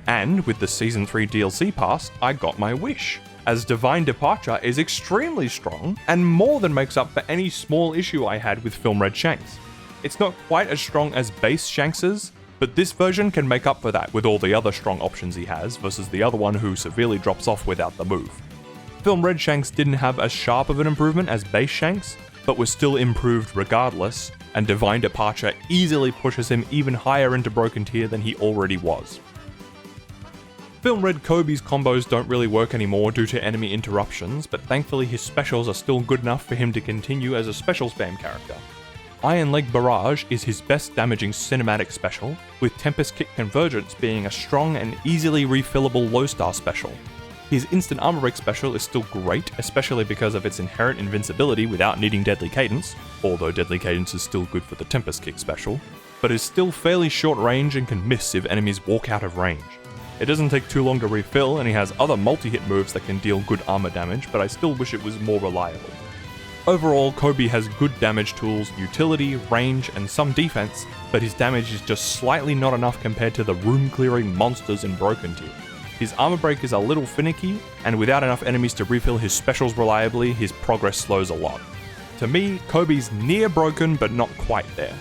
And with the Season 3 DLC pass, I got my wish, as Divine Departure is extremely strong, and more than makes up for any small issue I had with Film Red Shanks. It's not quite as strong as base Shanks's, but this version can make up for that with all the other strong options he has, versus the other one who severely drops off without the move. Film Red Shanks didn't have as sharp of an improvement as base Shanks, but was still improved regardless, and Divine Departure easily pushes him even higher into broken tier than he already was. Film Red Kobe's combos don't really work anymore due to enemy interruptions, but thankfully his specials are still good enough for him to continue as a special spam character. Iron Leg Barrage is his best damaging cinematic special, with Tempest Kick Convergence being a strong and easily refillable low star special. His instant armor break special is still great, especially because of its inherent invincibility without needing Deadly Cadence, although Deadly Cadence is still good for the Tempest Kick special, but is still fairly short range and can miss if enemies walk out of range. It doesn't take too long to refill, and he has other multi-hit moves that can deal good armor damage, but I still wish it was more reliable. Overall, Kobe has good damage tools, utility, range, and some defense, but his damage is just slightly not enough compared to the room-clearing monsters in Broken Tier. His armor break is a little finicky, and without enough enemies to refill his specials reliably, his progress slows a lot. To me, Kobe's near broken, but not quite there.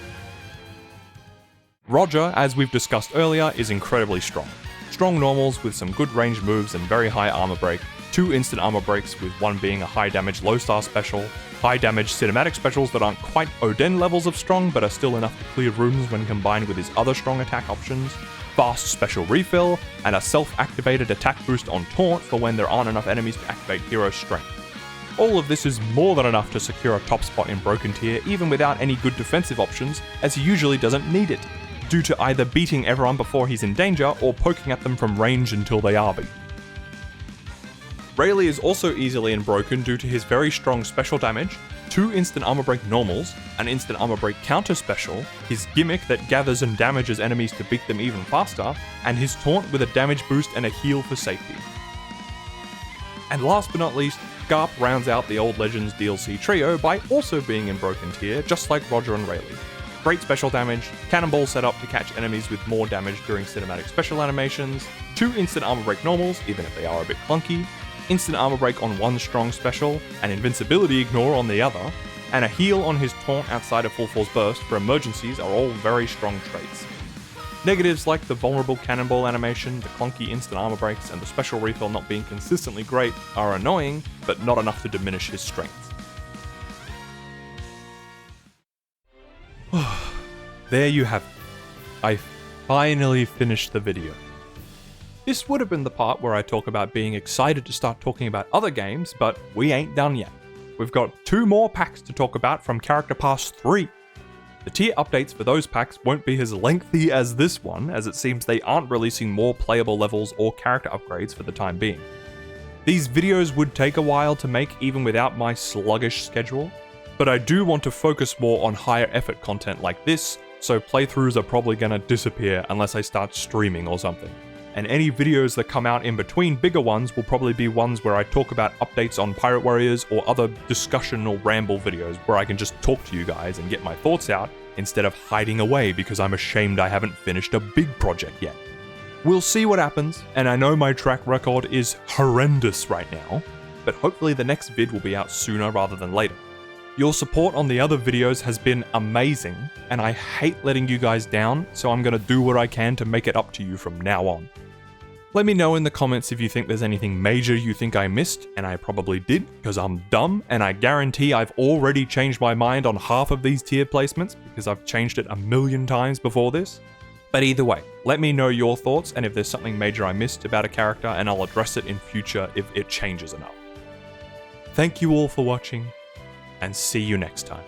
Roger, as we've discussed earlier, is incredibly strong. Strong normals with some good range moves and very high armor break, 2 instant armor breaks with one being a high damage low star special, high damage cinematic specials that aren't quite Oden levels of strong but are still enough to clear rooms when combined with his other strong attack options, fast special refill, and a self-activated attack boost on taunt for when there aren't enough enemies to activate hero strength. All of this is more than enough to secure a top spot in Broken Tier even without any good defensive options, as he usually doesn't need it, due to either beating everyone before he's in danger or poking at them from range until they are beat. Rayleigh is also easily Broken due to his very strong special damage, 2 instant armor break normals, an instant armor break counter special, his gimmick that gathers and damages enemies to beat them even faster, and his taunt with a damage boost and a heal for safety. And last but not least, Garp rounds out the Old Legends DLC trio by also being in Broken Tier, just like Roger and Rayleigh. Great special damage, cannonball setup to catch enemies with more damage during cinematic special animations, 2 instant armor break normals, even if they are a bit clunky, instant armor break on one strong special, and invincibility ignore on the other, and a heal on his taunt outside of full force burst for emergencies are all very strong traits. Negatives like the vulnerable cannonball animation, the clunky instant armor breaks, and the special refill not being consistently great are annoying, but not enough to diminish his strengths. There you have it. I finally finished the video. This would have been the part where I talk about being excited to start talking about other games, but we ain't done yet. We've got 2 more packs to talk about from Character Pass 3. The tier updates for those packs won't be as lengthy as this one, as it seems they aren't releasing more playable levels or character upgrades for the time being. These videos would take a while to make even without my sluggish schedule, but I do want to focus more on higher effort content like this, so playthroughs are probably gonna disappear unless I start streaming or something. And any videos that come out in between bigger ones will probably be ones where I talk about updates on Pirate Warriors or other discussion or ramble videos where I can just talk to you guys and get my thoughts out instead of hiding away because I'm ashamed I haven't finished a big project yet. We'll see what happens, and I know my track record is horrendous right now, but hopefully the next vid will be out sooner rather than later. Your support on the other videos has been amazing, and I hate letting you guys down, so I'm gonna do what I can to make it up to you from now on. Let me know in the comments if you think there's anything major you think I missed, and I probably did, because I'm dumb, and I guarantee I've already changed my mind on half of these tier placements, because I've changed it a million times before this. But either way, let me know your thoughts, and if there's something major I missed about a character, and I'll address it in future if it changes enough. Thank you all for watching, and see you next time.